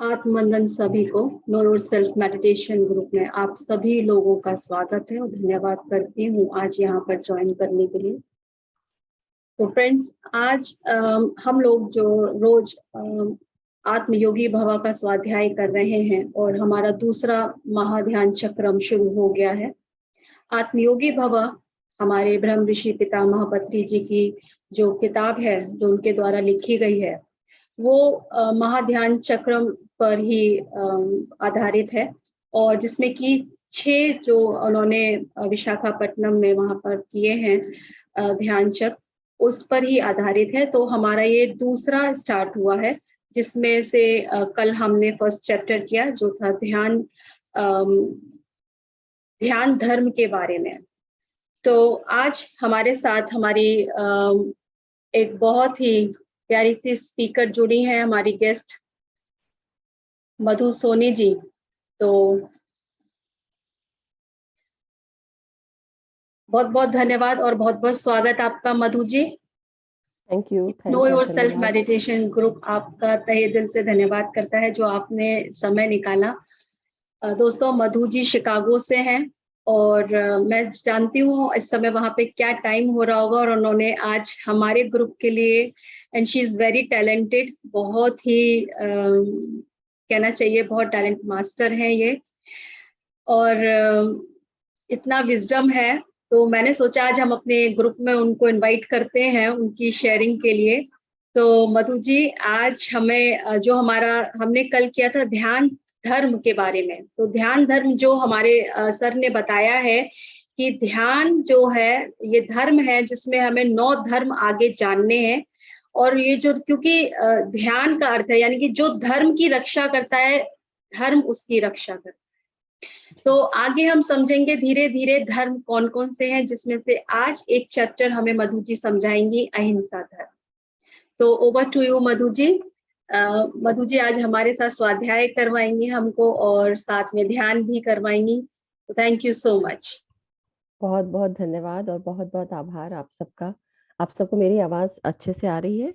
आत्मवंदन सभी को। No your self meditation group में आप सभी लोगों का स्वागत है और धन्यवाद करती हूँ आज यहाँ पर ज्वाइन करने के लिए। तो फ्रेंड्स, आज हम लोग जो रोज आत्मयोगी भवा का स्वाध्याय कर रहे हैं और हमारा दूसरा महाध्यान चक्रम शुरू हो गया है। आत्मयोगी भवा हमारे ब्रह्म ऋषि पितामह पत्री जी की जो किताब है, जो उनके द्वारा लिखी गई है, वो महाध्यान चक्रम पर ही आधारित है और जिसमें कि 6 जो उन्होंने विशाखापट्टनम में वहां पर किए हैं ध्यान चक्र, उस पर ही आधारित है। तो हमारा ये दूसरा स्टार्ट हुआ है, जिसमें से कल हमने फर्स्ट चैप्टर किया जो था ध्यान धर्म के बारे में। तो आज हमारे साथ हमारी एक बहुत ही प्यारी सी स्पीकर जुड़ी हैं, हमारी गेस्ट मधु सोनी जी। तो बहुत बहुत धन्यवाद और बहुत बहुत स्वागत आपका Madhu ji. Thank you. Know your self meditation group आपका तहे दिल से धन्यवाद करता है जो आपने समय निकाला। दोस्तों, मधु जी शिकागो से हैं और मैं जानती हूँ इस समय वहाँ पे क्या टाइम हो रहा होगा, और उन्होंने आज हमारे ग्रुप के लिए, and she is very talented, बहुत ही कहना चाहिए बहुत टैलेंट मास्टर हैं ये, और इतना विजडम है। तो मैंने सोचा आज हम अपने ग्रुप में उनको इनवाइट करते हैं उनकी शेयरिंग के लिए। तो मधु जी, आज हमें जो हमारा हमने कल किया था ध्यान धर्म के बारे में, तो ध्यान धर्म जो हमारे सर ने बताया है कि ध्यान जो है ये धर्म है जिसमें हमें 9 धर्म आगे जानने हैं। और ये जो, क्योंकि ध्यान का अर्थ है यानी कि जो धर्म की रक्षा करता है, धर्म उसकी रक्षा करता है। तो आगे हम समझेंगे धीरे धीरे धर्म कौन कौन से हैं, जिसमें से आज एक चैप्टर हमें मधु जी समझाएंगी, अहिंसा धर्म। तो ओवर टू यू मधु जी। मधु जी आज हमारे साथ स्वाध्याय करवाएंगी हमको और साथ में ध्यान भी करवाएंगी। तो थैंक यू सो मच। बहुत बहुत धन्यवाद और बहुत बहुत आभार आप सबका। आप सबको मेरी आवाज अच्छे से आ रही है?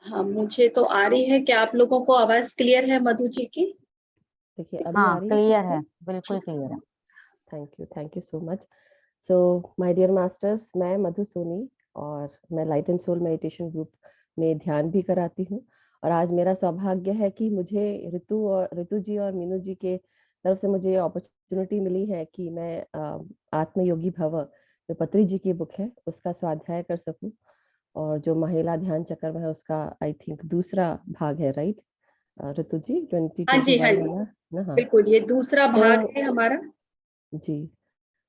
हाँ, मुझे तो आ रही है। क्या आप लोगों को आवाज क्लियर है मधु जी की? देखिए अभी आ रही है? क्लियर है, बिल्कुल क्लियर है। Thank you so much. So my dear masters, मैं मधु सोनी और मैं light and soul meditation group में ध्यान भी कराती हूँ। और आज मेरा सौभाग्य है कि मुझे ऋतु जी और मीनू जी के तरफ से मुझे ये अपॉर्चुनिटी मिली है कि मैं आत्मयोगी भव जो पत्री जी की बुक है उसका स्वाध्याय कर सकूं। और जो महिला ध्यान चक्र में है उसका आई थिंक दूसरा भाग है, राइट ऋतु जी? 2021 हाँ जी, वाला ना? हाँ, बिल्कुल, ये दूसरा भाग तो है हमारा। जी,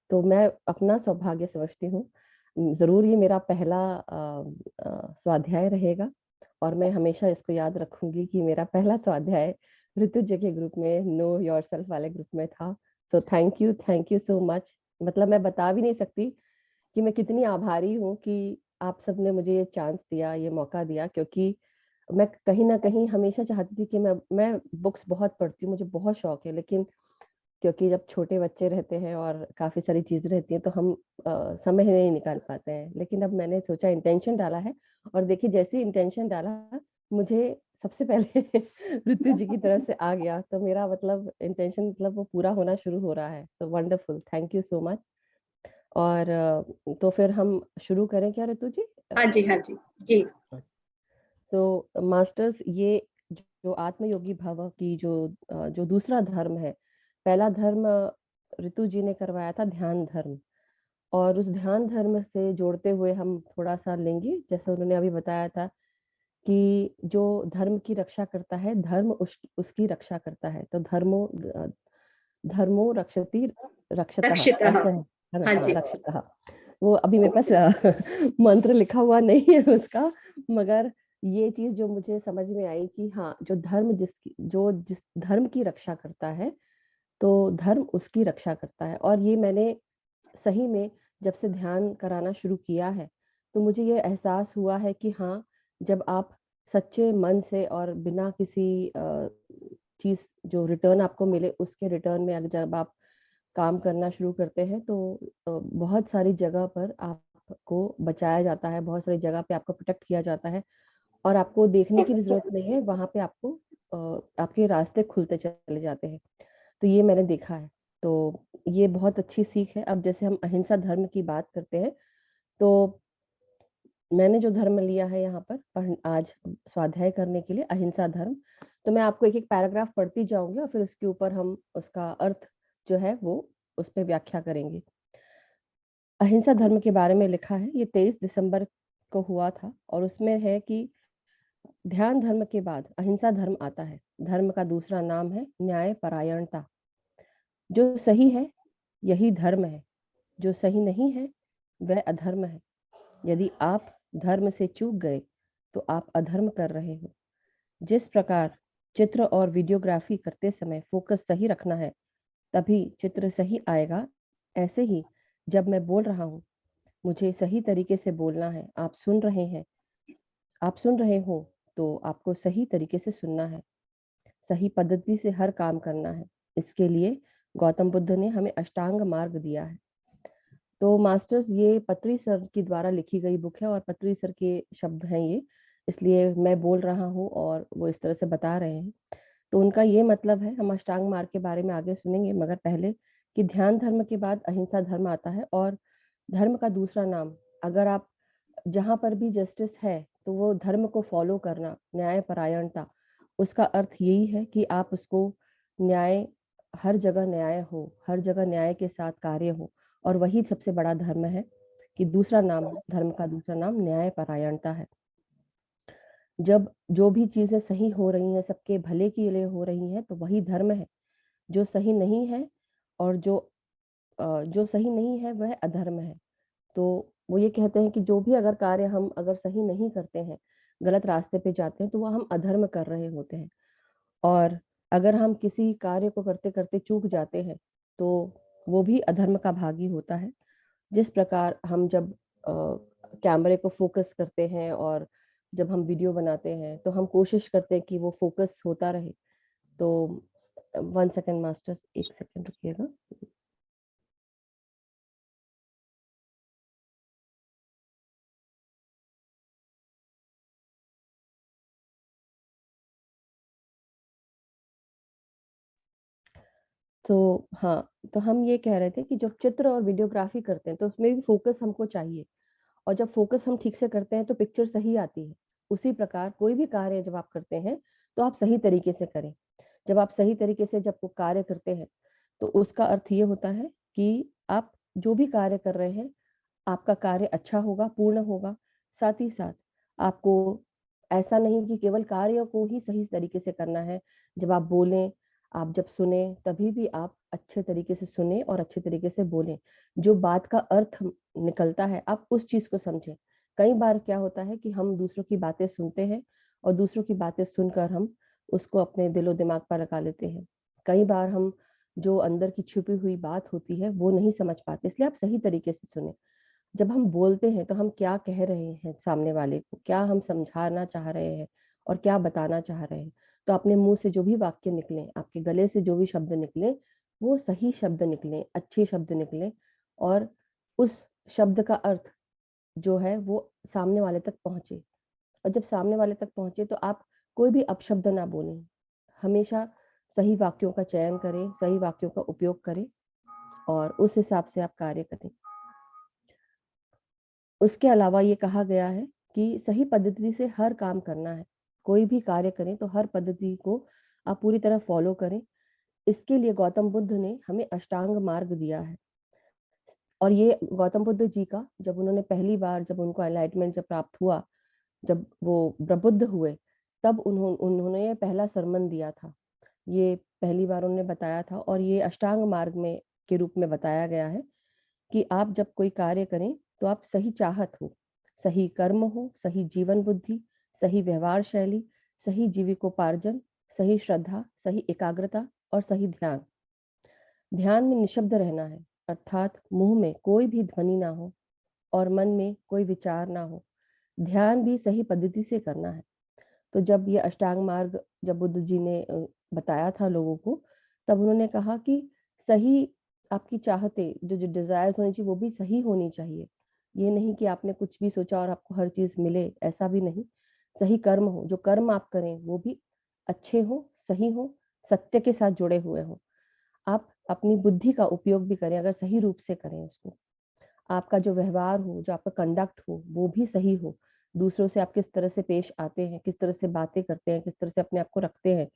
तो मैं अपना सौभाग्य समझती हूँ। जरूर ये मेरा पहला स्वाध्याय रहेगा और मैं हमेशा इसको याद रखूंगी कि मेरा पहला स्वाध्याय ऋतु जी के ग्रुप में, नो योर सेल्फ वाले ग्रुप में था। So thank you so much. मतलब मैं बता भी नहीं सकती कि मैं कितनी आभारी हूँ कि आप सबने मुझे ये चांस दिया, ये मौका दिया, क्योंकि मैं कहीं ना कहीं हमेशा चाहती थी कि मैं बुक्स बहुत पढ़ती हूँ, मुझे बहुत शौक है, लेकिन क्योंकि जब छोटे बच्चे रहते हैं और काफी सारी चीजें रहती हैं तो हम समय ही नहीं निकाल पाते हैं। लेकिन अब मैंने सोचा, इंटेंशन डाला है, और देखिए जैसे ही इंटेंशन डाला मुझे सबसे पहले ऋतु जी की तरफ से आ गया, तो मेरा मतलब इंटेंशन मतलब वो पूरा होना शुरू हो रहा है। तो wonderful, thank you so much. और तो फिर हम शुरू करें क्या ऋतु जी? हाँ जी, हाँ जी, जी। तो मास्टर्स, ये जो आत्मयोगी भव की जो दूसरा धर्म है, पहला धर्म ऋतु जी ने करवाया था ध्यान धर्म। और उस ध्यान धर्म से जोड़ते हुए हम थोड़ा सा लेंगे, जैसे उन्होंने अभी बताया था कि जो धर्म की रक्षा करता है, धर्म उसकी रक्षा करता है। तो धर्मो रक्षति रक्षतः, रक्षितः। ऐसे है ना? हाँ हाँ, जी। रक्षतः। वो अभी मेरे पास मंत्र लिखा हुआ नहीं है उसका, मगर ये चीज जो मुझे समझ में आई कि हाँ, जिस धर्म की रक्षा करता है, तो धर्म उसकी रक्षा करता है। और ये मैंने सही में जब से ध्यान कराना शुरू किया है, तो मुझे ये एहसास हुआ है कि हाँ, जब आप सच्चे मन से और बिना किसी चीज जो रिटर्न आपको मिले उसके रिटर्न में अगर जब आप काम करना शुरू करते हैं, तो बहुत सारी जगह पर आपको बचाया जाता है, बहुत सारी जगह पे आपको प्रोटेक्ट किया जाता है, और आपको देखने की भी जरूरत नहीं है, वहां पे आपको आपके रास्ते खुलते चले जाते हैं। तो ये मैंने देखा है। तो ये बहुत अच्छी सीख है। अब जैसे हम अहिंसा धर्म की बात करते हैं, तो मैंने जो धर्म लिया है यहाँ पर आज स्वाध्याय करने के लिए, अहिंसा धर्म, तो मैं आपको एक एक पैराग्राफ पढ़ती जाऊंगी और फिर उसके ऊपर हम उसका अर्थ जो है वो उस पर व्याख्या करेंगे। अहिंसा धर्म के बारे में लिखा है, ये 23 दिसंबर को हुआ था और उसमें है कि ध्यान धर्म के बाद अहिंसा धर्म आता है। धर्म का दूसरा नाम है न्याय परायणता। जो सही है यही धर्म है, जो सही नहीं है वह अधर्म है। यदि आप धर्म से चूक गए तो आप अधर्म कर रहे हो। जिस प्रकार चित्र और वीडियोग्राफी करते समय फोकस सही रखना है तभी चित्र सही आएगा, ऐसे ही जब मैं बोल रहा हूँ मुझे सही तरीके से बोलना है। आप सुन रहे हो तो आपको सही तरीके से सुनना है, सही पद्धति से हर काम करना है। इसके लिए गौतम बुद्ध ने हमें अष्टांग मार्ग दिया है। तो मास्टर्स, ये पत्री सर की द्वारा लिखी गई बुक है और पत्री सर के शब्द हैं ये, इसलिए मैं बोल रहा हूँ और वो इस तरह से बता रहे हैं। तो उनका ये मतलब है, हम अष्टांग मार्ग के बारे में आगे सुनेंगे, मगर पहले कि ध्यान धर्म के बाद अहिंसा धर्म आता है और धर्म का दूसरा नाम, अगर आप जहां पर भी जस्टिस है तो वो धर्म को फॉलो करना, न्याय परायणता, उसका अर्थ यही है कि आप उसको न्याय, हर जगह न्याय हो, हर जगह न्याय के साथ कार्य हो, और वही सबसे बड़ा धर्म है कि दूसरा नाम, धर्म का दूसरा नाम न्याय परायणता है। जब जो भी चीजें सही हो रही हैं, सबके भले के लिए हो रही हैं, तो वही धर्म है। जो सही नहीं है और जो सही नहीं है वह अधर्म है। तो वो ये कहते हैं कि जो भी अगर कार्य हम अगर सही नहीं करते हैं, गलत रास्ते पे जाते हैं, तो वह हम अधर्म कर रहे होते हैं। और अगर हम किसी कार्य को करते करते चूक जाते हैं तो वो भी अधर्म का भागी होता है। जिस प्रकार हम जब कैमरे को फोकस करते हैं और जब हम वीडियो बनाते हैं तो हम कोशिश करते हैं कि वो फोकस होता रहे। तो 1 सेकेंड मास्टर्स, 1 सेकेंड रुकिएगा। तो हाँ, तो हम ये कह रहे थे कि जब चित्र और वीडियोग्राफी करते हैं तो उसमें भी फोकस हमको चाहिए, और जब फोकस हम ठीक से करते हैं तो पिक्चर सही आती है। उसी प्रकार कोई भी कार्य जब आप करते हैं तो आप सही तरीके से करें। जब आप सही तरीके से जब वो कार्य करते हैं तो उसका अर्थ ये होता है कि आप जो भी कार्य कर रहे हैं, आपका कार्य अच्छा होगा, पूर्ण होगा। साथ ही साथ आपको ऐसा नहीं कि केवल कार्य को ही सही तरीके से करना है। जब आप बोलें, आप जब सुने, तभी भी आप अच्छे तरीके से सुने और अच्छे तरीके से बोलें। जो बात का अर्थ निकलता है, आप उस चीज को समझें। कई बार क्या होता है कि हम दूसरों की बातें सुनते हैं और दूसरों की बातें सुनकर हम उसको अपने दिलो दिमाग पर लगा लेते हैं। कई बार हम जो अंदर की छुपी हुई बात होती है वो नहीं समझ पाते, इसलिए आप सही तरीके से सुने। जब हम बोलते हैं तो हम क्या कह रहे हैं सामने वाले को, क्या हम समझाना चाह रहे हैं और क्या बताना चाह रहे हैं। तो अपने मुंह से जो भी वाक्य निकले, आपके गले से जो भी शब्द निकले, वो सही शब्द निकले, अच्छे शब्द निकले, और उस शब्द का अर्थ जो है वो सामने वाले तक पहुंचे। और जब सामने वाले तक पहुंचे तो आप कोई भी अपशब्द ना बोलें। हमेशा सही वाक्यों का चयन करें, सही वाक्यों का उपयोग करें और उस हिसाब से आप कार्य करें। उसके अलावा ये कहा गया है कि सही पद्धति से हर काम करना है। कोई भी कार्य करें तो हर पद्धति को आप पूरी तरह फॉलो करें। इसके लिए गौतम बुद्ध ने हमें अष्टांग मार्ग दिया है। और ये गौतम बुद्ध जी का, जब उन्होंने पहली बार, जब उनको एनलाइटमेंट जब प्राप्त हुआ, जब वो प्रबुद्ध हुए, तब उन्होंने ये पहला सरमन दिया था। ये पहली बार उन्होंने बताया था और ये अष्टांग मार्ग में के रूप में बताया गया है कि आप जब कोई कार्य करें तो आप सही चाहत हो, सही कर्म हो, सही जीवन बुद्धि, सही व्यवहार शैली, सही जीविकोपार्जन, सही श्रद्धा, सही एकाग्रता और सही ध्यान। ध्यान में निशब्द रहना है, अर्थात मुंह में कोई भी ध्वनि ना हो और मन में कोई विचार ना हो। ध्यान भी सही पद्धति से करना है। तो जब ये अष्टांग मार्ग जब बुद्ध जी ने बताया था लोगों को, तब उन्होंने कहा कि सही आपकी चाहते, जो जो डिजायर्स होनी चाहिए वो भी सही होनी चाहिए। ये नहीं कि आपने कुछ भी सोचा और आपको हर चीज मिले, ऐसा भी नहीं। सही कर्म हो, जो कर्म आप करें वो भी अच्छे हों, सही हों, सत्य के साथ जुड़े हुए हों। आप अपनी बुद्धि का उपयोग भी करें, अगर सही रूप से करें उसको। आपका जो व्यवहार हो, जो आपका कंडक्ट हो, वो भी सही हो। दूसरों से आप किस तरह से पेश आते हैं, किस तरह से बातें करते हैं, किस तरह से अपने आप को रखते हैं,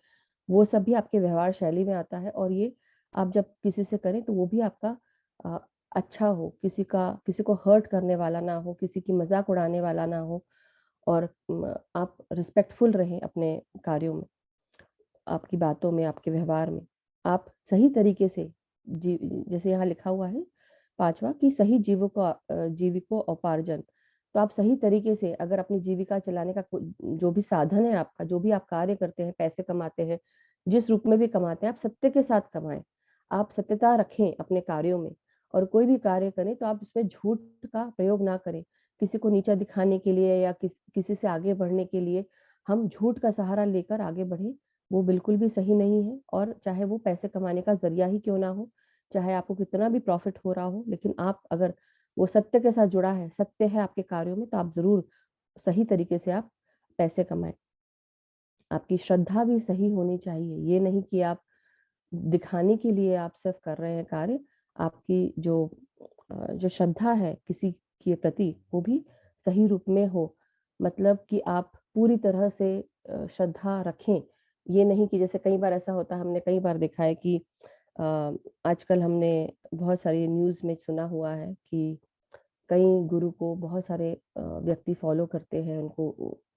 वो सब भी आपके व्यवहार शैली में आता है। और ये आप जब किसी से करें तो वो भी आपका अ, अच्छा हो, किसी को हर्ट करने वाला ना हो, किसी की मज़ाक उड़ाने वाला ना हो। और आप रिस्पेक्टफुल रहें अपने कार्यों में, आपकी बातों में, आपके व्यवहार में। आप सही तरीके से जी जैसे यहाँ लिखा हुआ है 5वां कि सही जीविकोपार्जन। तो आप सही तरीके से अगर अपनी जीविका चलाने का जो भी साधन है आपका, जो भी आप कार्य करते हैं, पैसे कमाते हैं, जिस रूप में भी कमाते हैं, आप सत्य के साथ कमाएँ। आप सत्यता रखें अपने कार्यों में, और कोई भी कार्य करें तो आप उसमें झूठ का प्रयोग ना करें। किसी को नीचा दिखाने के लिए या किसी से आगे बढ़ने के लिए हम झूठ का सहारा लेकर आगे बढ़ें, वो बिल्कुल भी सही नहीं है। और चाहे वो पैसे कमाने का ज़रिया ही क्यों ना हो, चाहे आपको कितना भी प्रॉफ़िट हो रहा हो, लेकिन आप अगर वो सत्य के साथ जुड़ा है, सत्य है आपके कार्यों में, तो आप ज़रूर सही तरीके से आप पैसे कमाएँ। आपकी श्रद्धा भी सही होनी चाहिए। ये नहीं कि आप दिखाने के लिए आप सिर्फ़ कर रहे हैं कार्य, आपकी जो श्रद्धा है किसी के प्रति, वो भी सही रूप में हो। मतलब कि आप पूरी तरह से श्रद्धा रखें। ये नहीं कि जैसे कई बार ऐसा होता है, हमने कई बार देखा है कि अ, आजकल हमने बहुत सारी न्यूज़ में सुना हुआ है कि कई गुरु को बहुत सारे व्यक्ति फ़ॉलो करते हैं,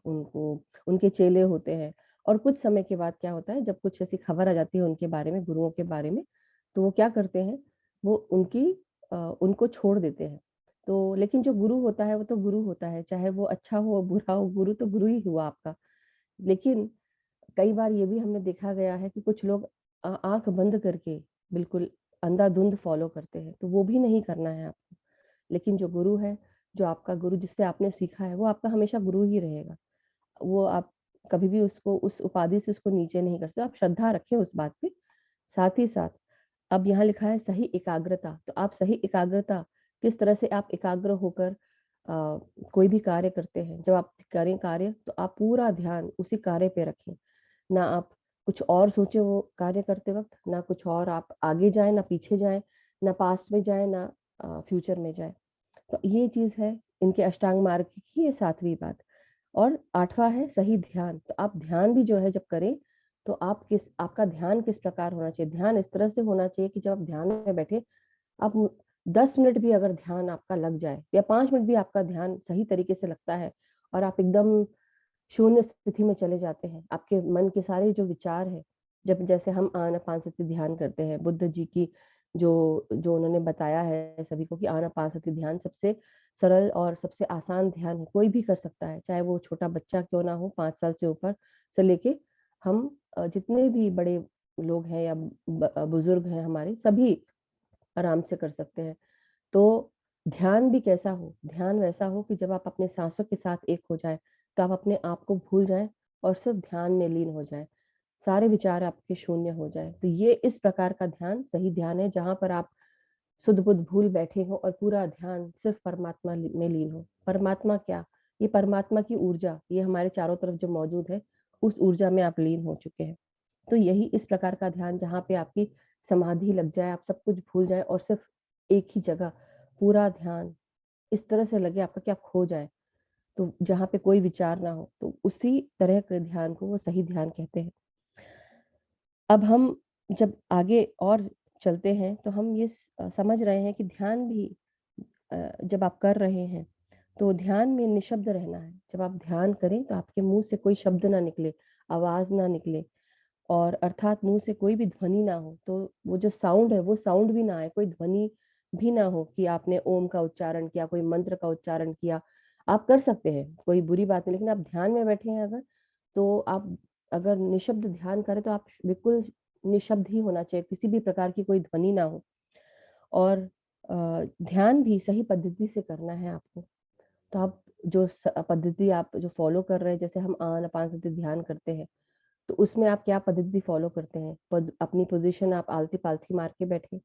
उनको उनके चेले होते हैं। और कुछ समय के बाद क्या होता है, जब कुछ ऐसी खबर आ जाती है उनके बारे में, गुरुओं के बारे में, तो वो क्या करते हैं, वो उनको छोड़ देते हैं। तो लेकिन जो गुरु होता है, वो तो गुरु होता है, चाहे वो अच्छा हो, बुरा हो, गुरु तो गुरु ही हुआ आपका। लेकिन कई बार ये भी हमने देखा गया है कि कुछ लोग आँख बंद करके बिल्कुल अंधाधुंध फ़ॉलो करते हैं, तो वो भी नहीं करना है आपको। लेकिन जो गुरु है, जो आपका गुरु जिससे आपने सीखा है, वो आपका हमेशा गुरु ही रहेगा। वो आप कभी भी उसको उस उपाधि से उसको नीचे नहीं कर सकते। आप श्रद्धा रखें उस बात पे। साथ ही साथ अब यहाँ लिखा है सही एकाग्रता, तो आप सही एकाग्रता किस तरह से आप एकाग्र होकर कोई भी कार्य करते हैं। जब आप करें कार्य, तो आप पूरा ध्यान उसी कार्य पे रखें। ना आप कुछ और सोचें वो कार्य करते वक़्त, ना कुछ और आप आगे जाएँ, ना पीछे जाएँ, ना पास्ट में जाएँ, ना फ्यूचर में जाएँ। तो ये चीज़ है इनके अष्टांग मार्ग की ये 7वीं बात। और 8वां है सही ध्यान। तो आप ध्यान भी जो है जब करें, तो आपका ध्यान किस प्रकार होना चाहिए? ध्यान इस तरह से होना चाहिए कि जब आप ध्यान में बैठे, आप 10 मिनट भी अगर ध्यान आपका लग जाए या 5 मिनट भी आपका ध्यान सही तरीके से लगता है और आप एकदम शून्य स्थिति में चले जाते हैं। आपके मन के सारे जो विचार हैं, जब जैसे हम आनापानसति ध्यान करते हैं, बुद्ध जी की जो जो उन्होंने बताया है सभी को कि आनापानसति ध्यान सबसे सरल और सबसे आसान ध्यान है, कोई भी कर सकता है, चाहे वो छोटा बच्चा क्यों ना हो, 5 साल से ऊपर से लेके हम जितने भी बड़े लोग हैं या बुजुर्ग हैं हमारे, सभी आराम से कर सकते हैं। तो ध्यान भी कैसा हो? ध्यान वैसा हो कि जब आप अपने साँसों के साथ एक हो जाएँ, तो आप अपने आप को भूल जाएँ और सिर्फ़ ध्यान में लीन हो जाएँ। सारे विचार आपके शून्य हो जाएँ। तो ये इस प्रकार का ध्यान सही ध्यान है, जहाँ पर आप सुध-बुध भूल बैठे हो और पूरा ध्यान सिर्फ़ परमात्मा में लीन हो। परमात्मा क्या? ये परमात्मा की ऊर्जा, ये हमारे चारों तरफ जो मौजूद है, उस ऊर्जा में आप लीन हो चुके हैं। तो यही इस प्रकार का ध्यान जहाँ पे आपकी समाधि लग जाए, आप सब कुछ भूल जाएँ और सिर्फ़ एक ही जगह पूरा ध्यान इस तरह से लगे आपका कि आप खो जाएँ, तो जहाँ पे कोई विचार ना हो, तो उसी तरह के ध्यान को वो सही ध्यान कहते हैं। अब हम जब आगे और चलते हैं, तो हम ये समझ रहे हैं कि ध्यान भी जब आप कर रहे हैं, तो ध्यान में निःशब्द रहना है। जब आप ध्यान करें, तो आपके मुँह से कोई शब्द ना निकले, आवाज़ ना निकले। और अर्थात मुँह से कोई भी ध्वनि ना हो, तो वो जो साउंड है, वो साउंड भी ना आए, कोई ध्वनि भी ना हो कि आपने ओम का उच्चारण किया, कोई मंत्र का उच्चारण किया। आप कर सकते हैं, कोई बुरी बात नहीं, लेकिन आप ध्यान में बैठे हैं अगर, तो आप अगर निःशब्द ध्यान करें, तो आप बिल्कुल निःशब्द ही होना चाहिए, किसी भी प्रकार की कोई ध्वनि ना हो। और ध्यान भी सही पद्धति से करना है आपको। तो आप पद्धति आप जो फ़ॉलो कर रहे हैं, जैसे हम आनापानसति ध्यान करते हैं, तो उसमें आप क्या पद्धति फ़ॉलो करते हैं? अपनी पोज़ीशन आप आलती-पालती मार के बैठे,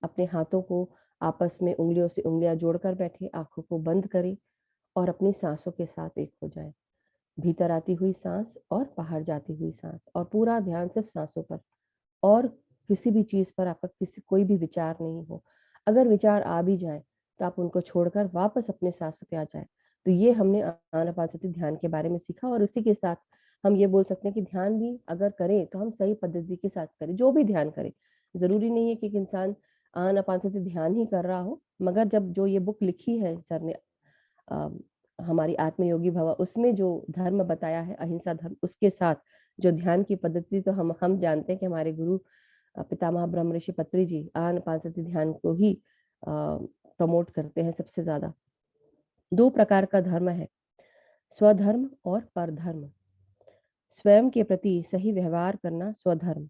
अपने हाथों को आपस में उँगलियों से उँगलियाँ जोड़कर बैठे, आँखों को बंद करें और अपनी साँसों के साथ एक हो जाएँ। भीतर आती हुई सांस और बाहर जाती हुई सांस, और पूरा ध्यान सिर्फ सांसों पर, और किसी भी चीज पर आपका कोई भी विचार नहीं हो। अगर विचार आ भी जाए तो आप उनको छोड़कर वापस अपने सांसों पे आ जाए। तो ये हमने आनापानसति ध्यान के बारे में सीखा, और उसी के साथ हम ये बोल सकते हैं कि ध्यान भी अगर करें तो हम सही पद्धति के साथ करें। जो भी ध्यान करें, जरूरी नहीं है कि एक इंसान आनापानसति ध्यान ही कर रहा हो, मगर जब जो ये बुक लिखी है सर ने, अ, हमारी आत्मयोगी भव, उसमें जो धर्म बताया है अहिंसा धर्म, उसके साथ जो ध्यान की पद्धति, तो हम जानते हैं कि हमारे गुरु पितामह ब्रह्म ऋषि पत्री जी आनापानसति ध्यान को ही प्रमोट करते हैं सबसे ज्यादा। दो प्रकार का धर्म है, स्वधर्म और परधर्म। स्वयं के प्रति सही व्यवहार करना स्वधर्म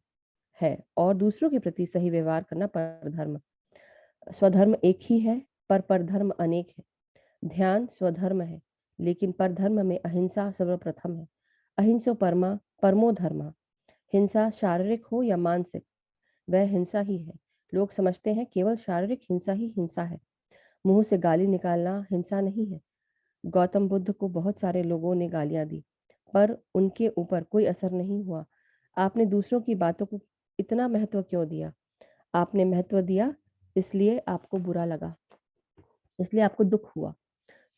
है, और दूसरों के प्रति सही व्यवहार करना परधर्म। स्वधर्म एक ही है, पर परधर्म अनेक है। ध्यान स्वधर्म है, लेकिन परधर्म में अहिंसा सर्वप्रथम है। अहिंसो परमा परमो धर्म। हिंसा शारीरिक हो या मानसिक, वह हिंसा ही है। लोग समझते हैं केवल शारीरिक हिंसा ही हिंसा है। मुंह से गाली निकालना हिंसा नहीं है। गौतम बुद्ध को बहुत सारे लोगों ने गालियां दी, पर उनके ऊपर कोई असर नहीं हुआ। आपने दूसरों की बातों को इतना महत्व क्यों दिया? आपने महत्व दिया इसलिए आपको बुरा लगा, इसलिए आपको दुख हुआ।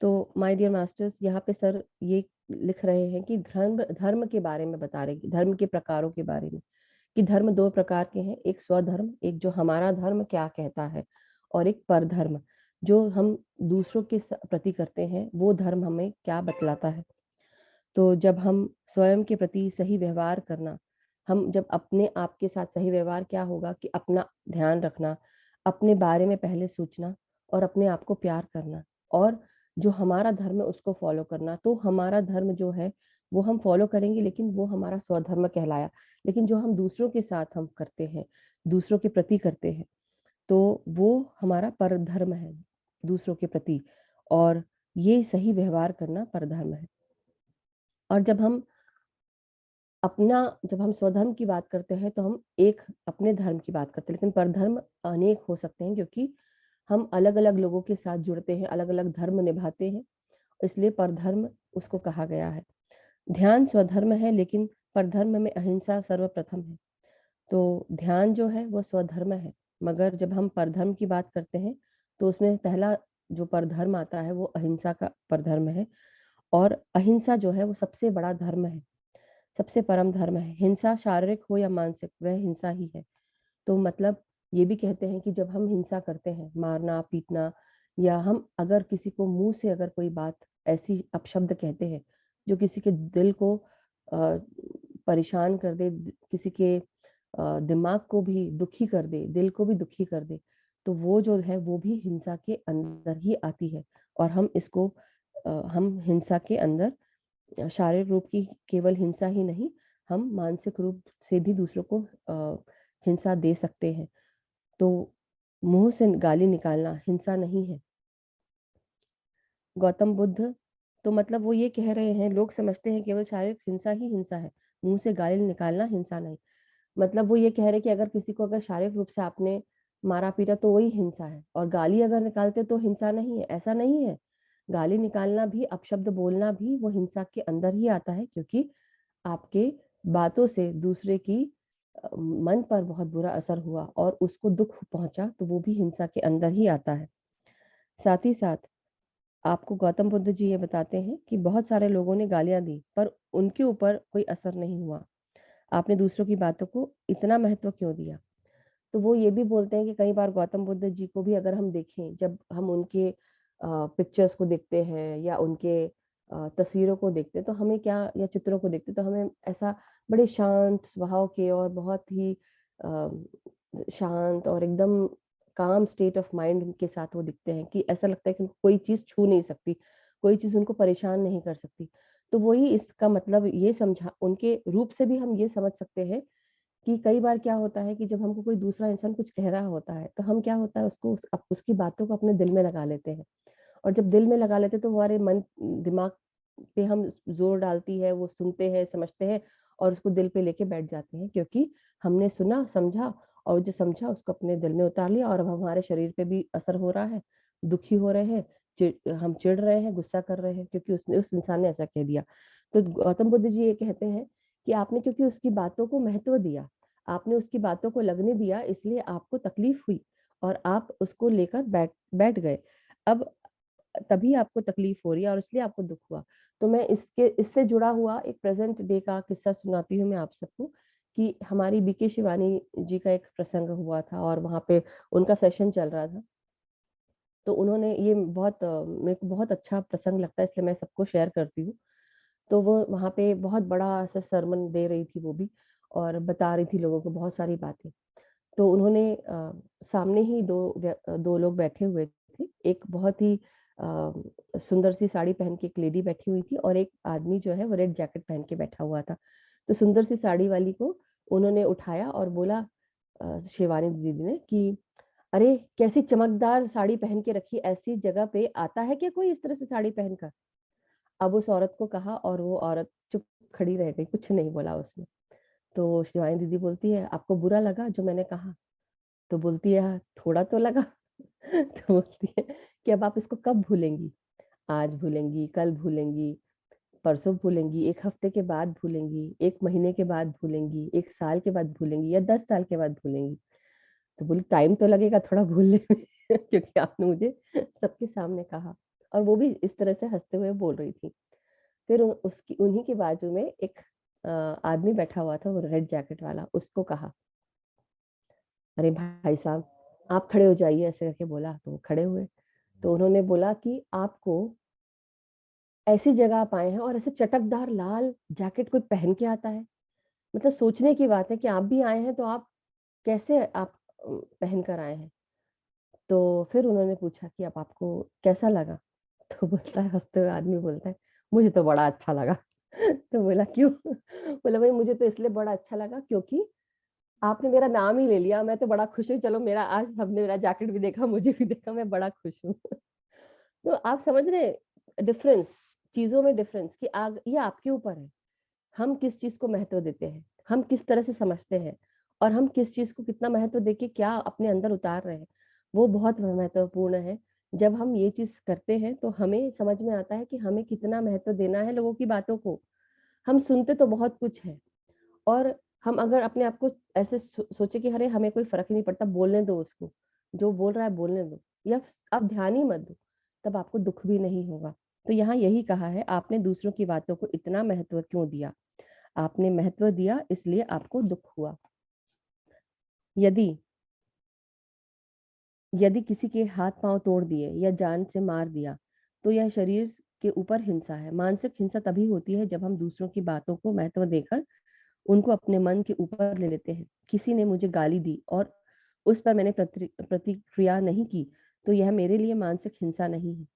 तो माय डियर मास्टर्स, यहाँ पे सर ये लिख रहे हैं कि धर्म धर्म के बारे में बता रहे हैं, धर्म के प्रकारों के बारे में, कि धर्म दो प्रकार के हैं। एक स्वधर्म, एक जो हमारा धर्म क्या कहता है, और एक परधर्म जो हम दूसरों के प्रति करते हैं, वो धर्म हमें क्या बतलाता है। तो जब हम स्वयं के प्रति सही व्यवहार करना, हम जब अपने आप के साथ सही व्यवहार क्या होगा कि अपना ध्यान रखना, अपने बारे में पहले सोचना, और अपने आप को प्यार करना, और जो हमारा धर्म है उसको फॉलो करना। तो हमारा धर्म जो है वो हम फॉलो करेंगे, लेकिन वो हमारा स्वधर्म कहलाया। लेकिन जो हम दूसरों के साथ हम करते हैं, दूसरों के प्रति करते हैं, तो वो हमारा परधर्म है दूसरों के प्रति, और ये सही व्यवहार करना परधर्म है। और जब हम स्वधर्म की बात करते हैं तो हम एक अपने धर्म की बात करते हैं, लेकिन परधर्म अनेक हो सकते हैं, क्योंकि हम अलग अलग लोगों के साथ जुड़ते हैं, अलग अलग धर्म निभाते हैं, इसलिए परधर्म उसको कहा गया है। ध्यान स्वधर्म है, लेकिन परधर्म में अहिंसा सर्वप्रथम है। तो ध्यान जो है वो स्वधर्म है, मगर जब हम परधर्म की बात करते हैं तो उसमें पहला जो परधर्म आता है वो अहिंसा का परधर्म है। और अहिंसा जो है वो सबसे बड़ा धर्म है, सबसे परम धर्म है। हिंसा शारीरिक हो या मानसिक, वह हिंसा ही है। तो मतलब ये भी कहते हैं कि जब हम हिंसा करते हैं, मारना पीटना, या हम अगर किसी को मुंह से अगर कोई बात ऐसी अपशब्द कहते हैं जो किसी के दिल को परेशान कर दे, किसी के दिमाग को भी दुखी कर दे, दिल को भी दुखी कर दे, तो वो जो है वो भी हिंसा के अंदर ही आती है। और हम इसको हम हिंसा के अंदर शारीरिक रूप की केवल हिंसा ही नहीं, हम मानसिक रूप से भी दूसरों को हिंसा दे सकते हैं। तो मुंह से गाली निकालना हिंसा नहीं है। गौतम बुद्ध, तो मतलब वो ये कह रहे हैं, लोग समझते हैं केवल शारीरिक हिंसा ही हिंसा है, मुंह से गाली निकालना हिंसा नहीं। मतलब वो ये कह रहे हैं कि अगर किसी को अगर शारीरिक रूप से आपने मारा पीटा तो वही हिंसा है, और गाली अगर निकालते तो हिंसा नहीं है, ऐसा नहीं है। गाली निकालना भी, अपशब्द बोलना भी, वो हिंसा के अंदर ही आता है, क्योंकि आपके बातों से दूसरे की मन पर बहुत बुरा असर हुआ और उसको दुख पहुंचा, तो वो भी हिंसा के अंदर ही आता है। साथ ही साथ आपको गौतम बुद्ध जी ये बताते हैं कि बहुत सारे लोगों ने गालियां दी, पर उनके ऊपर कोई असर नहीं हुआ। आपने दूसरों की बातों को इतना महत्व क्यों दिया? तो वो ये भी बोलते हैं कि कई बार गौतम बुद्ध जी को भी अगर हम देखें, जब हम उनके पिक्चर्स को देखते हैं या उनके तस्वीरों को देखते हैं, तो हमें क्या, या चित्रों को देखते हैं, तो हमें ऐसा बड़े शांत स्वभाव के और बहुत ही शांत और एकदम काम स्टेट ऑफ माइंड के साथ वो दिखते हैं, कि ऐसा लगता है कि उनको कोई चीज छू नहीं सकती, कोई चीज उनको परेशान नहीं कर सकती। तो वही इसका मतलब ये समझा, उनके रूप से भी हम ये समझ सकते हैं कि कई बार क्या होता है कि जब हमको कोई दूसरा इंसान कुछ कह रहा होता है, तो हम क्या होता है उसको उसकी बातों को अपने दिल में लगा लेते हैं। और जब दिल में लगा लेते हैं तो हमारे मन दिमाग पे हम जोर डालती है, वो सुनते हैं, समझते हैं, और उसको दिल पे लेके बैठ जाते हैं, क्योंकि हमने सुना समझा, और जो समझा उसको अपने दिल में उतार लिया, और अब हमारे शरीर पे भी असर हो रहा है, दुखी हो रहे हैं, हम चिढ़ रहे हैं, गुस्सा कर रहे हैं, क्योंकि उसने, उस इंसान ने ऐसा कह दिया। तो गौतम बुद्ध जी ये कहते हैं कि आपने क्योंकि उसकी बातों को महत्व दिया, आपने उसकी बातों को लगने दिया, इसलिए आपको तकलीफ हुई और आप उसको लेकर बैठ बैठ गए। अब तभी आपको तकलीफ हो रही है और इसलिए आपको दुख हुआ। तो मैं इससे जुड़ा हुआ एक प्रेजेंट डे का किस्सा सुनाती हूँ मैं आप सबको, कि हमारी बीके शिवानी जी का एक प्रसंग हुआ था और वहाँ पे उनका सेशन चल रहा था। तो उन्होंने ये मेरे को बहुत अच्छा प्रसंग लगता है, इसलिए मैं सबको शेयर करती हूँ। तो वो वहाँ पे बहुत बड़ा ऐसा सरमन दे रही थी वो भी, और बता रही थी लोगों को बहुत सारी बातें। तो उन्होंने सामने ही दो लोग बैठे हुए थे। एक बहुत ही सुंदर सी साड़ी पहन के एक लेडी बैठी हुई थी और एक आदमी जो है वो रेड जैकेट पहन के बैठा हुआ था। तो सुंदर सी साड़ी वाली को उन्होंने उठाया और बोला शिवानी दीदी ने कि अरे कैसी चमकदार साड़ी पहन के रखी, ऐसी जगह पे आता है क्या कोई इस तरह से साड़ी पहनकर? अब उस औरत को कहा और वो औरत चुप खड़ी रह गई, कुछ नहीं बोला उसने। तो शिवानी दीदी बोलती है, आपको बुरा लगा जो मैंने कहा? तो बोलती है, "हाँ, थोड़ा तो लगा।" तो बोलती है कि अब आप इसको कब भूलेंगी? आज भूलेंगी, कल भूलेंगी, परसों भूलेंगी, 1 हफ्ते के बाद भूलेंगी, 1 महीने के बाद भूलेंगी, 1 साल के बाद भूलेंगी या 10 साल के बाद भूलेंगी? तो बोली, टाइम तो लगेगा थोड़ा भूलने में क्योंकि आपने मुझे सबके सामने कहा। और वो भी इस तरह से हँसते हुए बोल रही थी। फिर उसकी उन्हीं के बाजू में एक आदमी बैठा हुआ था, वो रेड जैकेट वाला, उसको कहा, अरे भाई साहब, आप खड़े हो जाइए, ऐसे करके बोला। तो वो खड़े हुए। तो उन्होंने बोला कि आपको ऐसी जगह आप आए हैं और ऐसे चटकदार लाल जैकेट कोई पहन के आता है? मतलब सोचने की बात है कि आप भी आए हैं, तो आप कैसे आप पहन कर आए हैं? तो फिर उन्होंने पूछा कि अब आपको कैसा लगा? तो बोलता है, हँसते हुए आदमी बोलता है, मुझे तो बड़ा अच्छा लगा। तो बोला क्यों? बोला भाई मुझे तो इसलिए बड़ा अच्छा लगा क्योंकि आपने मेरा नाम ही ले लिया, मैं तो बड़ा खुश हूँ, चलो मेरा आज सबने मेरा जैकेट भी देखा, मुझे भी देखा, मैं बड़ा खुश हूँ। तो आप समझ रहे हैं डिफरेंस, चीज़ों में डिफरेंस, कि आग ये आपके ऊपर है। हम किस चीज़ को महत्व देते हैं, हम किस तरह से समझते हैं और हम किस चीज़ को कितना महत्व देके क्या अपने अंदर उतार रहे हैं, वो बहुत महत्वपूर्ण है। जब हम ये चीज़ करते हैं तो हमें समझ में आता है कि हमें कितना महत्व देना है लोगों की बातों को। हम सुनते तो बहुत कुछ है और हम अगर अपने आप को ऐसे सोचे कि अरे हमें कोई फ़र्क ही नहीं पड़ता, बोलने दो उसको, जो बोल रहा है बोलने दो, या आप ध्यान ही मत दो, तब आपको दुःख भी नहीं होगा। तो यहाँ यही कहा है, आपने दूसरों की बातों को इतना महत्व क्यों दिया? आपने महत्व दिया इसलिए आपको दुःख हुआ। यदि यदि किसी के हाथ-पाँव तोड़ दिए या जान से मार दिया, तो यह शरीर के ऊपर हिंसा है। मानसिक हिंसा तभी होती है जब हम दूसरों की बातों को महत्व देकर उनको अपने मन के ऊपर ले लेते हैं। किसी ने मुझे गाली दी और उस पर मैंने प्रतिक्रिया नहीं की, तो यह मेरे लिए मानसिक हिंसा नहीं है।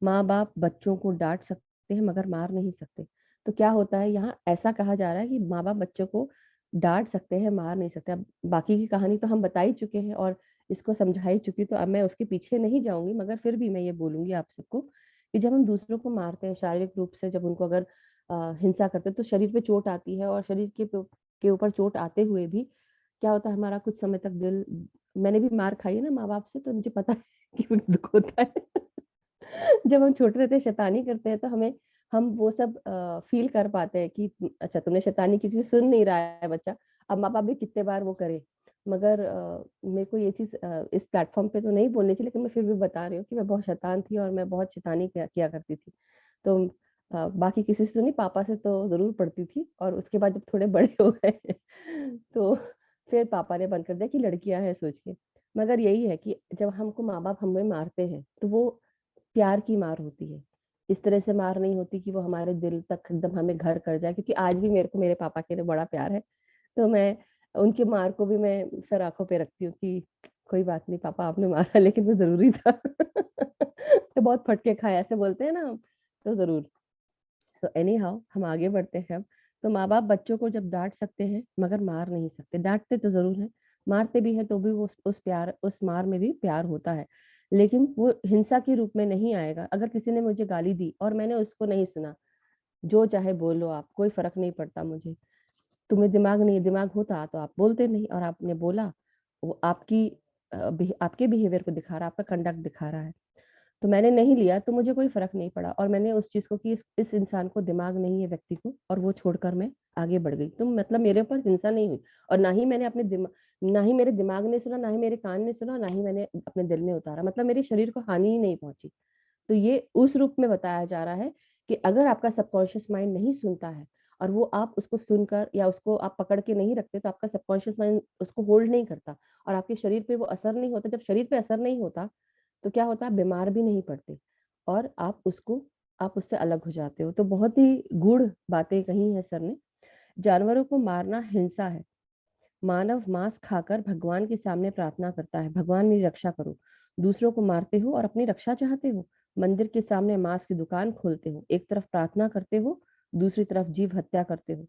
माँ-बाप बच्चों को डाँट सकते हैं मगर मार नहीं सकते। तो क्या होता है यहाँ, ऐसा कहा जा रहा है कि माँ-बाप बच्चों को डाँट सकते हैं, मार नहीं सकते। अब बाकी की कहानी तो हम बता ही चुके हैं और इसको समझा ही चुकी, तो अब मैं उसके पीछे नहीं जाऊँगी, मगर फिर भी मैं ये बोलूँगी आप सबको कि जब हम दूसरों को मारते हैं शारीरिक रूप से, जब उनको अगर हिंसा करते हैं तो शरीर पे चोट आती है और शरीर के ऊपर चोट आते हुए भी क्या होता है, हमारा कुछ समय तक दिल, मैंने भी मार खाई है ना माँ-बाप से, तो मुझे पता है कि दुःख होता है। जब हम छोटे रहते हैं, शैतानी करते हैं, तो हम वो सब फ़ील कर पाते हैं कि अच्छा तुमने शैतानी की, क्योंकि सुन नहीं रहा है बच्चा। अब माँ-बाप भी कितने बार वो करें। मगर मेरे को ये चीज़ इस प्लेटफ़ॉर्म पे तो नहीं बोलनी चाहिए, लेकिन मैं फिर भी बता रही हूँ कि मैं बहुत शैतान थी और मैं बहुत शैतानी किया किया करती थी। तो बाकी किसी से तो नहीं, पापा से तो ज़रूर पढ़ती थी और उसके बाद जब थोड़े बड़े हो गए तो फिर पापा ने बंद कर दिया कि लड़कियाँ हैं सोच के। मगर यही है कि जब हमको माँ-बाप हमें मारते हैं, तो वो प्यार की मार होती है। इस तरह से मार नहीं होती कि वो हमारे दिल तक एकदम हमें घर कर जाए, क्योंकि आज भी मेरे को मेरे पापा के लिए बड़ा प्यार है। तो मैं उनकी मार को भी मैं सर आँखों पे रखती हूँ कि कोई बात नहीं पापा, आपने मारा लेकिन वो ज़रूरी था। तो बहुत फटके खाए, ऐसे बोलते हैं ना हम, तो ज़रूर। तो एनी हाउ हम आगे बढ़ते हैं अब। तो माँ-बाप बच्चों को जब डाँट सकते हैं मगर मार नहीं सकते। डाँटते तो ज़रूर हैं, मारते भी हैं तो भी वो उस मार में भी प्यार होता है। लेकिन वो हिंसा के रूप में नहीं आएगा। अगर किसी ने मुझे गाली दी और मैंने उसको नहीं सुना, जो चाहे बोलो आप, कोई फ़र्क नहीं पड़ता मुझे। तुम्हें दिमाग नहीं है, दिमाग होता तो आप बोलते नहीं, और आपने बोला, वो आपकी आपके बिहेवियर को दिखा रहा है, आपका कंडक्ट दिखा रहा है। तो मैंने नहीं लिया तो मुझे कोई फर्क नहीं पड़ा, और मैंने उस चीज को कि इस इंसान को दिमाग नहीं है व्यक्ति को, और वो छोड़कर मैं आगे बढ़ गई। तो मतलब मेरे ऊपर हिंसा नहीं हुई, और ना ही मैंने अपने दिमाग, ना ही मेरे दिमाग ने सुना, ना ही मेरे कान ने सुना, ना ही मैंने अपने दिल में उतारा, मतलब मेरे शरीर को हानि ही नहीं पहुंची। तो ये उस रूप में बताया जा रहा है कि अगर आपका सबकॉन्शियस माइंड नहीं सुनता है, और वो आप उसको सुनकर या उसको आप पकड़ के नहीं रखते, तो आपका सबकॉन्शियस माइंड उसको होल्ड नहीं करता, और आपके शरीर पे वो असर नहीं होता। जब शरीर पे असर नहीं होता तो क्या होता है, आप बीमार भी नहीं पड़ते, और आप उससे अलग हो जाते हो। तो बहुत ही गूढ़ बातें कही है सर ने। जानवरों को मारना हिंसा है। मानव मांस खाकर भगवान के सामने प्रार्थना करता है, भगवान मेरी रक्षा करो। दूसरों को मारते हो और अपनी रक्षा चाहते हो। मंदिर के सामने मांस की दुकान खोलते हो, एक तरफ प्रार्थना करते हो, दूसरी तरफ जीव हत्या करते हो।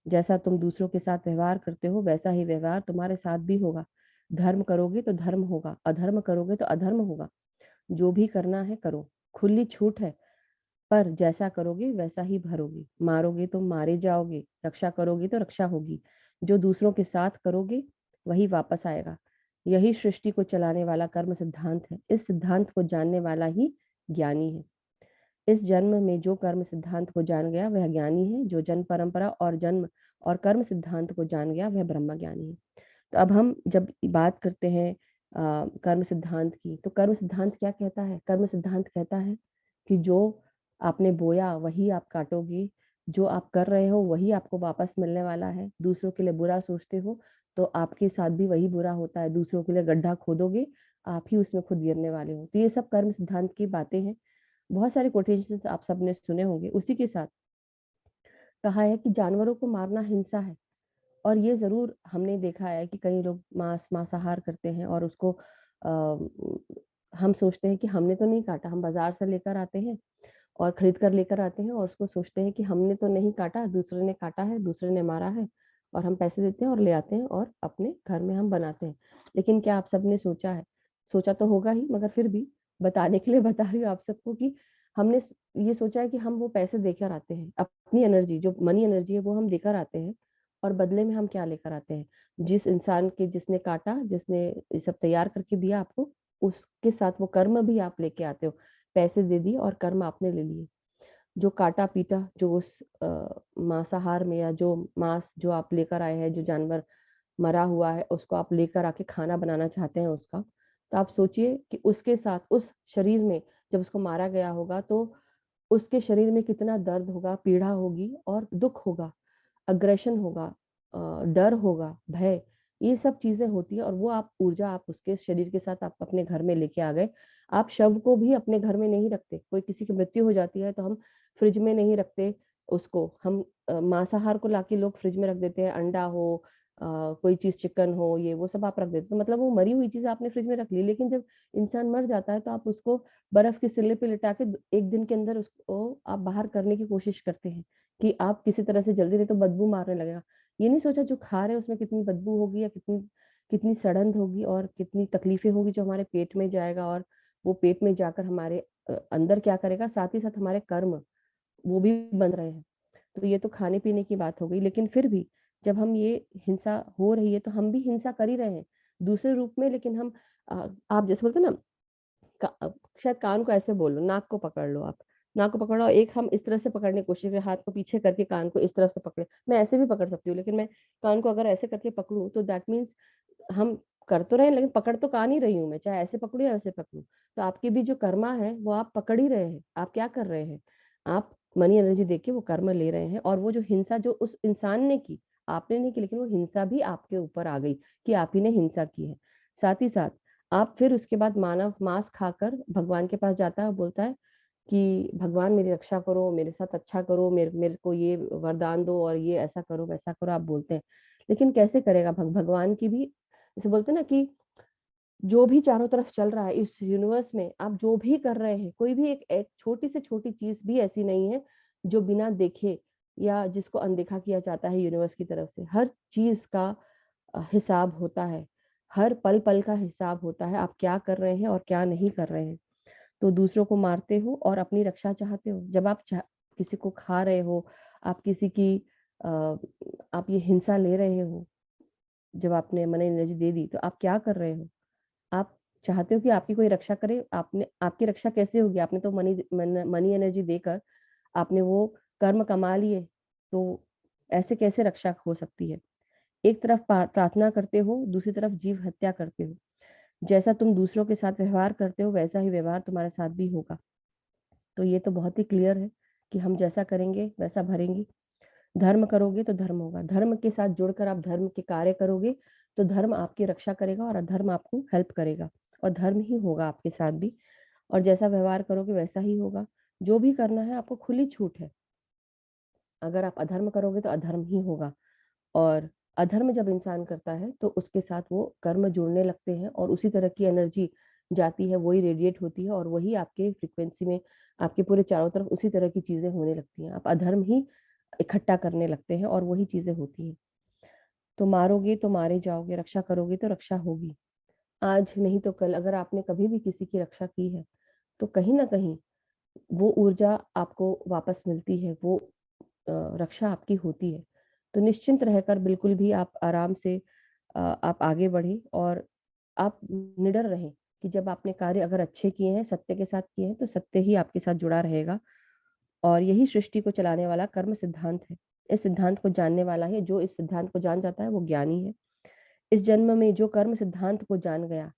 जैसा तुम दूसरों के साथ व्यवहार करते हो, वैसा ही व्यवहार तुम्हारे साथ भी होगा। धर्म करोगे तो धर्म होगा, अधर्म करोगे तो अधर्म होगा। जो भी करना है करो, खुली छूट है, पर जैसा करोगे वैसा ही भरोगे। मारोगे तो मारे जाओगे, रक्षा करोगे तो रक्षा होगी। जो दूसरों के साथ करोगे वही वापस आएगा। यही सृष्टि को चलाने वाला कर्म सिद्धांत है। इस सिद्धांत को जानने वाला ही ज्ञानी है। इस जन्म में जो कर्म सिद्धांत को जान गया वह ज्ञानी है। जो जन्म परंपरा और जन्म और कर्म सिद्धांत को जान गया वह ब्रह्म ज्ञानी है। तो अब हम जब बात करते हैं कर्म सिद्धांत की, तो कर्म सिद्धांत क्या कहता है? कर्म सिद्धांत कहता है कि जो आपने बोया वही आप काटोगे, जो आप कर रहे हो वही आपको वापस मिलने वाला है। दूसरों के लिए बुरा सोचते हो तो आपके साथ भी वही बुरा होता है। दूसरों के लिए गड्ढा खोदोगे, आप ही उसमें खुद गिरने वाले हो। तो ये सब कर्म सिद्धांत की बातें हैं। बहुत सारे कोटेशन आप सबने सुने होंगे। उसी के साथ कहा है कि जानवरों को मारना हिंसा है। और ये ज़रूर हमने देखा है कि कई लोग मांसाहार करते हैं, और उसको हम सोचते हैं कि हमने तो नहीं काटा। हम बाज़ार से लेकर आते हैं और खरीद कर लेकर आते हैं, और उसको सोचते हैं कि हमने तो नहीं काटा, दूसरे ने काटा है, दूसरे ने मारा है, और हम पैसे देते हैं और ले आते हैं और अपने घर में हम बनाते हैं। लेकिन क्या आप सबने सोचा है? सोचा तो होगा ही, मगर फिर भी बताने के लिए बता रही हूँ आप सबको कि हमने ये सोचा है कि हम वो पैसे देकर आते हैं, अपनी एनर्जी जो मनी एनर्जी है वो हम देकर आते हैं, और बदले में हम क्या लेकर आते हैं? जिस इंसान के जिसने काटा, जिसने ये सब तैयार करके दिया आपको, उसके साथ वो कर्म भी आप लेके आते हो। पैसे दे दिए और कर्म आपने ले लिए। जो काटा पीटा, जो उस मांसाहार में, या जो मांस जो आप लेकर आए हैं, जो जानवर मरा हुआ है उसको आप लेकर आके खाना बनाना चाहते हैं उसका, तो आप सोचिए कि उसके साथ उस शरीर में जब उसको मारा गया होगा तो उसके शरीर में कितना दर्द होगा, पीड़ा होगी और दुख होगा, अग्रेशन होगा, डर होगा, भय। ये सब चीजें होती है, और वो आप ऊर्जा आप उसके शरीर के साथ आप अपने घर में लेके आ गए। आप शव को भी अपने घर में नहीं रखते। कोई किसी की मृत्यु हो जाती है तो हम फ्रिज में नहीं रखते उसको। हम मांसाहार को लाके लोग फ्रिज में रख देते हैं, अंडा हो, कोई चीज चिकन हो, ये वो सब आप रख देते हो। तो मतलब वो मरी हुई चीज आपने फ्रिज में रख ली। लेकिन जब इंसान मर जाता है तो आप उसको बर्फ के सिले पे लिटा के एक दिन के अंदर उसको आप बाहर करने की कोशिश करते हैं कि आप किसी तरह से जल्दी, नहीं तो बदबू मारने लगेगा। ये नहीं सोचा जो खा रहे हैं उसमें कितनी बदबू होगी, या कितनी कितनी सड़न होगी, और कितनी तकलीफें होगी जो हमारे पेट में जाएगा, और वो पेट में जाकर हमारे अंदर क्या करेगा, साथ ही साथ हमारे कर्म वो भी बन रहे हैं। तो ये तो खाने पीने की बात हो गई। लेकिन फिर भी जब हम ये हिंसा हो रही है तो हम भी हिंसा कर ही रहे हैं दूसरे रूप में। लेकिन हम आप जैसे बोलते हैं ना, शायद कान को ऐसे बोल लो, नाक को पकड़ लो आप। नाक को पकड़ो, एक हम इस तरह से पकड़ने की कोशिश करें, हाथ को पीछे करके कान को इस तरह से पकड़े। मैं ऐसे भी पकड़ सकती हूँ, लेकिन मैं कान को अगर ऐसे करके पकड़ूं तो दैट मीन्स हम कर तो रहे हैं, लेकिन पकड़ तो कान ही रही हूँ मैं, चाहे ऐसे पकड़ू या वैसे पकड़ू। तो आपकी भी जो कर्मा है वो आप पकड़ ही रहे हैं। आप क्या कर रहे हैं? आप मनी एनर्जी देके वो कर्म ले रहे हैं, और वो जो हिंसा जो उस इंसान ने की, आपने नहीं की, लेकिन वो हिंसा भी आपके ऊपर आ गई कि आप ही ने हिंसा की है। साथ ही साथ आप फिर उसके बाद मानव मांस खाकर भगवान के पास जाता है और बोलता है कि भगवान मेरी रक्षा करो, मेरे साथ अच्छा करो, मेरे मेरे को ये वरदान दो, और ये ऐसा करो वैसा करो, आप बोलते हैं। लेकिन कैसे करेगा? भगवान की भी जैसे बोलते हैं ना कि जो भी चारों तरफ चल रहा है इस यूनिवर्स में, आप जो भी कर रहे हैं, कोई भी एक छोटी से छोटी चीज भी ऐसी नहीं है जो बिना देखे या जिसको अनदेखा किया जाता है यूनिवर्स की तरफ से। हर चीज का हिसाब होता है। हर पल पल का हिसाब होता है, आप क्या कर रहे हैं और क्या नहीं कर रहे हैं। तो दूसरों को मारते हो और अपनी रक्षा चाहते हो। जब आप किसी को खा रहे हो, आप किसी की अ, आप ये हिंसा ले रहे हो, जब आपने मन एनर्जी दे दी तो आप क्या कर रहे हो? आप चाहते हो कि आपकी कोई रक्षा करे, आपने आपकी रक्षा कैसे होगी? आपने तो मनी एनर्जी देकर आपने वो कर्म कमा लिए, तो ऐसे कैसे रक्षा हो सकती है? एक तरफ प्रार्थना करते हो, दूसरी तरफ जीव हत्या करते हो। जैसा तुम दूसरों के साथ व्यवहार करते हो, वैसा ही व्यवहार तुम्हारे साथ भी होगा। तो ये तो बहुत ही क्लियर है कि हम जैसा करेंगे वैसा भरेंगे। धर्म करोगे तो धर्म होगा, धर्म के साथ जुड़कर आप धर्म के कार्य करोगे तो धर्म आपकी रक्षा करेगा और अधर्म आपको हेल्प करेगा, और धर्म ही होगा आपके साथ भी। और जैसा व्यवहार करोगे वैसा ही होगा। जो भी करना है आपको खुली छूट है। अगर आप अधर्म करोगे तो अधर्म ही होगा, और अधर्म जब इंसान करता है तो उसके साथ वो कर्म जुड़ने लगते हैं, और उसी तरह की एनर्जी जाती है, वही रेडिएट होती है, और वही आपके फ्रीक्वेंसी में, आपके पूरे चारों तरफ उसी तरह की चीजें होने लगती हैं। आप अधर्म ही इकट्ठा करने लगते हैं और वही चीजें होती हैं। तो मारोगे तो मारे जाओगे, रक्षा करोगे तो रक्षा होगी। आज नहीं तो कल अगर आपने कभी भी किसी की रक्षा की है तो कहीं ना कहीं वो ऊर्जा आपको वापस मिलती है, वो रक्षा आपकी होती है। तो निश्चिंत रहकर बिल्कुल भी आप आराम से आप आगे बढ़े, और आप निडर रहें कि जब आपने कार्य अगर अच्छे किए हैं, सत्य के साथ किए हैं, तो सत्य ही आपके साथ जुड़ा रहेगा। और यही सृष्टि को चलाने वाला कर्म सिद्धांत है। इस सिद्धांत को जानने वाला है, जो इस सिद्धांत को जान जाता है वो ज्ञानी है। इस जन्म में जो कर्म सिद्धांत को जान गया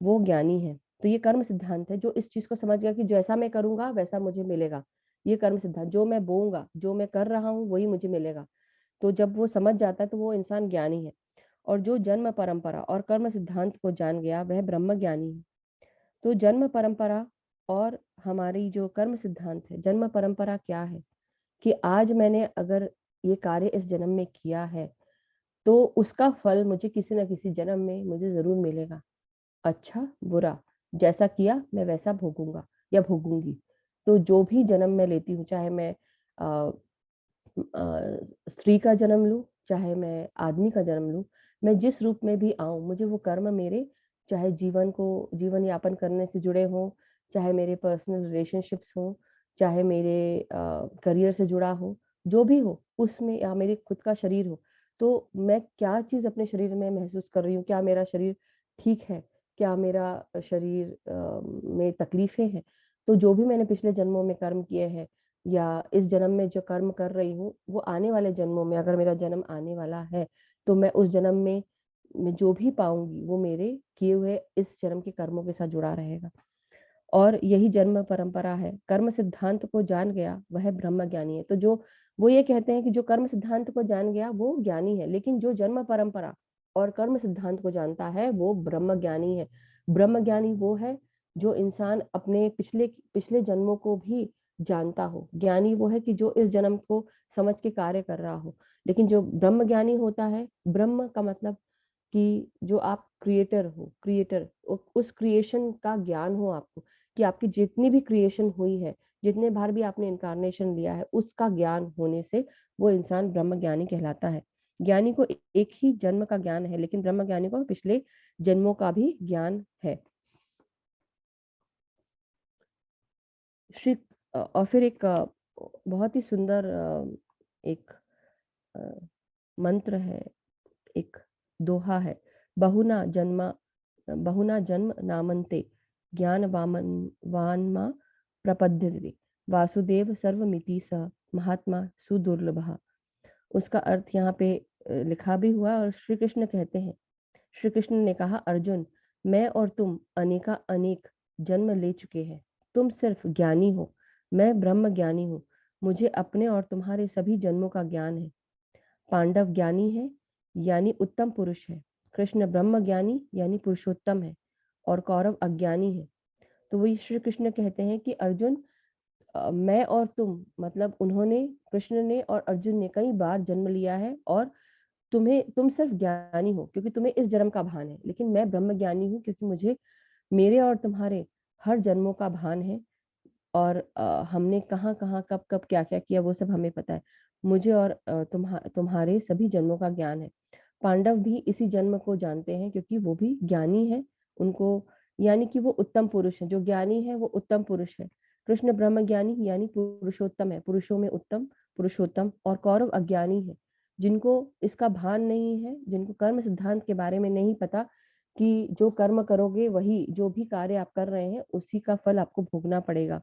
वो ज्ञानी है। तो ये कर्म सिद्धांत है, जो इस चीज को समझ गया कि जैसा मैं करूंगा वैसा मुझे मिलेगा। ये कर्म सिद्धांत, जो मैं बोऊंगा, जो मैं कर रहा हूँ वही मुझे मिलेगा। तो जब वो समझ जाता है तो वो इंसान ज्ञानी है। और जो जन्म परंपरा और कर्म सिद्धांत को जान गया वह ब्रह्म ज्ञानी है। तो जन्म परंपरा और हमारी जो कर्म सिद्धांत है, जन्म परंपरा क्या है कि आज मैंने अगर ये कार्य इस जन्म में किया है तो उसका फल मुझे किसी न किसी जन्म में मुझे जरूर मिलेगा। अच्छा बुरा जैसा किया मैं वैसा भोगूंगा या भोगूंगी। तो जो भी जन्म मैं लेती हूँ, चाहे मैं स्त्री का जन्म लूं, चाहे मैं आदमी का जन्म लूं, मैं जिस रूप में भी आऊं, मुझे वो कर्म मेरे, चाहे जीवन यापन करने से जुड़े हों, चाहे मेरे पर्सनल रिलेशनशिप्स हों, चाहे मेरे करियर से जुड़ा हो, जो भी हो उसमें, या मेरे खुद का शरीर हो, तो मैं क्या चीज अपने शरीर में महसूस कर रही हूँ, क्या मेरा शरीर ठीक है, क्या मेरा शरीर में तकलीफें हैं। तो जो भी मैंने पिछले जन्मों में कर्म किए हैं, या इस जन्म में जो कर्म कर रही हूँ, वो आने वाले जन्मों में, अगर मेरा जन्म आने वाला है तो मैं उस जन्म में मैं जो भी पाऊंगी वो मेरे किए हुए इस जन्म के कर्मों के साथ जुड़ा रहेगा। और यही जन्म परंपरा है। कर्म सिद्धांत को जान गया वह ब्रह्म ज्ञानी है। तो जो वो ये कहते हैं कि जो कर्म सिद्धांत को जान गया वो ज्ञानी है, लेकिन जो जन्म परंपरा और कर्म सिद्धांत को जानता है वो ब्रह्म ज्ञानी है। ब्रह्म ज्ञानी वो है जो इंसान अपने पिछले पिछले जन्मों को भी जानता हो। ज्ञानी वो है कि जो इस जन्म को समझ के कार्य कर रहा हो। लेकिन जो ब्रह्म ज्ञानी होता है, ब्रह्म का मतलब कि जो आप क्रिएटर हो, क्रिएटर, उस क्रिएशन का ज्ञान हो आपको, कि आपकी जितनी भी क्रिएशन हुई है, जितने बार भी आपने इनकारनेशन लिया है, उसका ज्ञान होने से वो इंसान ब्रह्म ज्ञानी कहलाता है। ज्ञानी को एक ही जन्म का ज्ञान है, लेकिन ब्रह्म ज्ञानी को पिछले जन्मों का भी ज्ञान है। श्री और फिर एक बहुत ही सुंदर एक अ, मंत्र है, एक दोहा है। बहुना जन्म बहुना जन्म नामन्ते ज्ञान वानमा प्रपद्यते वासुदेव सर्वमिति स महात्मा सुदुर्लभः। उसका अर्थ यहाँ पे लिखा भी हुआ, और श्री कृष्ण कहते हैं, श्री कृष्ण ने कहा, अर्जुन, मैं और तुम अनेका अनेक जन्म ले चुके हैं। तुम सिर्फ ज्ञानी हो, मैं ब्रह्म ज्ञानी हूँ। मुझे अपने और तुम्हारे सभी जन्मों का ज्ञान है। पांडव ज्ञानी है यानी उत्तम पुरुष है, कृष्ण ब्रह्म ज्ञानी यानी पुरुषोत्तम है, और कौरव अज्ञानी है। तो वही श्री कृष्ण कहते हैं कि अर्जुन, मैं और तुम, मतलब उन्होंने, कृष्ण ने और अर्जुन ने कई बार जन्म लिया है, और तुम सिर्फ ज्ञानी हो क्योंकि तुम्हें इस जन्म का भान है, लेकिन मैं ब्रह्म ज्ञानी हूँ क्योंकि मुझे मेरे और तुम्हारे हर जन्मों का भान है। और हमने कहाँ कहाँ कब कब क्या क्या किया वो सब हमें पता है। मुझे और तुम्हारे सभी जन्मों का ज्ञान है। पांडव भी इसी जन्म को जानते हैं क्योंकि वो भी ज्ञानी है। उनको, यानी कि वो उत्तम पुरुष है, जो ज्ञानी है वो उत्तम पुरुष है। कृष्ण ब्रह्म ज्ञानी यानी पुरुषोत्तम है, पुरुषों में उत्तम पुरुषोत्तम। और कौरव अज्ञानी है, जिनको इसका भान नहीं है, जिनको कर्म सिद्धांत के बारे में नहीं पता कि जो कर्म करोगे वही, जो भी कार्य आप कर रहे हैं उसी का फल आपको भोगना पड़ेगा।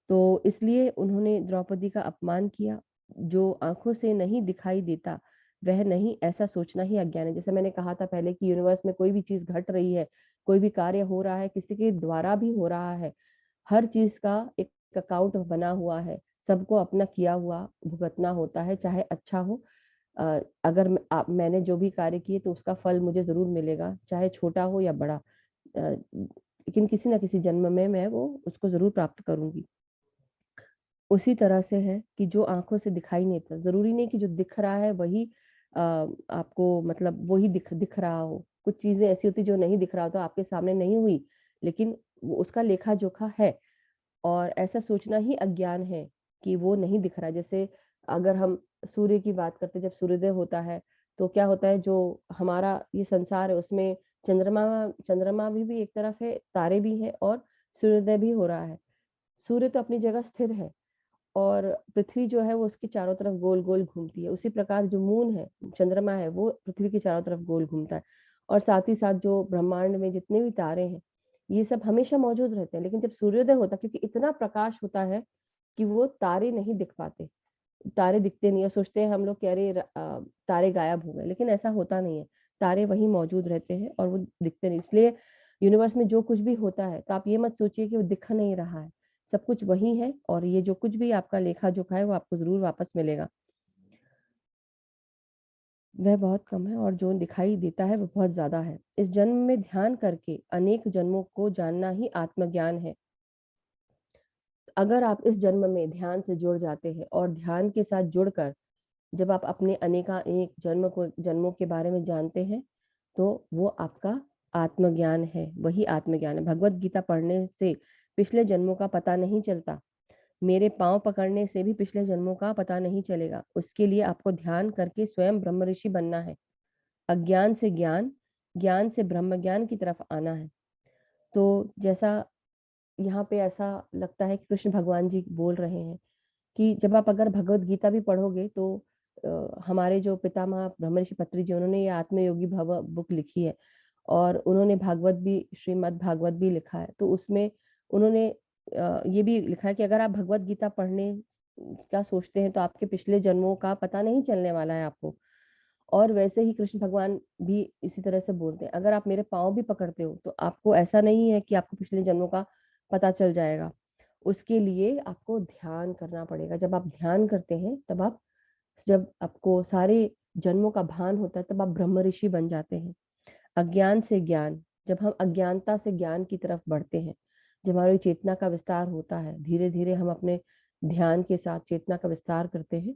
तो इसलिए उन्होंने द्रौपदी का अपमान किया। जो आँखों से नहीं दिखाई देता, वह नहीं, ऐसा सोचना ही अज्ञान है। जैसे मैंने कहा था पहले कि यूनिवर्स में कोई भी चीज़ घट रही है, कोई भी कार्य हो रहा है, किसी के द्वारा भी हो रहा है, हर चीज़ का एक अकाउंट बना हुआ है। सबको अपना किया हुआ भुगतना होता है, चाहे अच्छा हो। अगर मैंने जो भी कार्य किए तो उसका फल मुझे ज़रूर मिलेगा, चाहे छोटा हो या बड़ा। लेकिन किसी न किसी जन्म में मैं वो उसको ज़रूर प्राप्त करूँगी। उसी तरह से है कि जो आँखों से दिखाई नहीं देता, ज़रूरी नहीं कि जो दिख रहा है वही आपको मतलब वही दिख रहा हो। कुछ चीज़ें ऐसी होती हैं जो नहीं दिख रहा हो, तो आपके सामने नहीं हुई, लेकिन वो उसका लेखा-जोखा है। और ऐसा सोचना ही अज्ञान है कि वो नहीं दिख रहा है। जैसे अगर हम सूर्य की बात करते हैं, जब सूर्योदय होता है, तो क्या होता है, जो हमारा ये संसार है उसमें चंद्रमा चंद्रमा भी एक तरफ है, तारे भी हैं और सूर्योदय भी हो रहा है। सूर्य तो अपनी जगह स्थिर है और पृथ्वी जो है वो उसके चारों तरफ गोल-गोल घूमती है। उसी प्रकार जो मून है, चंद्रमा है, वो पृथ्वी के चारों तरफ गोल घूमता है। और साथ ही साथ जो ब्रह्मांड में जितने भी तारे हैं, ये सब हमेशा मौजूद रहते हैं। लेकिन जब सूर्योदय होता है, क्योंकि इतना प्रकाश होता है कि वो तारे नहीं दिख पाते। तारे दिखते नहीं है, सोचते हैं हम लोग कि अरे तारे गायब हो गए, लेकिन ऐसा होता नहीं है। तारे वहीं मौजूद रहते हैं और वो दिखते नहीं। इसलिए यूनिवर्स में जो कुछ भी होता है, तो आप ये मत सोचिए कि वो दिख नहीं रहा है। सब कुछ वही है और ये जो कुछ भी आपका लेखा-जोखा है, वो आपको ज़रूर वापस मिलेगा। वह बहुत कम है और जो दिखाई देता है, वो बहुत ज़्यादा है। इस जन्म में ध्यान करके अनेक जन्मों को जानना ही आत्मज्ञान है। अगर आप इस जन्म में ध्यान से जुड़ जाते हैं और ध्यान के साथ जुड़कर जब आप अपने अनेकानेक जन्मों के बारे में जानते हैं, तो वो आपका आत्मज्ञान है, वही आत्मज्ञान है। भगवत गीता पढ़ने से पिछले जन्मों का पता नहीं चलता। मेरे पाँव पकड़ने से भी पिछले जन्मों का पता नहीं चलेगा। उसके लिए आपको ध्यान करके स्वयं ब्रह्म ऋषि बनना है। अज्ञान से ज्ञान, ज्ञान से ब्रह्म ज्ञान की तरफ आना है। तो जैसा यहाँ पे ऐसा लगता है कि कृष्ण भगवान जी बोल रहे हैं कि जब आप अगर भगवत गीता भी पढ़ोगे तो हमारे जो पितामह ब्रह्मर्षि पत्री जी, उन्होंने ये आत्मयोगी भव बुक लिखी है और उन्होंने भागवत भी, श्रीमद् भागवत भी लिखा है। तो उसमें उन्होंने ये भी लिखा है कि अगर आप भगवत गीता पढ़ने का सोचते हैं तो आपके पिछले जन्मों का पता नहीं चलने वाला है आपको। और वैसे ही कृष्ण भगवान भी इसी तरह से बोलते हैं, अगर आप मेरे पाँव भी पकड़ते हो तो आपको ऐसा नहीं है कि आपको पिछले जन्मों का पता चल जाएगा। उसके लिए आपको ध्यान करना पड़ेगा। जब आप ध्यान करते हैं जब आपको सारे जन्मों का भान होता है, तब आप ब्रह्म ऋषि बन जाते हैं। अज्ञान से ज्ञान, जब हम अज्ञानता से ज्ञान की तरफ बढ़ते हैं, जब हमारी चेतना का विस्तार होता है, धीरे-धीरे हम अपने ध्यान के साथ चेतना का विस्तार करते हैं,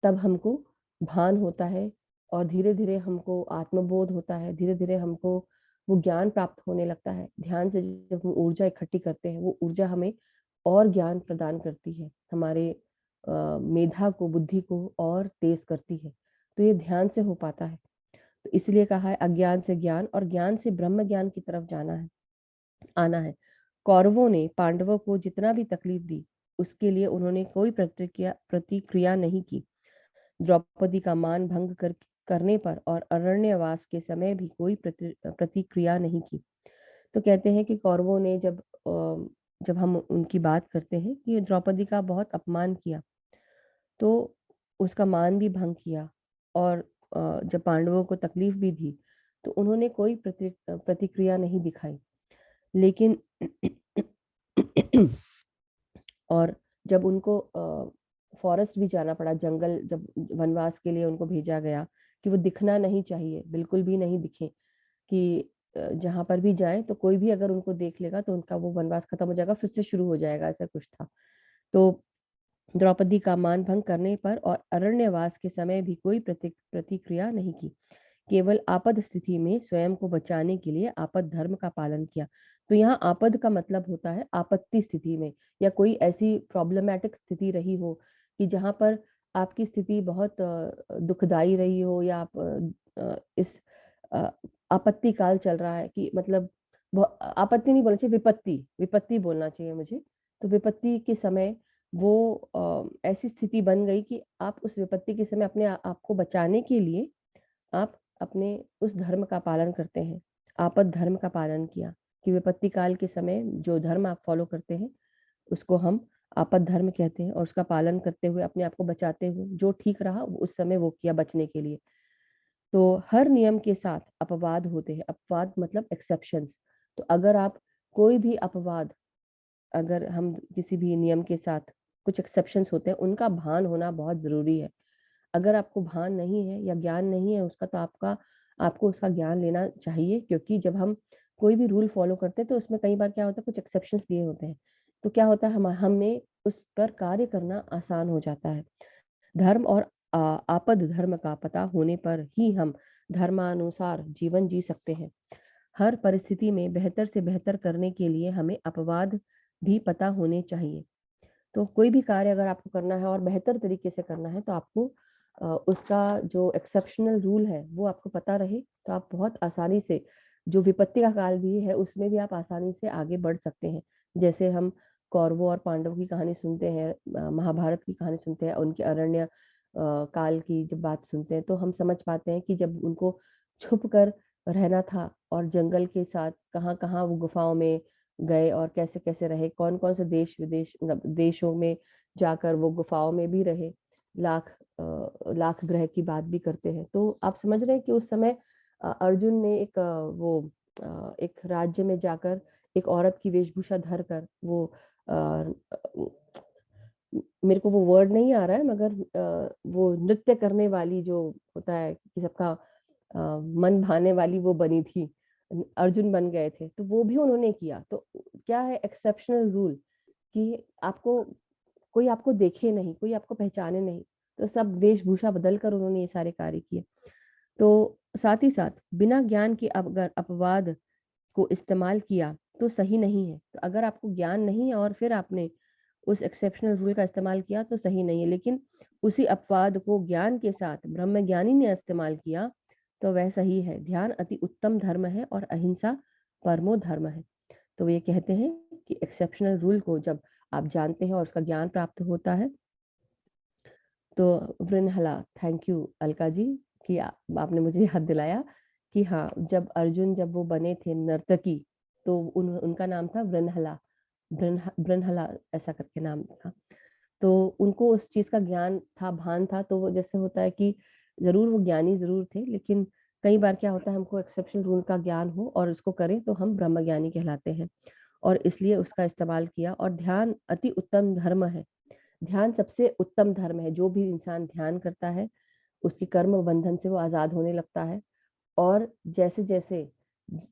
तब हमको भान होता है और धीरे-धीरे हमको आत्मबोध होता है, धीरे-धीरे हमको वो ज्ञान प्राप्त होने लगता है। ध्यान से जब हम ऊर्जा इकट्ठी करते हैं, वो ऊर्जा हमें और ज्ञान प्रदान करती है, हमारे मेधा को, बुद्धि को और तेज करती है। तो ये ध्यान से हो पाता है। तो इसलिए कहा है अज्ञान से ज्ञान और ज्ञान से ब्रह्म ज्ञान की तरफ आना है। कौरवों ने पांडवों को जितना भी तकलीफ दी, उसके लिए उन्होंने कोई प्रतिक्रिया नहीं की। द्रौपदी का मान भंग करने पर और अरण्यवास के समय भी कोई प्रतिक्रिया नहीं की। तो कहते हैं कि कौरवों ने जब हम उनकी बात करते हैं कि द्रौपदी का बहुत अपमान किया, तो उसका मान भी भंग किया और जब पांडवों को तकलीफ भी दी, तो उन्होंने कोई प्रतिक्रिया नहीं दिखाई। लेकिन और जब उनको फॉरेस्ट भी जाना पड़ा, जंगल जब वनवास के लिए उनको भेजा गया कि वो दिखना नहीं चाहिए, बिल्कुल भी नहीं दिखें कि जहाँ पर भी जाएँ तो कोई भी अगर उनको देख लेगा तो उनका वो वनवास खत्म हो जाएगा, फिर से शुरू हो जाएगा, ऐसा कुछ था। तो द्रौपदी का मान भंग करने पर और अरण्यवास के समय भी कोई प्रतिक्रिया नहीं की। केवल आपद स्थिति में स्वयं को बचाने के लिए आपद धर्म का पालन किया। तो यहाँ आपद का मतलब होता है आपत्ति स्थिति में या कोई ऐसी प्रॉब्लमैटिक स्थिति रही हो कि जहाँ पर आपकी स्थिति बहुत दुखदाई रही हो या आप इस अ, आपत्ति काल चल रहा है कि मतलब आपत्ति नहीं बोलना चाहिए, विपत्ति विपत्ति बोलना चाहिए मुझे। तो विपत्ति के समय वो ऐसी स्थिति बन गई कि आप उस विपत्ति के समय अपने आप को बचाने के लिए आप अपने उस धर्म का पालन करते हैं। आपद धर्म का पालन किया, कि विपत्ति काल के समय जो धर्म आप फॉलो करते हैं उसको हम आपद धर्म कहते हैं, और उसका पालन करते हुए अपने आप को बचाते हुए जो ठीक रहा उस समय वो किया बचने के लिए। तो हर नियम के साथ अपवाद होते हैं। अपवाद मतलब एक्सेप्शंस। तो अगर आप कोई भी अपवाद, अगर हम किसी भी नियम के साथ कुछ एक्सेप्शंस होते हैं, उनका भान होना बहुत जरूरी है। अगर आपको भान नहीं है या ज्ञान नहीं है उसका, तो आपको उसका ज्ञान लेना चाहिए, क्योंकि जब हम कोई भी रूल फॉलो करते हैं तो उसमें कई बार क्या होता है, कुछ एक्सेप्शंस दिए होते हैं। तो क्या होता है, हमें उस पर कार्य करना आसान हो जाता है। धर्म और आपद धर्म का पता होने पर ही हम धर्मानुसार जीवन जी सकते हैं। हर परिस्थिति में बेहतर से बेहतर करने के लिए हमें अपवाद भी पता होने चाहिए। तो कोई भी कार्य अगर आपको करना है और बेहतर तरीके से करना है, तो आपको उसका जो एक्सेप्शनल रूल है वो आपको पता रहे, तो आप बहुत आसानी से, जो विपत्ति का काल भी है उसमें भी आप आसानी से आगे बढ़ सकते हैं। जैसे हम कौरवों और पांडवों की कहानी सुनते हैं, महाभारत की कहानी सुनते हैं, उनके अरण्य काल की जब बात सुनते हैं, तो हम समझ पाते हैं कि जब उनको छुप कर रहना था और जंगल के साथ कहाँ कहाँ वो गुफाओं में गए और कैसे कैसे रहे, कौन कौन से देश विदेश देशों में जाकर वो गुफाओं में भी रहे, लाख ग्रह की बात भी करते हैं। तो आप समझ रहे हैं कि उस समय अर्जुन ने एक राज्य में जाकर एक औरत की वेशभूषा धर कर वो मेरे को वो वर्ड नहीं आ रहा है, मगर वो नृत्य करने वाली जो होता है कि सबका मन भाने वाली, वो बनी थी, अर्जुन बन गए थे, तो वो भी उन्होंने किया। तो क्या है एक्सेप्शनल रूल, कि कोई आपको देखे नहीं, कोई आपको पहचाने नहीं, तो सब वेशभूषा बदल कर उन्होंने ये सारे कार्य किए। तो साथ ही साथ बिना ज्ञान के अगर अपवाद को इस्तेमाल किया तो सही नहीं है। तो अगर आपको ज्ञान नहीं है और फिर आपने उस एक्सेप्शनल रूल का इस्तेमाल किया तो सही नहीं है, लेकिन उसी अपवाद को ज्ञान के साथ ब्रह्मज्ञानी ने इस्तेमाल किया तो वह सही है। ध्यान अति उत्तम धर्म है और अहिंसा परमो धर्म है। तो ये कहते हैं कि एक्सेप्शनल रूल को जब आप जानते हैं और उसका ज्ञान प्राप्त होता है, तो वृणहला, थैंक यू अलका जी कि आपने मुझे याद दिलाया कि हाँ, जब वो बने थे नर्तकी, तो उनका नाम था वृणहला। वृणहला ऐसा करके नाम था। तो उनको उस चीज का ज्ञान था, भान था। तो वो जैसे होता है कि जरूर वो ज्ञानी जरूर थे, लेकिन कई बार क्या होता है, हमको एक्सेप्शनल रूल का ज्ञान हो और उसको करें तो हम ब्रह्म ज्ञानी कहलाते हैं, और इसलिए उसका इस्तेमाल किया। और ध्यान अति उत्तम धर्म है। ध्यान सबसे उत्तम धर्म है। जो भी इंसान ध्यान करता है उसकी कर्म बंधन से वो आजाद होने लगता है। और जैसे जैसे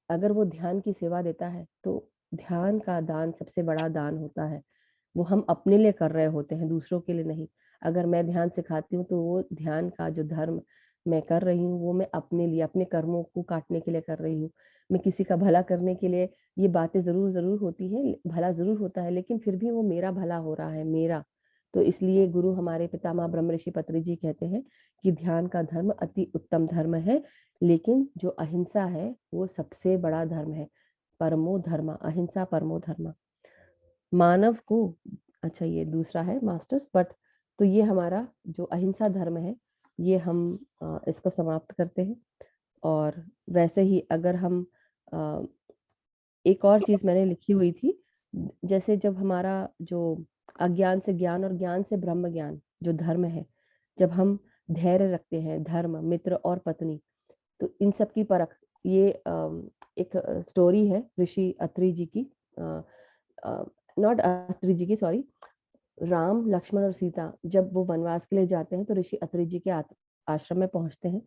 अगर वो ध्यान की सेवा देता है, तो ध्यान का दान सबसे बड़ा दान होता है। वो हम अपने लिए कर रहे होते हैं, दूसरों के लिए नहीं। अगर मैं ध्यान सिखाती हूँ तो वो ध्यान का जो धर्म मैं कर रही हूँ वो मैं अपने लिए, अपने कर्मों को काटने के लिए कर रही हूँ। मैं किसी का भला करने के लिए, ये बातें जरूर जरूर होती है, भला जरूर होता है, लेकिन फिर भी वो मेरा भला हो रहा है, मेरा। तो इसलिए गुरु हमारे पितामह ब्रह्म ऋषि पत्री जी कहते हैं कि ध्यान का धर्म अति उत्तम धर्म है, लेकिन जो अहिंसा है वो सबसे बड़ा धर्म है। परमो धर्म, अहिंसा परमो धर्म। मानव को, अच्छा ये दूसरा है मास्टर्स, बट तो ये हमारा जो अहिंसा धर्म है, ये हम इसको समाप्त करते हैं। और वैसे ही अगर हम एक और चीज मैंने लिखी हुई थी, जैसे जब हमारा जो अज्ञान से ज्ञान और ज्ञान से ब्रह्म ज्ञान जो धर्म है, जब हम धैर्य रखते हैं, धर्म, मित्र और पत्नी, तो इन सब की परख, ये एक स्टोरी है ऋषि अत्रि जी की, नॉट अत्रि जी की, सॉरी, राम, लक्ष्मण और सीता जब वो वनवास के लिए जाते हैं तो ऋषि अत्रि जी के आश्रम में पहुंचते हैं।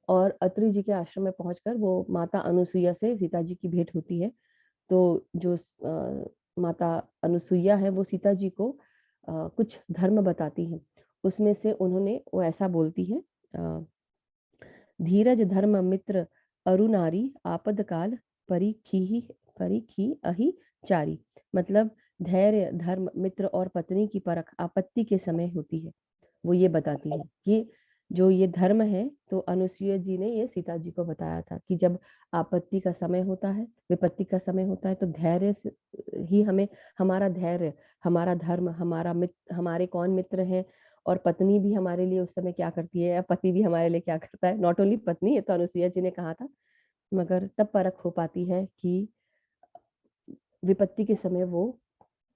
और अत्रि जी के आश्रम में पहुंचकर वो माता अनुसुईया से सीता जी की भेंट होती है। तो जो माता अनुसुईया है वो सीता जी को कुछ धर्म बताती हैं। उसमें से उन्होंने वो ऐसा बोलती है, धीरज धर्म मित्र अरु नारी आपद काल परीखी अहि चारी। मतलब धैर्य, धर्म, मित्र और पत्नी की परख आपत्ति के समय होती है। वो ये बताती है कि जो ये धर्म है, तो अनुसुईया जी ने ये सीता जी को बताया था कि जब आपत्ति का समय होता है, विपत्ति का समय होता है, तो धैर्य ही हमें, हमारा धैर्य, हमारा धर्म, हमारा मित्र, हमारे कौन मित्र हैं, और पत्नी भी हमारे लिए उस समय क्या करती है, या पति भी हमारे लिए क्या करता है। नॉट ओनली पत्नी, ये तो अनुसुईया जी ने कहा था। मगर तब परख हो पाती है कि विपत्ति के समय वो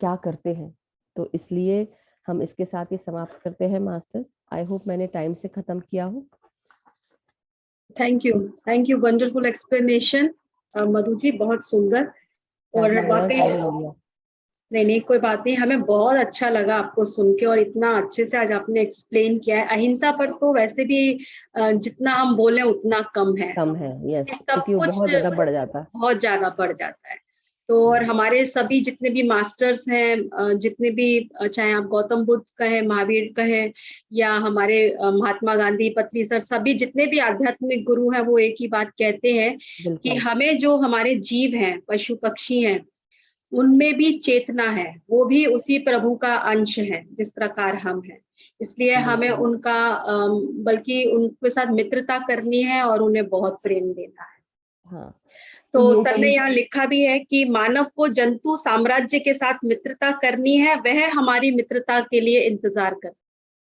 क्या करते हैं। तो इसलिए हम इसके साथ ये समाप्त करते हैं मास्टर्स। आई होप मैंने टाइम से खत्म किया हो। थैंक यू, वंडरफुल एक्सप्लेनेशन मधु जी, बहुत सुंदर। और वाकई टाइम ले लिया। नहीं, कोई बात नहीं, हमें बहुत अच्छा लगा आपको सुन के, और इतना अच्छे से आज आपने एक्सप्लेन किया है। अहिंसा पर तो वैसे भी जितना हम बोले उतना कम है। कम है, यस, ये सब क्योंकि वो कुछ बहुत ज्यादा बढ़ जाता है। बहुत ज्यादा बढ़ जाता है। तो और हमारे सभी जितने भी मास्टर्स हैं, जितने भी चाहे आप गौतम बुद्ध कहें, महावीर कहें, या हमारे महात्मा गांधी, पत्री सर, सभी जितने भी आध्यात्मिक गुरु हैं, वो एक ही बात कहते हैं कि बिल्कुल हमें, जो हमारे जीव हैं, पशु पक्षी हैं, उनमें भी चेतना है, वो भी उसी प्रभु का अंश है जिस प्रकार हम हैं। इसलिए हमें बिल्कुल। उनका बल्कि उनके साथ मित्रता करनी है और उन्हें बहुत प्रेम देना है। हाँ, तो तो ये सर ने चीज यहाँ लिखा भी है कि मानव को जंतु साम्राज्य के साथ मित्रता करनी है, वह हमारी मित्रता के लिए इंतजार कर।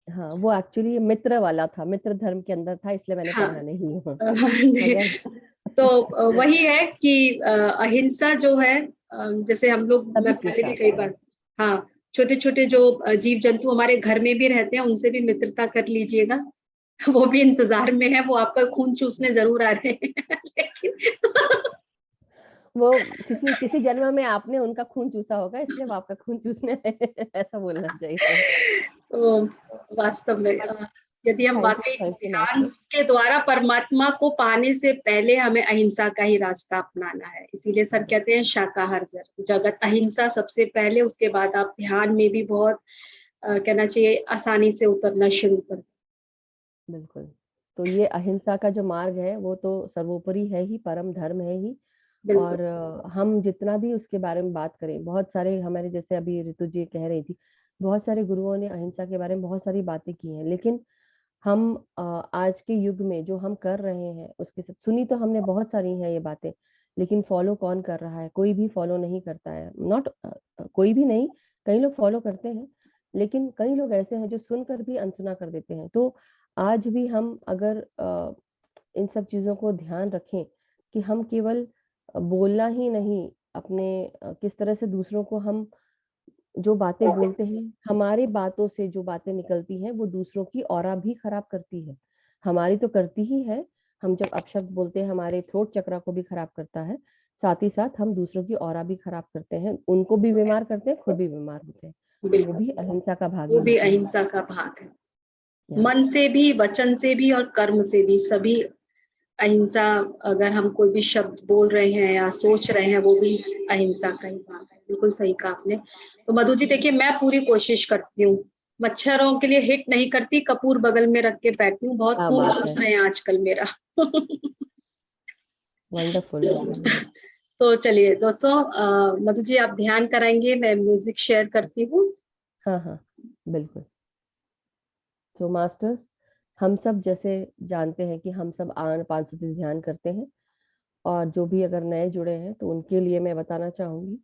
हाँ, वो एक्चुअली मित्र वाला था, मित्र धर्म के अंदर था, इसलिए मैंने हाँ। पढ़ा नहीं हूँ मगर तो वही है कि अहिंसा जो है, जैसे हम लोग, मैं सभी के पहले भी साथ कई है। बार, हाँ, छोटे छोटे जो जीव जंतु हमारे घर में भी रहते हैं, उनसे भी मित्रता कर लीजिएगा। वो भी इंतजार में है, वो आपका खून चूसने जरूर आ रहे हैं लेकिन वो किसी किसी जन्म में आपने उनका खून चूसा होगा, इसलिए वो आपका खून चूसने आए हैं, ऐसा बोलना चाहिए। तो वास्तव में यदि हम वाकई थैंक यू ध्यान मास्टर। के द्वारा परमात्मा को पाने से पहले हमें अहिंसा का ही रास्ता अपनाना है। इसीलिए सर कहते हैं शाकाहार जगत, अहिंसा सबसे पहले, उसके बाद आप ध्यान में भी बहुत कहना चाहिए आसानी से उतरना शुरू कर। बिल्कुल। तो ये अहिंसा का जो मार्ग है वो तो सर्वोपरि है ही, परम धर्म है ही। बिल्कुल। और हम जितना भी उसके बारे में बात करें, बहुत सारे हमारे, जैसे अभी ऋतु जी कह रही थी, बहुत सारे गुरुओं ने अहिंसा के बारे में बहुत सारी बातें की हैं, लेकिन हम आज के युग में जो हम कर रहे हैं उसके साथ, सुनी तो हमने बहुत सारी हैं ये बातें, लेकिन फॉलो कौन कर रहा है? कोई भी फॉलो नहीं करता है। नॉट कोई भी नहीं, कई लोग फॉलो करते हैं, लेकिन कई लोग ऐसे हैं जो सुनकर भी अनसुना कर देते हैं। तो आज भी हम अगर इन सब चीजों को ध्यान रखें कि हम केवल बोलना ही नहीं, अपने किस तरह से दूसरों को हम जो बातें बोलते हैं, हमारी बातों से जो बातें निकलती हैं वो दूसरों की ऑरा भी खराब करती है। हमारी तो करती ही है, हम जब अपशब्द बोलते हैं हमारे थ्रोट चक्रा को भी खराब करता है, साथ ही साथ हम दूसरों की ऑरा भी खराब करते हैं, उनको भी बीमार करते हैं, खुद भी बीमार होते हैं। तो वो भी बिल्कुल, अहिंसा का भाग वो ही भी होता है। अहिंसा का भाग है। या मन से भी, वचन से भी और कर्म से भी, सभी अहिंसा। अगर हम कोई भी शब्द बोल रहे हैं या सोच रहे हैं, वो भी अहिंसा का ही भाग है। बिल्कुल सही कहा आपने। तो मधु जी देखिए, मैं पूरी कोशिश करती हूँ, मच्छरों के लिए हिट नहीं करती, कपूर बगल में रख के बैठती हूँ, बहुत क्या खून बात है। चूस रहे हैं आजकल मेरा वंडरफुल, वंडरफुल। तो चलिए दोस्तों, मधु जी आप ध्यान कराएंगे, मैं म्यूजिक शेयर करती हूँ। हाँ हाँ, बिल्कुल। तो मास्टर्स, हम सब जैसे जानते हैं कि हम सब आनापान सति ध्यान करते हैं, और जो भी अगर नए जुड़े हैं तो उनके लिए मैं बताना चाहूंगी,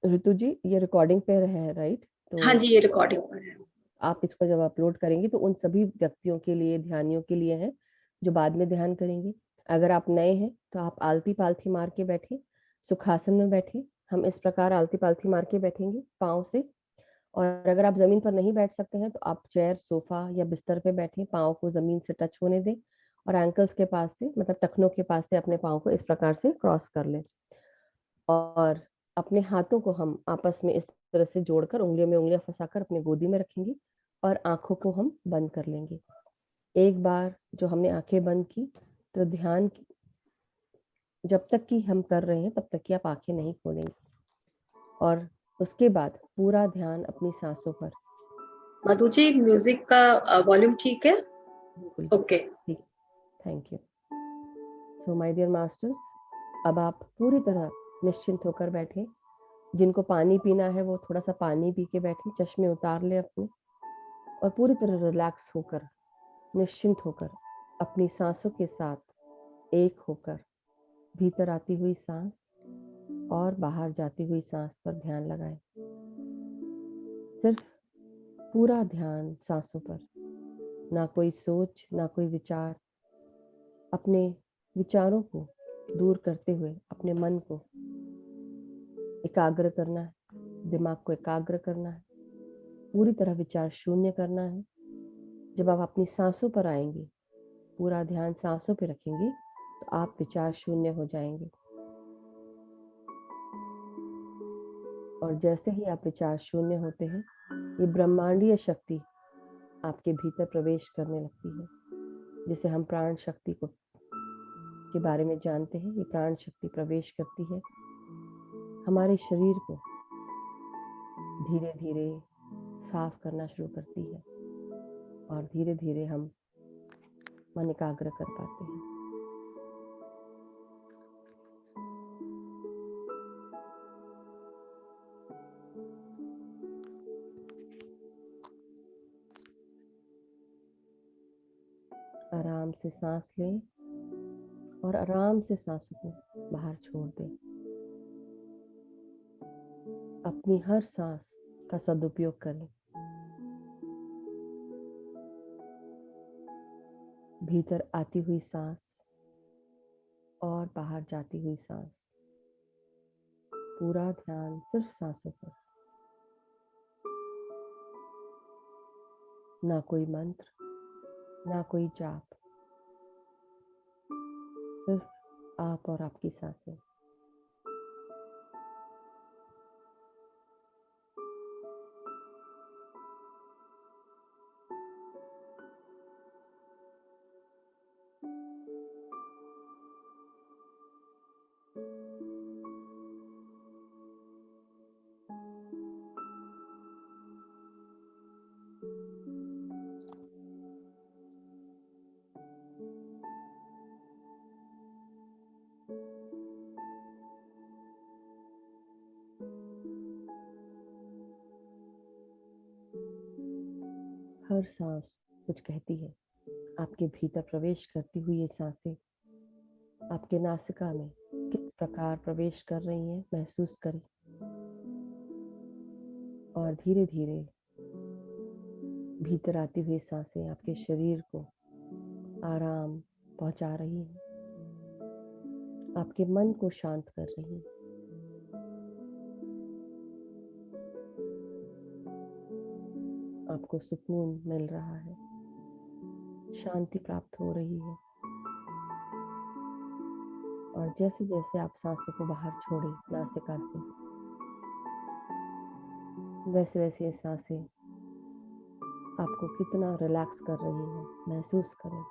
ऋतु जी ये रिकॉर्डिंग पे है राइट? हाँ तो जी, ये रिकॉर्डिंग पर है। आप इसको जब अपलोड करेंगे तो उन सभी व्यक्तियों के लिए, ध्यानियों के लिए है जो बाद में ध्यान करेंगे। अगर आप नए हैं तो आप आलती पालथी मार के बैठे, सुखासन में बैठे। हम इस प्रकार आलती पालथी मार के बैठेंगे पाँव से। और अगर आप जमीन पर नहीं बैठ सकते हैं तो आप चेयर, सोफा या बिस्तर पे बैठे, पाँव को जमीन से टच होने दें, और एंकल्स के पास से, मतलब टखनों के पास से अपने पाँव को इस प्रकार से क्रॉस कर लें। और अपने हाथों को हम आपस में इस तरह से जोड़कर, उंगलियों में उंगलियां फंसाकर अपने गोदी में रखेंगे, और आंखों को हम बंद कर लेंगे। एक बार जो हमने आंखें बंद की, तो ध्यान जब तक कि हम कर रहे हैं तब तक कि आप आंखें नहीं खोलेंगे, और उसके बाद पूरा ध्यान अपनी सांसों पर। मधु जी म्यूजिक का वॉल्यूम ठीक है? बिल्कुल ओके। ठीक। Thank you. So my dear masters, अब आप पूरी तरह निश्चिंत होकर बैठे। जिनको पानी पीना है वो थोड़ा सा पानी पी के बैठे, चश्मे उतार ले अपने, और पूरी तरह रिलैक्स होकर, निश्चिंत होकर, अपनी सांसों के साथ एक होकर, भीतर आती हुई सांस और बाहर जाती हुई सांस पर ध्यान लगाएं। सिर्फ पूरा ध्यान सांसों पर, ना कोई सोच, ना कोई विचार, अपने विचारों को दूर करते हुए अपने मन को एकाग्र करना है, दिमाग को एकाग्र करना है, पूरी तरह विचार शून्य करना है। जब आप अपनी सांसों पर आएंगे, पूरा ध्यान सांसों पे रखेंगे, तो आप विचार शून्य हो जाएंगे। और जैसे ही आप विचार शून्य होते हैं, ये ब्रह्मांडीय शक्ति आपके भीतर प्रवेश करने लगती है, जिसे हम प्राण शक्ति को के बारे में जानते हैं। ये प्राण शक्ति प्रवेश करती है, हमारे शरीर को धीरे धीरे साफ करना शुरू करती है, और धीरे धीरे हम मन एकाग्र कर पाते हैं। आराम से सांस लें और आराम से सांसों को बाहर छोड़ दें। अपनी हर सांस का सदुपयोग करें। भीतर आती हुई सांस और बाहर जाती हुई सांस, पूरा ध्यान सिर्फ सांसों पर। ना कोई मंत्र, ना कोई जाप, सिर्फ आप और आपकी सांसें। हर सांस कुछ कहती है। आपके भीतर प्रवेश करती हुई ये सांसें आपके नासिका में किस प्रकार प्रवेश कर रही हैं, महसूस करें। और धीरे धीरे भीतर आती हुई सांसें आपके शरीर को आराम पहुंचा रही हैं, आपके मन को शांत कर रही हैं। आपको सुकून मिल रहा है, शांति प्राप्त हो रही है। और जैसे जैसे आप सांसों को बाहर छोड़ें नासिका से, वैसे वैसे ये सांसें आपको कितना रिलैक्स कर रही हैं, महसूस करें।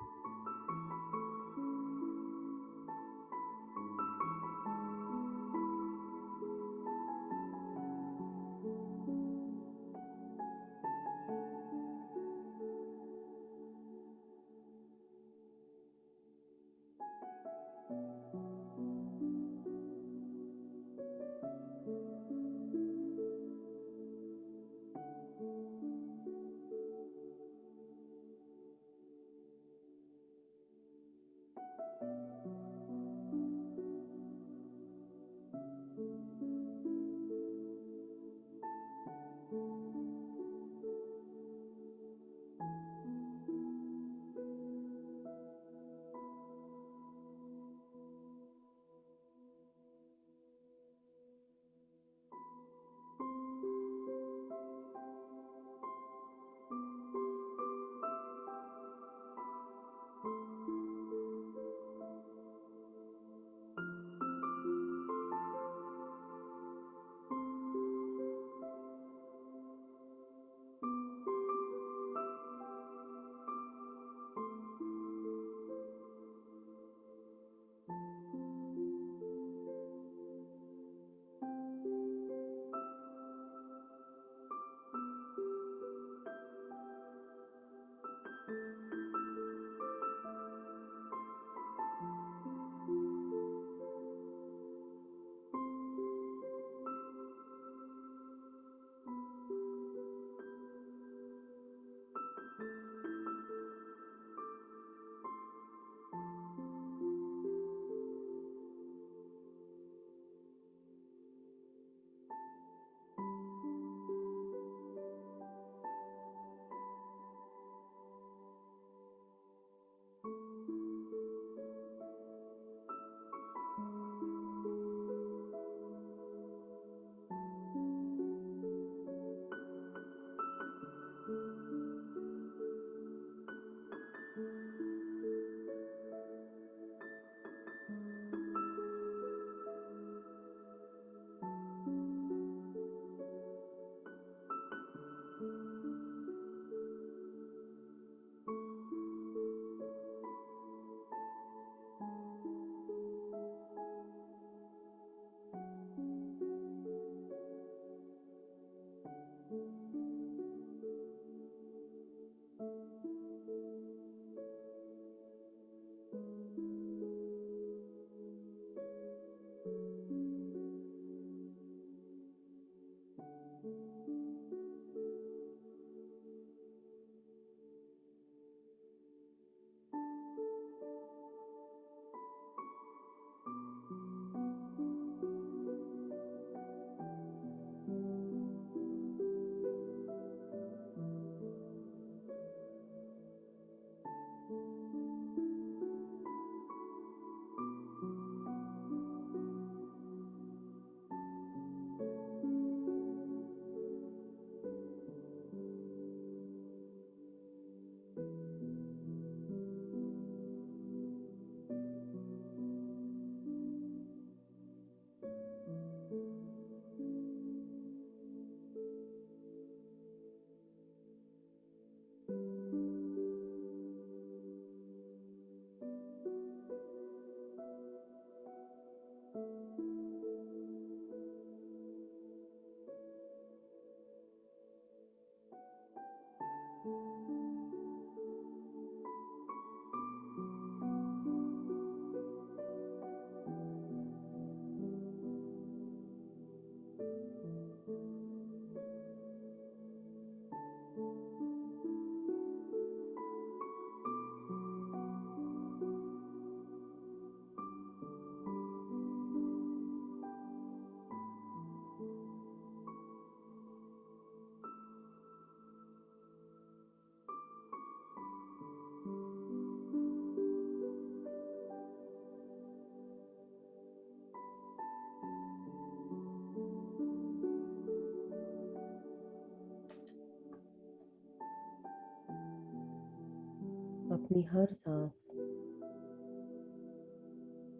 अपनी हर सांस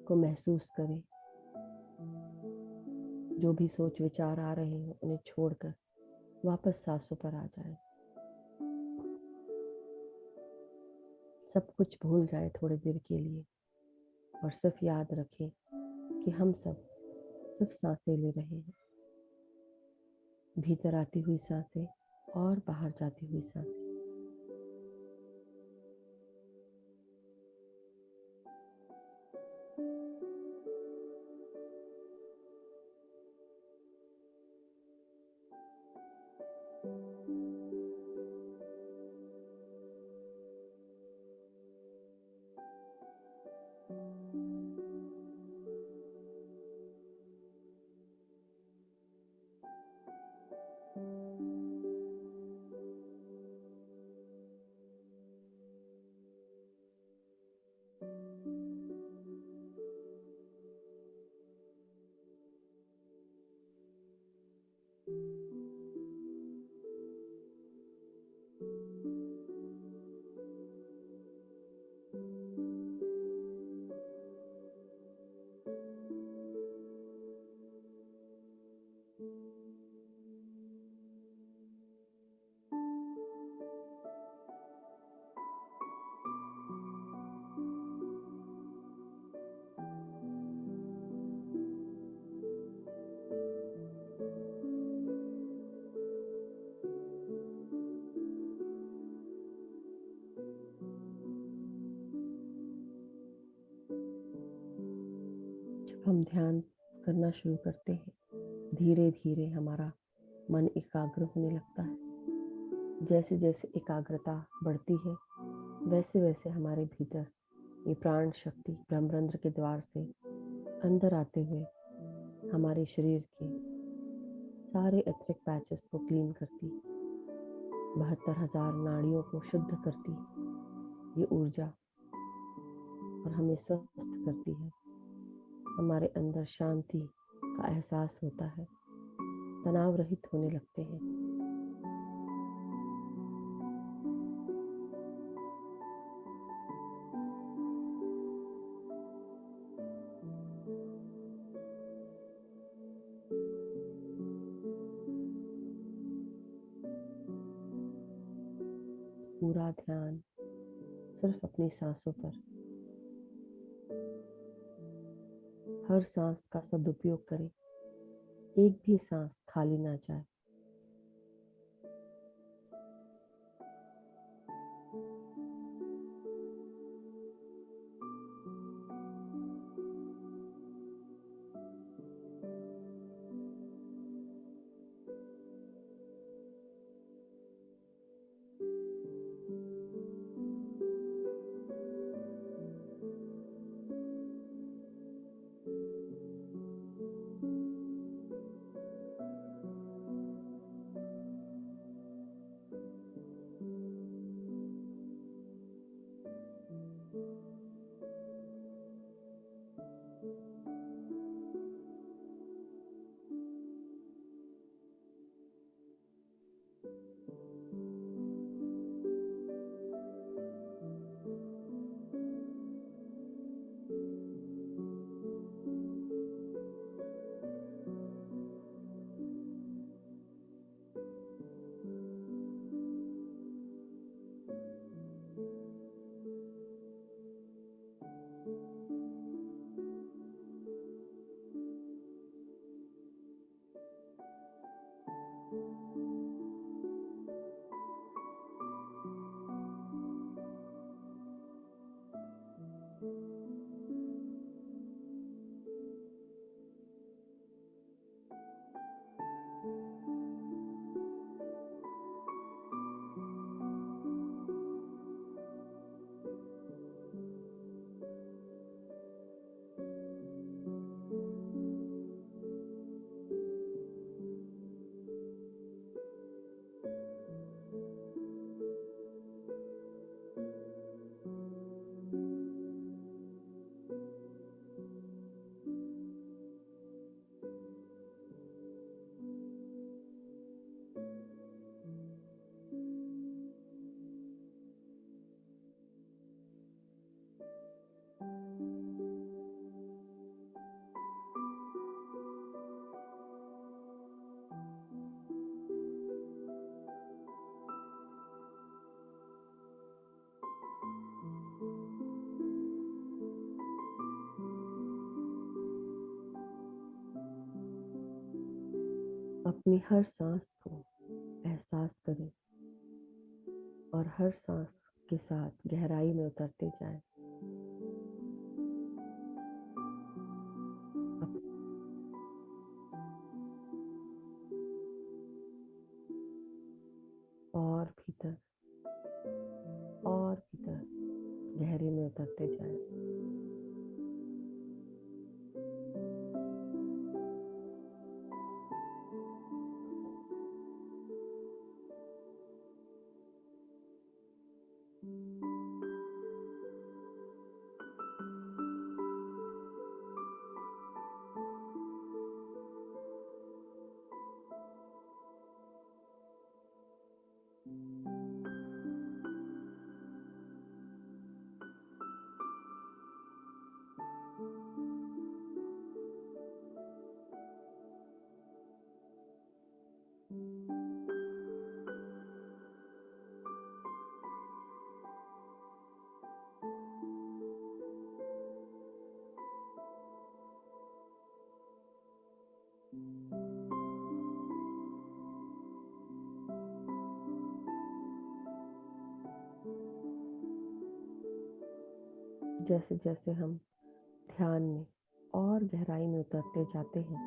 को महसूस करें। जो भी सोच विचार आ रहे हैं उन्हें छोड़कर वापस सांसों पर आ जाए। सब कुछ भूल जाए थोड़ी देर के लिए और सिर्फ याद रखें कि हम सब सिर्फ सांसें ले रहे हैं। भीतर आती हुई सांसें और बाहर जाती हुई सांसें। जब हम ध्यान करना शुरू करते हैं, धीरे धीरे हमारा मन एकाग्र होने लगता है। जैसे जैसे एकाग्रता बढ़ती है, वैसे वैसे हमारे भीतर ये प्राण शक्ति ब्रह्मरंध्र के द्वार से अंदर आते हुए हमारे शरीर के सारे अतिरिक्त पैचेस को क्लीन करती, 72,000 नाड़ियों को शुद्ध करती ये ऊर्जा और हमें स्वस्थ करती है। हमारे अंदर शांति का एहसास होता है, तनाव रहित होने लगते हैं। पूरा ध्यान सिर्फ अपनी सांसों पर। हर सांस का सदुपयोग करें, एक भी सांस खाली ना जाए। अपनी हर सांस को एहसास करें और हर सांस के साथ गहराई में उतरते जाएं। और भीतर गहरे में उतरते जाएं। जैसे जैसे हम ध्यान में और गहराई में उतरते जाते हैं,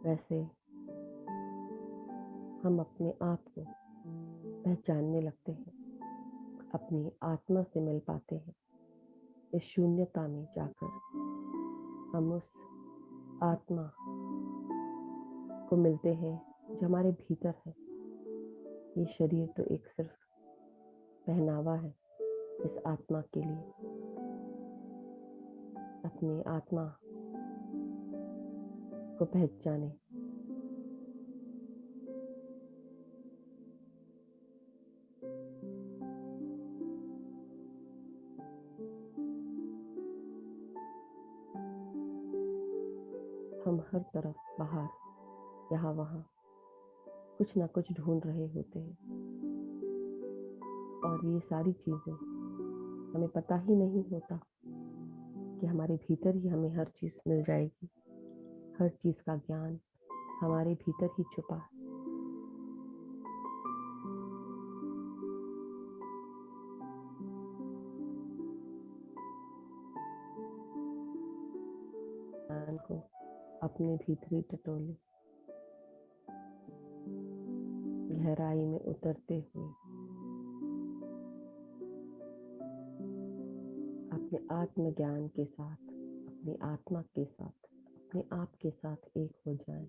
वैसे हम अपने आप को पहचानने लगते हैं, अपनी आत्मा से मिल पाते हैं। इस शून्यता में जाकर हम उस आत्मा को मिलते हैं जो हमारे भीतर है। ये शरीर तो एक सिर्फ पहनावा है इस आत्मा के लिए। अपनी आत्मा को पहचाने। हम हर तरफ बाहर यहाँ वहाँ कुछ ना कुछ ढूंढ रहे होते हैं और ये सारी चीज़ें हमें पता ही नहीं होता कि हमारे भीतर ही हमें हर चीज़ मिल जाएगी। हर चीज़ का ज्ञान हमारे भीतर ही छुपा है। ज्ञान को अपने भीतरी टटोले, गहराई में उतरते हुए अपने आत्मज्ञान के साथ, अपनी आत्मा के साथ, अपने आप के साथ एक हो जाएं।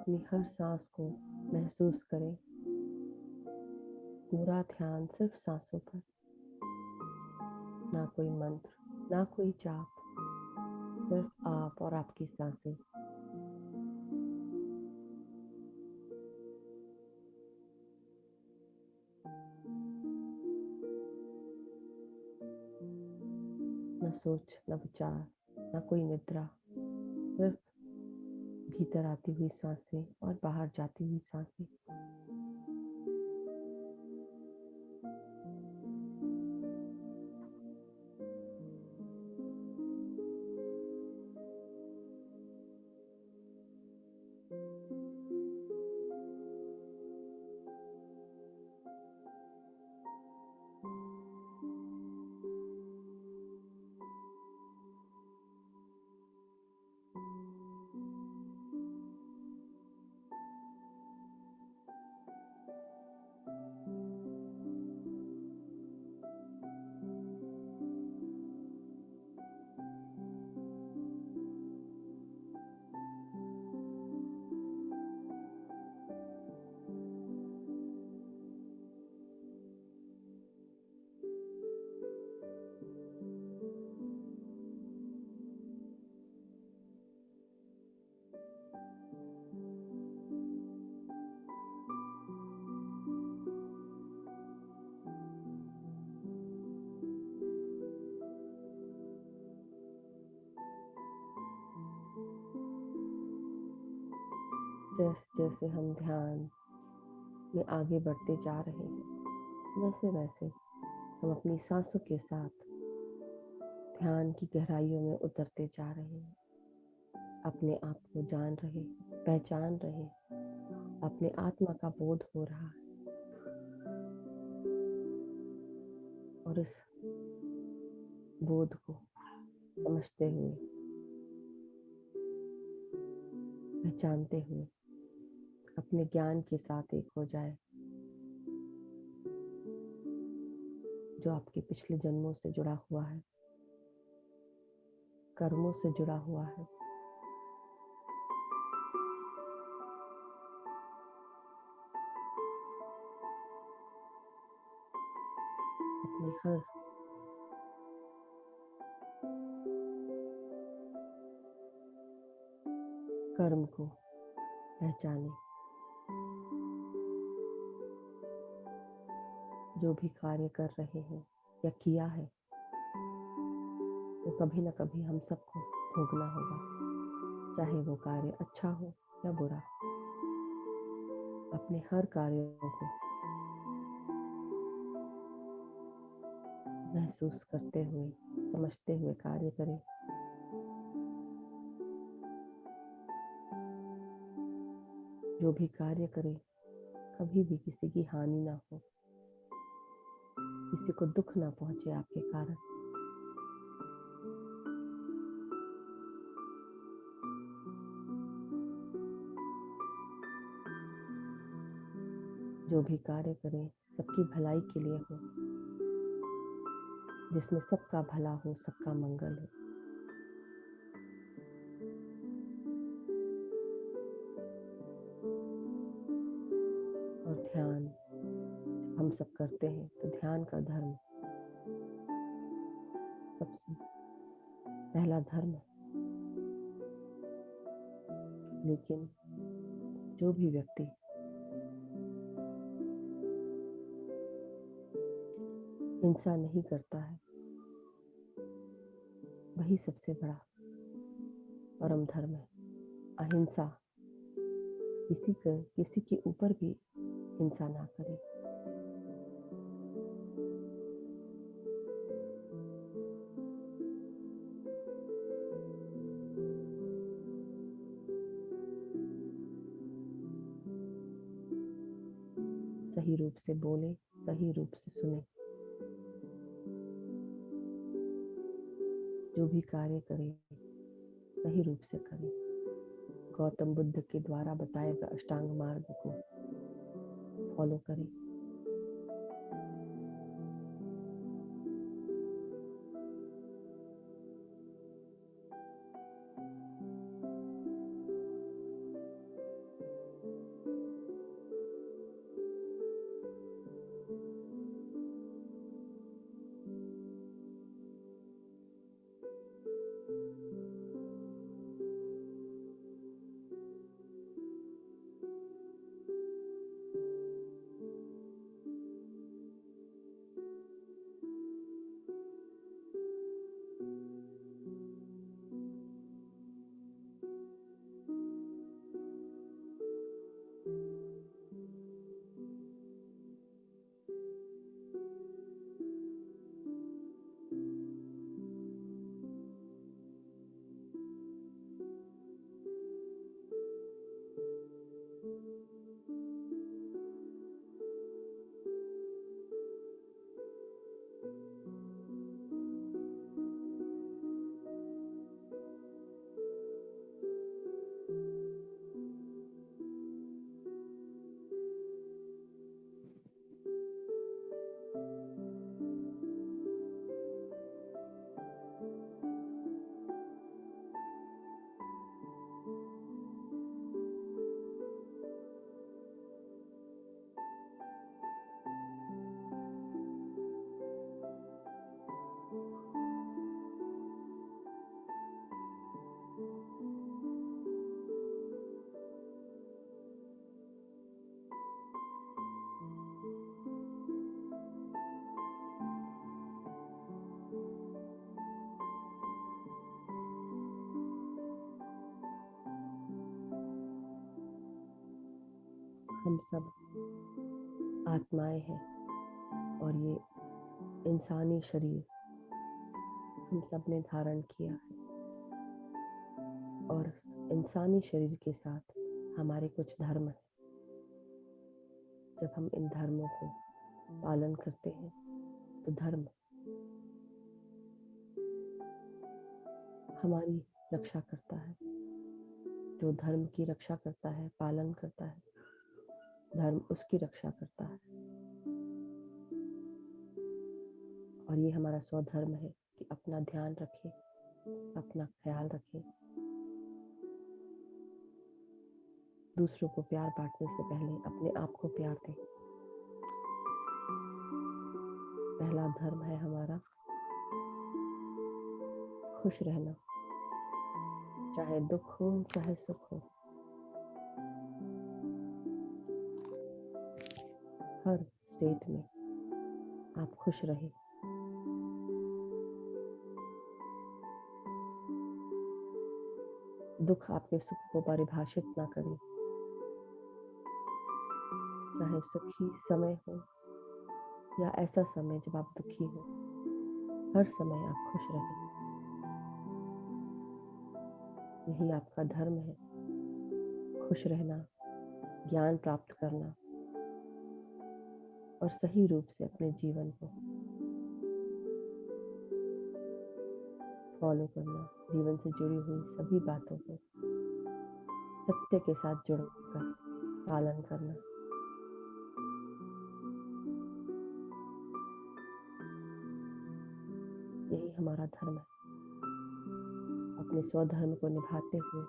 अपनी हर सांस को महसूस करें। पूरा ध्यान सिर्फ सांसों पर, ना कोई मंत्र, ना कोई जाप, सिर्फ आप और आपकी सांसें। न सोच, न विचार, न कोई निद्रा, सिर्फ भीतर आती हुई सांसें और बाहर जाती हुई सांसें। जैसे जैसे हम ध्यान में आगे बढ़ते जा रहे हैं, वैसे वैसे हम अपनी सांसों के साथ ध्यान की गहराइयों में उतरते जा रहे हैं। अपने आप को जान रहे, पहचान रहे, अपने आत्मा का बोध हो रहा है। और इस बोध को समझते हुए, पहचानते हुए अपने ज्ञान के साथ एक हो जाए, जो आपके पिछले जन्मों से जुड़ा हुआ है, कर्मों से जुड़ा हुआ है। अपने हर कर्म को पहचाने, जो भी कार्य कर रहे हैं या किया है, वो कभी न कभी हम सबको भोगना होगा, चाहे वो कार्य अच्छा हो या बुरा। अपने हर कार्यों को महसूस करते हुए, समझते हुए कार्य करें। जो भी कार्य करें, कभी भी किसी की हानि ना हो, किसी को दुख ना पहुंचे आपके कारण। जो भी कार्य करें, सबकी भलाई के लिए हो, जिसमें सबका भला हो, सबका मंगल हो। और ध्यान हम सब करते हैं, तो ध्यान का धर्म सबसे पहला धर्म है। लेकिन जो भी व्यक्ति हिंसा नहीं करता है, वही सबसे बड़ा परम धर्म है। अहिंसा, किसी के ऊपर भी हिंसा ना करे। सही रूप से बोले, सही रूप से सुने। जो भी कार्य करें, सही रूप से करें। गौतम बुद्ध के द्वारा बताए गए अष्टांग मार्ग को फॉलो करें। हम सब आत्माएं हैं और ये इंसानी शरीर हम सब ने धारण किया है और इंसानी शरीर के साथ हमारे कुछ धर्म हैं। जब हम इन धर्मों को पालन करते हैं तो धर्म हमारी रक्षा करता है। जो धर्म की रक्षा करता है, पालन करता है, धर्म उसकी रक्षा करता है। और ये हमारा स्वधर्म है कि अपना ध्यान रखें, अपना ख्याल रखें, दूसरों को प्यार बांटने से पहले अपने आप को प्यार दें। पहला धर्म है हमारा खुश रहना, चाहे दुख हो चाहे सुख हो। हर स्टेट में आप खुश रहें। दुख आपके सुख को परिभाषित ना करे। चाहे सुखी समय हो या ऐसा समय जब आप दुखी हो, हर समय आप खुश रहें। यही आपका धर्म है, खुश रहना, ज्ञान प्राप्त करना और सही रूप से अपने जीवन को फॉलो करना, जीवन से जुड़ी हुई सभी बातों को सत्य के साथ जुड़कर पालन करना। यही हमारा धर्म है। अपने स्वधर्म को निभाते हुए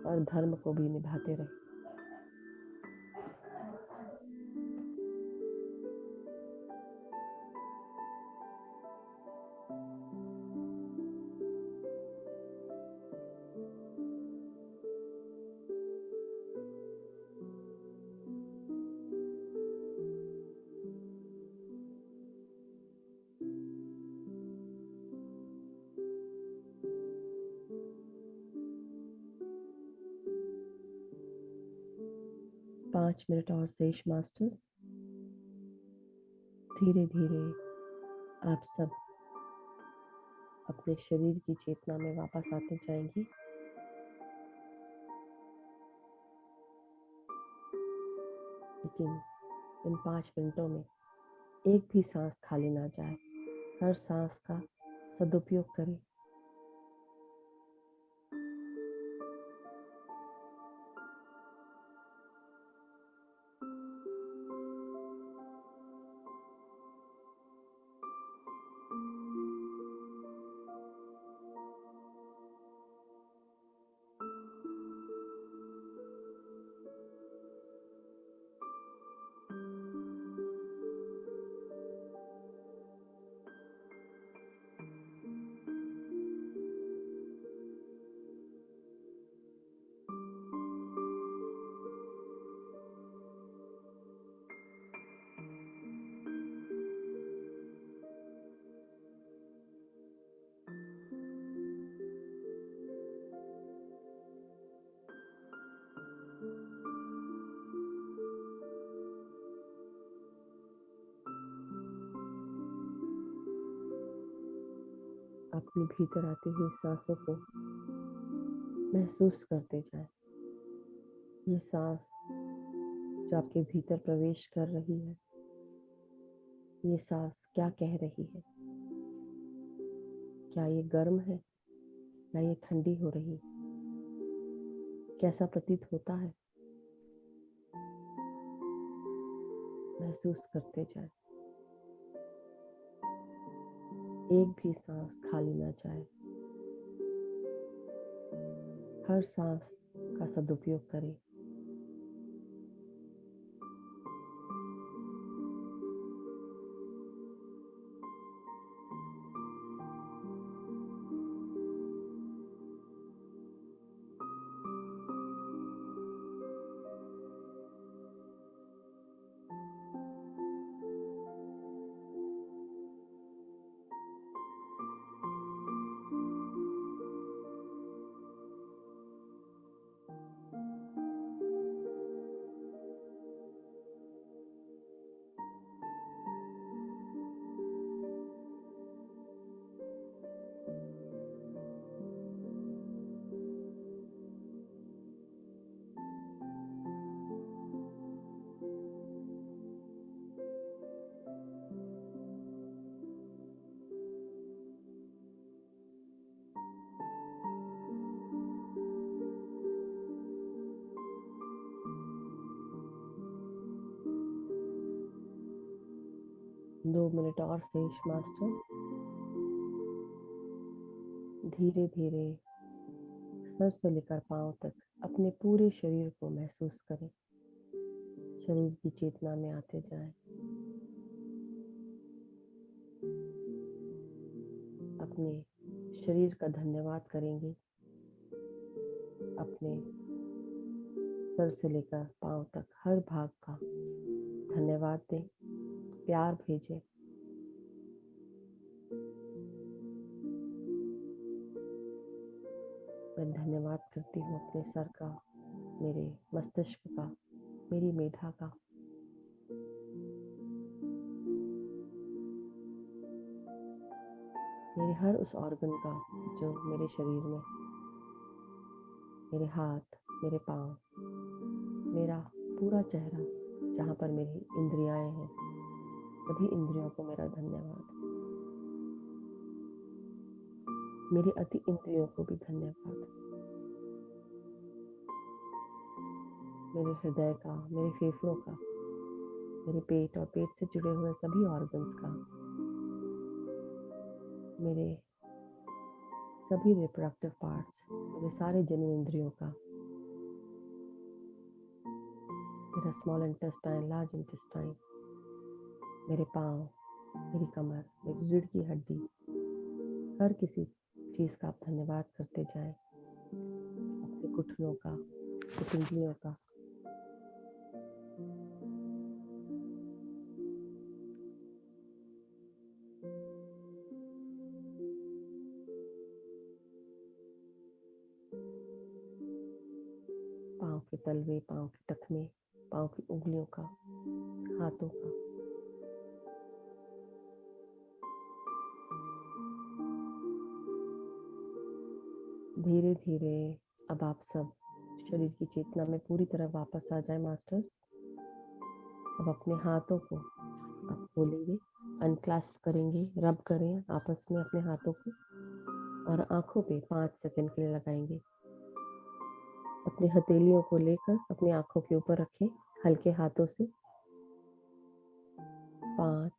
और धर्म को भी निभाते रहे। पाँच मिनट और शेष मास्टर्स। धीरे धीरे आप सब अपने शरीर की चेतना में वापस आते जाएंगे। लेकिन इन 5 मिनटों में एक भी सांस खाली ना जाए। हर सांस का सदुपयोग करें। अपने भीतर आती हुई सांसों को महसूस करते जाएं। ये सांस जो आपके भीतर प्रवेश कर रही है, ये सांस क्या कह रही है? क्या ये गर्म है या ये ठंडी हो रही है? कैसा प्रतीत होता है? महसूस करते जाएं। एक भी सांस खाली ना जाए। हर सांस का सदुपयोग करें। 2 मिनट और शेष मास्टर्स। धीरे धीरे सर से लेकर पांव तक अपने पूरे शरीर को महसूस करें। शरीर की चेतना में आते जाएं। अपने शरीर का धन्यवाद करेंगे। अपने सर से लेकर पांव तक हर भाग का धन्यवाद दें, प्यार भेजें। मैं धन्यवाद करती हूँ अपने सर का, मेरे मस्तिष्क का, मेरी मेधा का। मेरे हर उस ऑर्गन का जो मेरे शरीर में, मेरे हाथ, मेरे पाँव, मेरा पूरा चेहरा, जहाँ पर मेरी इंद्रियाएं हैं, सभी इंद्रियों को मेरा धन्यवाद। मेरे अति इंद्रियों को भी धन्यवाद। मेरे हृदय का, मेरे फेफड़ों का, मेरे पेट और पेट से जुड़े हुए सभी ऑर्गन्स का, मेरे सभी रिप्रोडक्टिव पार्ट्स, मेरे सारे जननेंद्रियों का, मेरा स्मॉल इंटेस्टाइन, लार्ज इंटेस्टाइन, मेरे पाँव, मेरी कमर, मेरी रीढ़ की हड्डी, हर किसी चीज़ का आप धन्यवाद करते जाएं। अपने घुटनों का, कुंडलियों का। पाँव के तलवे, पाँव के टखने, पाँव की उंगलियों का, हाथों का। धीरे धीरे अब आप सब शरीर की चेतना में पूरी तरह वापस आ जाए मास्टर्स। अब अपने हाथों को आप खोलेंगे, अनक्लास्प करेंगे, रब करें आपस में अपने हाथों को और आंखों पे 5 सेकंड के लिए लगाएंगे। अपने हथेलियों को लेकर अपनी आंखों के ऊपर रखें हल्के हाथों से। 5,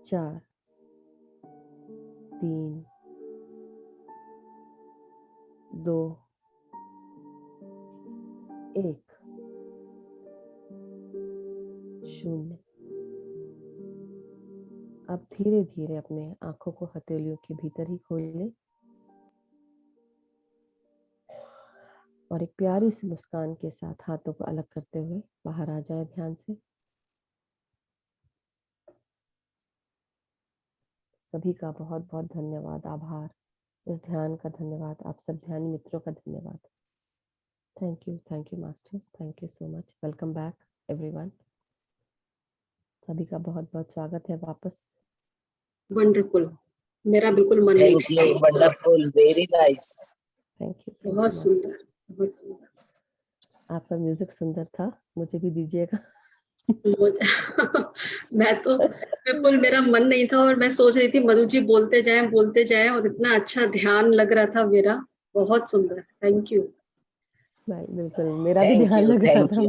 4, 3, 2, 1, 0। अब धीरे धीरे अपने आंखों को हथेलियों के भीतर ही खोल लें और एक प्यारी सी मुस्कान के साथ हाथों को अलग करते हुए बाहर आ जाए ध्यान से। सभी का बहुत बहुत धन्यवाद, आभार। इस ध्यान का धन्यवाद, आप सब ध्यानी मित्रों का धन्यवाद। Thank you masters, thank you so much. Welcome back everyone. सभी का बहुत बहुत स्वागत है वापस। वंडरफुल, मेरा बिल्कुल मन thank you, wonderful, very nice. Thank you. बहुत सुंदर, बहुत सुंदर। आपका म्यूजिक सुंदर था, मुझे भी दीजिएगा। मैं तो बिल्कुल, मेरा मन नहीं था और मैं सोच रही थी मधु जी बोलते जाएं और इतना अच्छा ध्यान लग रहा था मेरा। बहुत सुंदर, थैंक यू। बिल्कुल, मेरा भी ध्यान लग रहा था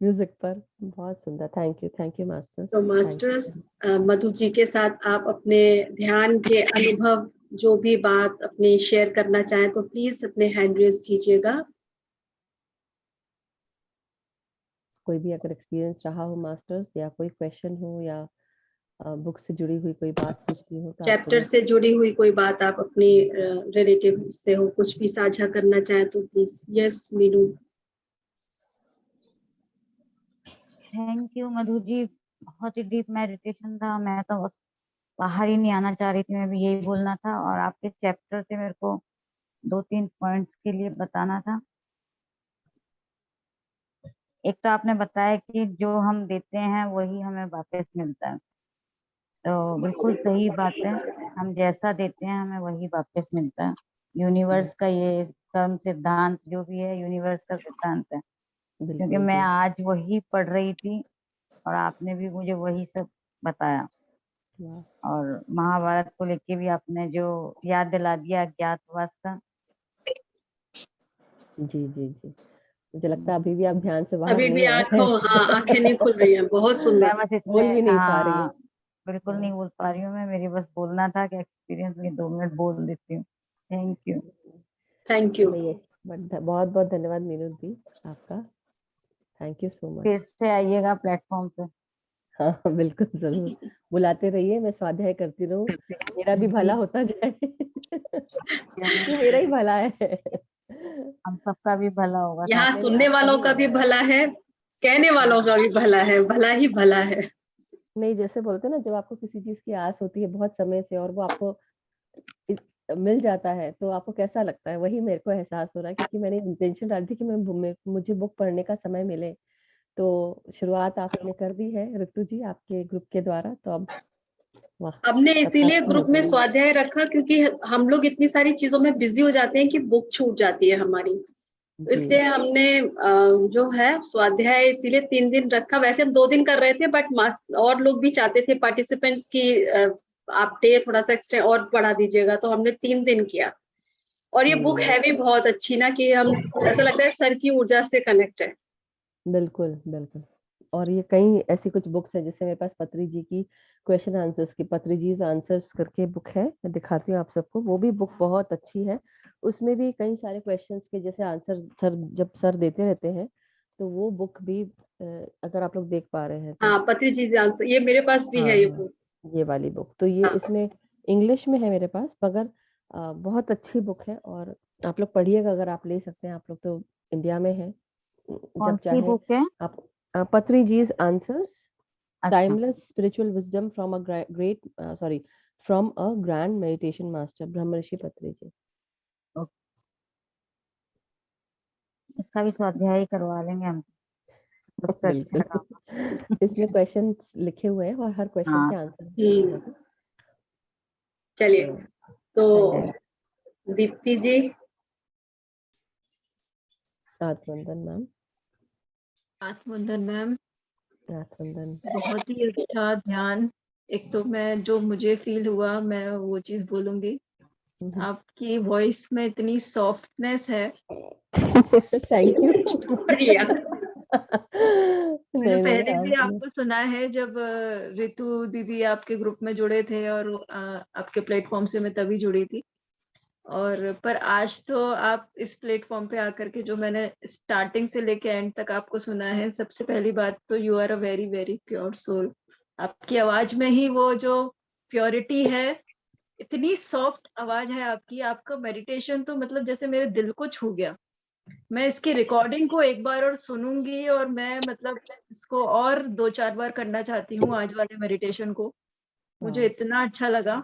म्यूजिक पर। बहुत सुंदर, थैंक यू मास्टर्स। तो मास्टर्स, मधु जी के साथ आप अपने ध्यान के अनुभव, जो भी बात अपनी शेयर करना चाहें तो प्लीज अपने हैंड रेज कीजिएगा। कोई भी अगर एक्सपीरियंस रहा हो मास्टर्स, या कोई क्वेश्चन हो, या बुक से जुड़ी हुई कोई बात पूछनी हो, तो चैप्टर से जुड़ी हुई कोई बात आप अपनी रिलेटिव से हो, कुछ भी साझा करना चाहें तो please. Yes Meenu. Thank you Madhu ji, बहुत ही डीप मेडिटेशन था। मैं तो बस बाहर ही नहीं आना चाह रही थी, मैं भी यही बोलना था। और आपके चैप्टर से मेरे को 2-3 पॉइंट्स के लिए बताना था। एक तो आपने बताया कि जो हम देते हैं वही हमें वापस मिलता है, तो बिल्कुल सही बात है। हम जैसा देते हैं हमें वही वापस मिलता है। यूनिवर्स का ये कर्म सिद्धांत जो भी है, यूनिवर्स का सिद्धांत है। क्योंकि मैं आज वही पढ़ रही थी और आपने भी मुझे वही सब बताया। और महाभारत को लेके भी आपने जो याद दिला दिया अज्ञातवास का। जी। मुझे लगता है अभी भी आप ध्यान से बाहर अभी भी नहीं आए आंखों, हाँ, आंखें नहीं खुल रही हैं, बहुत मैं सुंदर। बस बोल इसमें भी नहीं पा रही है। हाँ बिल्कुल नहीं बोल पा रही हूँ मैं, मेरी बस बोलना था कि एक्सपीरियंस में 2 मिनट बोल देती हूँ। Thank you. Thank you. नहीं, बहुत बहुत धन्यवाद मीनू जी आपका, थैंक यू सो मच। फिर से आइएगा प्लेटफॉर्म पे। हाँ बिल्कुल जरूर, बुलाते रहिए, मैं स्वाध्याय करती रहूं, मेरा भी भला होता जाए। ये मेरा ही भला है। हम सबका भी भला होगा यहाँ साथ में। सुनने वालों का भी भला है, कहने वालों का भी भला है, भला ही भला है। नहीं, जैसे बोलते हैं ना, जब आपको किसी चीज की आस होती है बहुत समय से और वो आपको मिल जाता है तो आपको कैसा लगता है, वही मेरे को एहसास हो रहा है, क्योंकि मैंने इंटेंशन डाली थी कि मुझे बुक पढ़ने का समय मिले, तो शुरुआत आपने कर दी है ऋतु जी आपके ग्रुप के द्वारा, तो अब वाह, हमने अब इसीलिए करती हूँ ग्रुप में जरूर। स्वाध्याय रखा क्योंकि हम लोग इतनी सारी चीजों में बिजी हो जाते हैं कि बुक छूट जाती है हमारी। तो जी इसलिए हमने जो है स्वाध्याय इसीलिए 3 दिन रखा। वैसे हम 2 दिन कर रहे थे, बट और लोग भी चाहते थे पार्टिसिपेंट्स की आप डे थोड़ा सा एक्स्ट्रा और बढ़ा दीजिएगा, तो हमने 3 दिन किया। और ये बुक है भी बहुत अच्छी ना, कि हम ऐसा लगता है सर की ऊर्जा से कनेक्ट है। बिल्कुल बिल्कुल। और ये कई ऐसी कुछ बुक्स है, जैसे मेरे पास पत्री जी की क्वेश्चन आंसर्स की, पत्री जी आंसर्स करके बुक है, मैं दिखाती हूँ आप सबको, वो भी बुक बहुत अच्छी है। उसमें भी कई सारे क्वेश्चंस के जैसे आंसर सर जब सर देते रहते हैं, तो वो बुक भी अगर आप लोग देख पा रहे हैं तो। हाँ, पत्री जी आंसर ये मेरे पास भी हाँ है ये हाँ, बुक। ये वाली बुक तो ये हाँ, इसमें इंग्लिश में है मेरे पास, मगर बहुत अच्छी बुक है, और आप लोग पढ़िएगा, अगर आप ले सकते हैं, आप लोग तो इंडिया में है, कौन जब सी चाहे बुक है? आप पत्री जीज आंसर्स, अच्छा। Timeless spiritual wisdom from a great sorry from a grand meditation master Brahmarshi Patri ji. Okay, इसका भी स्वाध्याय करवा लेंगे हम, सबसे अच्छा बिल्कुल। काम। इसमें क्वेश्चन लिखे हुए हैं और हर क्वेश्चन हाँ। के आंसर दिए हुए हैं। चलिए, तो थैंक यू। दीप्ति जी। आत्मवंदन मैम। आत्मवंदन मैम, आत्मवंदन। बहुत ही अच्छा ध्यान। एक तो मैं जो मुझे फील हुआ मैं वो चीज बोलूंगी। आपकी वॉइस में इतनी सॉफ्टनेस है। Thank you. शुक्रिया। मैंने नहीं नहीं पहले भी आपने, आपको सुना है जब रितु दीदी आपके ग्रुप में जुड़े थे, और आपके प्लेटफॉर्म से मैं तभी जुड़ी थी। और पर आज तो आप इस प्लेटफॉर्म पे आकर के जो मैंने स्टार्टिंग से लेके एंड तक आपको सुना है, सबसे पहली बात तो you are a very very pure soul. आपकी आवाज में ही वो जो प्योरिटी है, इतनी सॉफ्ट आवाज है आपकी। आपका मेडिटेशन तो मतलब जैसे मेरे दिल को छू गया। मैं इसकी रिकॉर्डिंग को एक बार और सुनूंगी, और मैं मतलब इसको और 2-4 बार करना चाहती हूँ आज वाले मेडिटेशन को। मुझे इतना अच्छा लगा।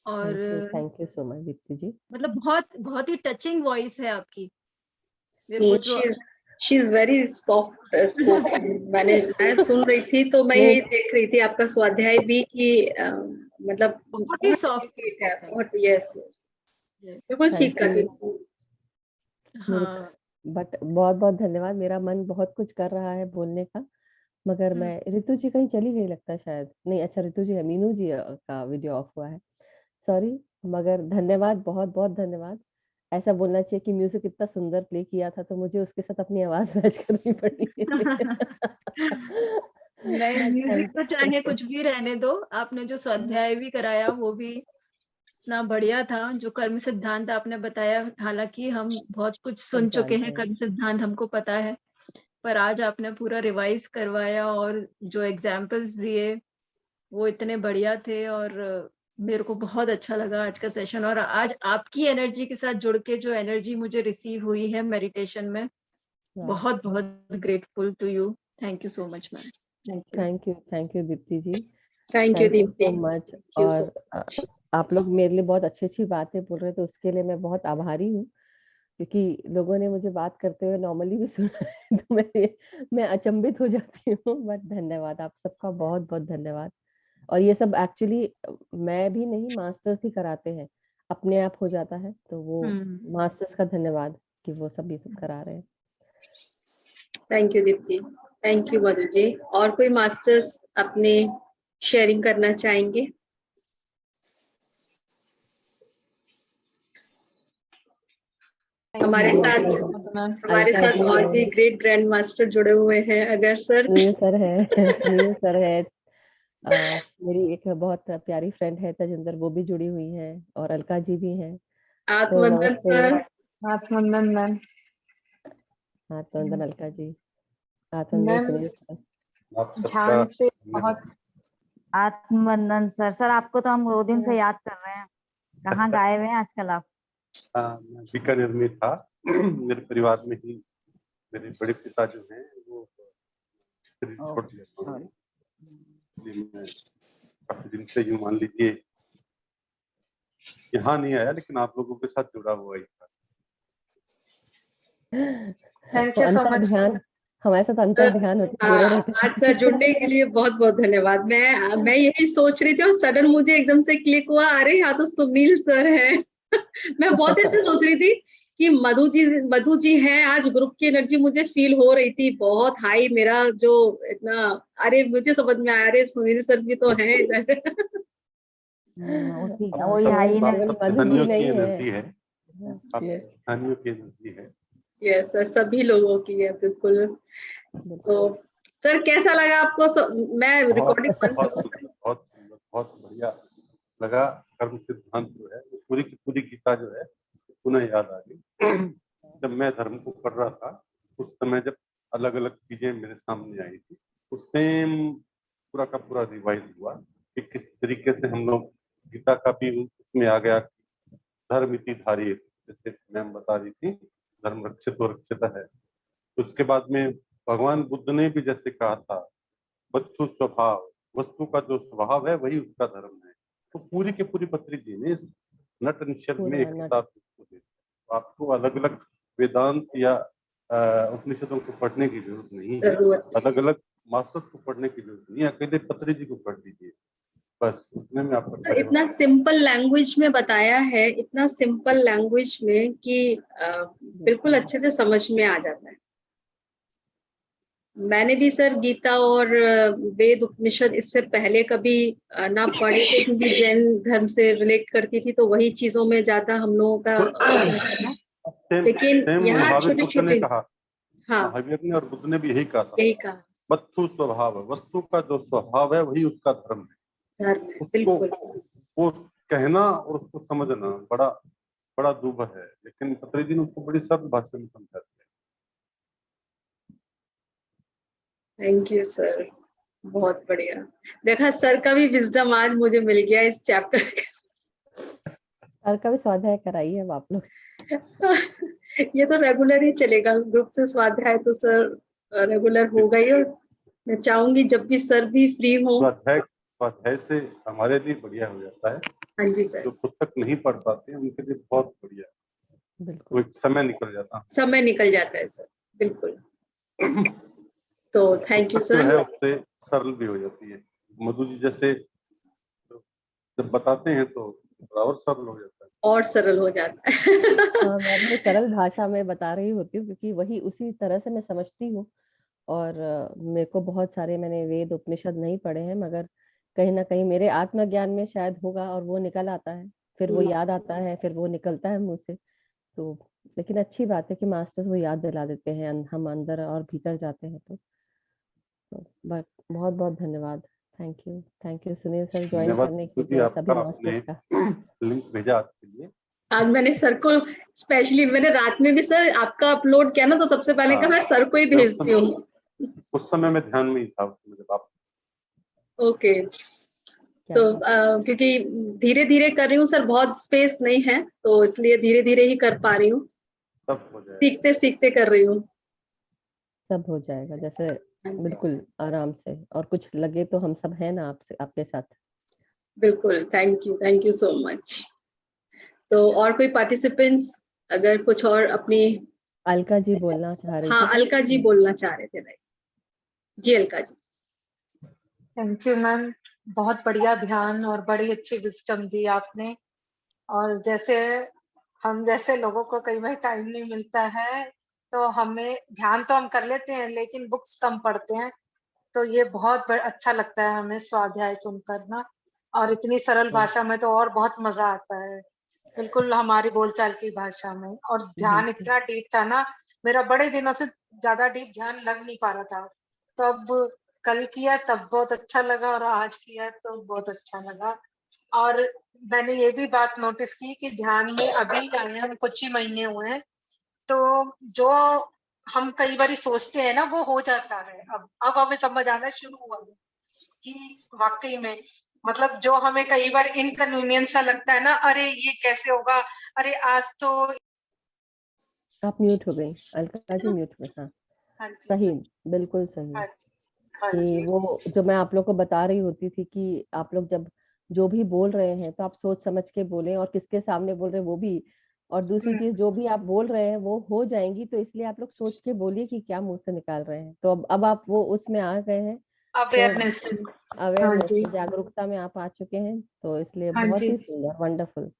और thank you so much Deepti ji. मतलब बहुत बहुत ही टचिंग वॉइस है आपकी। मेरे को जो she is very soft spoken. मैं सुन रही थी तो मैं नहीं यही देख रही थी आपका स्वाध्याय भी कि मतलब बहुत ही बहुत सॉफ्ट डेलिकेट है, बहुत। यस, बिल्कुल ठीक थैंक कर यू। रही। मेरे हाँ। बट बहुत बहुत धन्यवाद, मेरा मन बहुत कुछ कर रहा है बोलने का, मगर मैं, ऋतु जी कहीं चली गई लगता है शायद, नहीं अच्छा ऋतु जी है, मीनू जी का वीडियो ऑफ हुआ है, सॉरी। मगर धन्यवाद, बहुत बहुत धन्यवाद। ऐसा बोलना चाहिए कि म्यूजिक इतना सुंदर प्ले किया था, तो मुझे उसके साथ अपनी आवाज मैच करनी पड़ी। नहीं, म्यूजिक थैंक तो चाहे यू। कुछ भी रहने दो। आपने जो स्वाध्याय भी कराया वो भी इतना बढ़िया था। जो कर्म सिद्धांत आपने बताया, हालांकि हम बहुत कुछ सब सुन चुके जानते हैं, हैं। कर्म सिद्धांत हमको पता है, पर आज आपने पूरा रिवाइज करवाया, और जो एग्जाम्पल्स दिए वो इतने बढ़िया थे। और मेरे को बहुत अच्छा लगा आज का सेशन। और आज आपकी एनर्जी के साथ जुड़ के जो एनर्जी मुझे रिसीव हुई है मेडिटेशन में, वाह, बहुत बहुत grateful to you. Thank you so much ma'am. Thank you. Thank you Deepti ji, thank you thank you Deepti, so much. Thank you so और आप लोग मेरे लिए बहुत अच्छी अच्छी बातें बोल रहे हैं, तो उसके लिए मैं बहुत आभारी हूँ, क्योंकि लोगों ने मुझे बात करते हुए नॉर्मली भी सुना है, तो मैं अचंभित हो जाती हूँ, बट धन्यवाद आप सबका, बहुत बहुत धन्यवाद। और ये सब एक्चुअली मैं भी नहीं, मास्टर्स ही कराते हैं, अपने आप हो जाता है, तो वो मास्टर्स का धन्यवाद कि वो सब ये सब करा रहे हैं। Thank you Deepti, thank you Madhu ji. और कोई मास्टर्स अपने शेयरिंग करना चाहेंगे? हमारे साथ अलका जी और हैं, भी ग्रेट ग्रैंड मास्टर जुड़े हुए हैं। अगर सर सुनील सर है सुनील सर है, मेरी एक बहुत प्यारी फ्रेंड है तजिंदर, वो भी जुड़ी हुई है, और अलका जी भी हैं। तो आत्मवंदन नमस्ते। सर, आत्मवंदन मैम। आत्मवंदन अलका जी, आत्मवंदन मैम सुनील सर। आप सबका ध्यान से बहुत आत्मवंदन सर। सर आपको तो हम 2 दिन से याद कर रहे हैं, कहाँ गायब हैं आजकल आप? मैं बीकानेर में था। मेरे परिवार में ही मेरे बड़े पिता जो हैं वो शरीर छोड़ दिया था उन्होंने। इसलिए मैं काफी दिन से यूं मान लीजिए यहाँ नहीं आया, लेकिन आप लोगों के साथ जुड़ा हुआ ही था। थैंक तो यू सो अंतर मच। ध्यान, हमारे साथ अंतर ध्यान जुड़े रहते हैं। आज सर जुड़ने के लिए बहुत बहुत धन्यवाद। मैं यही सोच रही थी और सडन मुझे एकदम से क्लिक हुआ, अरे यहाँ तो सुनील सर है। मैं बहुत ऐसे सोच रही थी कि मधु जी हैं। आज ग्रुप की एनर्जी मुझे फील हो रही थी बहुत हाई, मेरा जो इतना, अरे मुझे समझ में आया, अरे सुनील सर भी तो हैं इधर। उसी हाँ, वही तो हाई केवल एनर्जी। मधु जी धनियों की नहीं एनर्जी है, है। आप धनियों की एनर्जी है। यस सर, सभी लोगों की है बिल्कुल। तो सर कैसा लगा आपको? मैं रिकॉर्डिंग बहुत सुंदर, बहुत बढ़िया लगा। कर्म सिद्धांत जो है वो पूरी की पूरी गीता जो है पुनः याद आ गई। जब मैं धर्म को पढ़ रहा था उस समय जब अलग अलग चीजें मेरे सामने आई थी, उस सेम पूरा का पूरा रिवाइज हुआ कि किस तरीके से हम लोग गीता का भी उसमें आ गया। धर्म इति धारित, जैसे मैम बता रही थी, धर्म रक्षित और रक्षित है। उसके बाद में भगवान बुद्ध ने भी जैसे कहा था, वस्तु स्वभाव, वस्तु का जो स्वभाव है वही उसका धर्म है। तो पूरी की पूरी पत्री जी ने इस नट निषद में एक किताब दी। आपको अलग अलग वेदांत या उपनिषदों को पढ़ने की जरूरत नहीं है, अलग अलग मास्टर्स को पढ़ने की जरूरत नहीं है, अकेले पत्री जी को पढ़ लीजिए, बस उतने में आपका इतना सिंपल लैंग्वेज में बताया है, इतना सिंपल लैंग्वेज में कि बिल्कुल अच्छे से समझ में आ जाता है। मैंने भी सर गीता और वेद उपनिषद इससे पहले कभी ना पढ़े थे, क्योंकि जैन धर्म से रिलेट करती थी, तो वही चीजों में ज्यादा हम लोगों का लेकिन यहाँ छोटे छोटे, हाँ महावीर ने और बुद्ध ने भी यही कहा था, यही कहा, वस्तु स्वभाव है, वस्तु का जो स्वभाव है वही उसका धर्म है। धर्म है, बिल्कुल। वो कहना और उसको समझना बड़ा बड़ा दुर्लभ है, लेकिन पत्री जी ने उसको बड़ी सरल भाषा में समझा दिया। थैंक यू सर, बहुत बढ़िया। देखा, सर का भी विजडम आज मुझे मिल गया इस चैप्टर का। सर का भी स्वाध्याय कराइए अब आप लोग। ये तो रेगुलर ही चलेगा, ग्रुप से स्वाध्याय तो सर रेगुलर होगा ही। और मैं चाहूंगी जब भी सर भी फ्री हो। स्वाध्याय से हमारे लिए बढ़िया हो जाता है। हाँ जी सर। जो पुस्तक नहीं पढ़ पाते हैं उनके लिए बहुत बढ़िया, बिल्कुल, तो समय निकल जाता है, समय निकल जाता है सर, बिल्कुल। तो थैंक यू जो सर। है उससे सरल भी हो जाती है। मधु जी जैसे जब बताते हैं तो और सरल हो जाता है, और सरल हो जाता है। हाँ, मैं अपनी सरल भाषा में बता रही होती हूँ क्योंकि वही उसी तरह से मैं समझती हूँ। और मेरे को बहुत सारे, मैंने वेद उपनिषद नहीं पढ़े हैं, मगर कहीं ना कहीं मेरे आत्मज्ञान में शायद होगा और वो निकल आता है, फिर वो याद आता है, फिर वो निकलता है मुंह से। तो लेकिन अच्छी बात है कि मास्टर्स वो याद दिला देते हैं, हम अंदर और भीतर जाते हैं। तो बहुत बहुत धन्यवाद। Thank you Sunil sir join धन्यवाद करने के क्योंकि लिए, आपका सभी आपने मास्टर्स का। लिंक भेजा आपके लिए। आज मैंने सर को स्पेशली, मैंने रात में भी सर आपका अपलोड किया ना, तो सबसे पहले कहा मैं सर को ही भेजती हूँ। उस समय मैं ध्यान में ही था जब आप। ओके। तो क्योंकि धीरे धीरे कर रही हूँ सर, बहुत स्पेस नहीं है, तो इसलिए धीरे धीरे ही कर पा रही हूँ, सब हो जाएगा, सीखते सीखते कर रही हूँ। सब हो जाएगा, जैसे बिल्कुल आराम से, और कुछ लगे तो हम सब हैं ना आपसे, आपके साथ। बिल्कुल, थैंक यू सो मच। तो और कोई पार्टिसिपेंट्स अगर कुछ और अपनी? अलका जी बोलना चाह रही थी। हाँ, अलका जी बोलना चाह रहे थे, राइट जी, Alka ji. Thank you ma'am, बहुत बढ़िया ध्यान और बड़ी अच्छी विजडम दी आपने। और जैसे हम जैसे लोगों को कई बार टाइम नहीं मिलता है, तो हमें ध्यान तो हम कर लेते हैं लेकिन बुक्स कम पढ़ते हैं, तो ये बहुत अच्छा लगता है हमें स्वाध्याय सुनकर ना, और इतनी सरल भाषा में तो और बहुत मजा आता है। बिल्कुल हमारी बोलचाल की भाषा में। और ध्यान इतना डीप था ना, मेरा बड़े दिनों से ज्यादा डीप ध्यान लग नहीं पा रहा था। तब कल किया तब बहुत अच्छा लगा, और आज किया तो बहुत अच्छा लगा। और मैंने ये भी बात नोटिस की कि ध्यान में अभी आए हम कुछ ही महीने हुए हैं, तो जो हम कई बार सोचते हैं ना वो हो जाता है। अब हमें समझ आना शुरू हुआ है कि वाकई में, मतलब जो हमें कई बार इनकन्वीनियंस सा लगता है ना, अरे ये कैसे होगा, अरे आज तो। आप म्यूट हो गई अलका जी, म्यूट में। हाँ हाँ जी, सही, बिल्कुल सही। हाँ जी, हाँ कि जी, वो जो मैं आप लोग को बता रही होती थी कि आप लोग जब जो भी बोल रहे हैं तो आप सोच समझ के बोलें, और किसके सामने बोल रहे हैं वो भी। और दूसरी चीज, जो भी आप बोल रहे हैं वो हो जाएंगी, तो इसलिए आप लोग सोच के बोलिए कि क्या मुंह से निकाल रहे हैं। तो अब आप वो उसमें आ गए हैं, तो अवेयरनेस। हाँ अवेयरनेस, जी, जागरूकता में आप आ चुके हैं, तो इसलिए हाँ बहुत जी, ही सुंदर, वंडरफुल।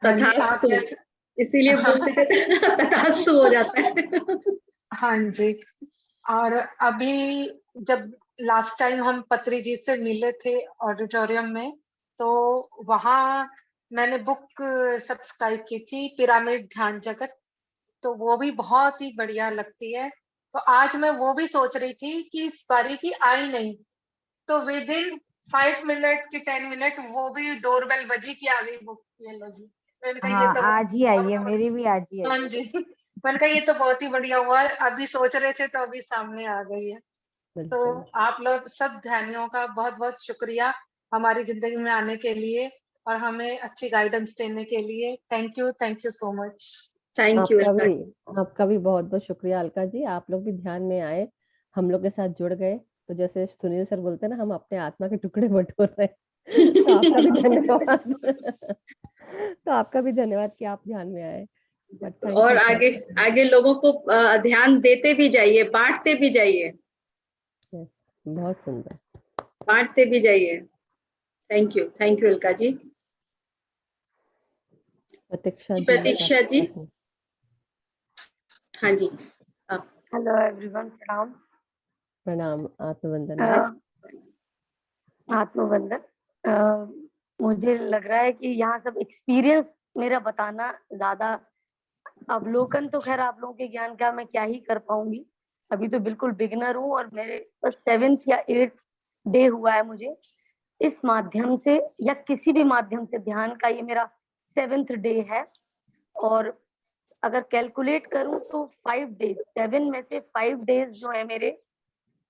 हाँ जी, आप तथास्तु, जैसे। इसीलिए बोलते थे तथास्तु हो जाता है। हाँ जी। और अभी जब लास्ट टाइम हम पत्री जी से मिले थे ऑडिटोरियम में, तो वहाँ मैंने बुक सब्सक्राइब की थी, पिरामिड ध्यान जगत। तो वो भी बहुत ही बढ़िया लगती है। तो आज मैं वो भी सोच रही थी कि इस बारी की आई नहीं, तो विद इन 5 मिनट की 10 मिनट वो भी डोरबेल बजी की आ गई बुक, ये लो जी। मैंने कहा ये हाँ, तो आज ही आई है, बहुत। मेरी भी आज ही आई हाँ है। जी। मैंने कहा ये तो बहुत ही बढ़िया हुआ, अभी सोच रहे थे तो अभी सामने आ गई है। तो बिल्कुल। आप लोग सब ध्यानियों का बहुत बहुत शुक्रिया हमारी जिंदगी में आने के लिए और हमें अच्छी गाइडेंस देने के लिए। Thank you so much. Thank you आपका अलका। भी आपका भी बहुत बहुत शुक्रिया अलका जी, आप लोग भी ध्यान में आए, हम लोग के साथ जुड़ गए। तो जैसे सुनील सर बोलते हैं ना, हम अपने आत्मा के टुकड़े बटोर रहे हैं। तो आपका भी धन्यवाद। तो आपका भी धन्यवाद कि आप ध्यान में आए। बट थैंक और यू आगे सर। आगे लोगों को ध्यान देते भी जाइए, बांटते भी जाइए, बहुत सुंदर। बांटते भी जाइए। थैंक यू अलका जी। प्रतीक्षा जी, प्रतीक्षा जी, हाँ जी, आप। हेलो एवरीवन, प्रणाम। प्रणाम, आत्मवंदन। आत्मवंदन। मुझे लग रहा है कि यहाँ सब एक्सपीरियंस मेरा बताना ज्यादा, अवलोकन तो खैर आप लोगों के ज्ञान का मैं क्या ही कर पाऊंगी। अभी तो बिल्कुल बिगिनर हूँ, और मेरे बस 7th या 8th डे हुआ है मुझे इस माध्यम से, या किसी भी माध्यम से ध्यान का, ये मेरा 7th डे है। और अगर कैलकुलेट करूं तो 5 डेज, 7 में से 5 डेज जो है मेरे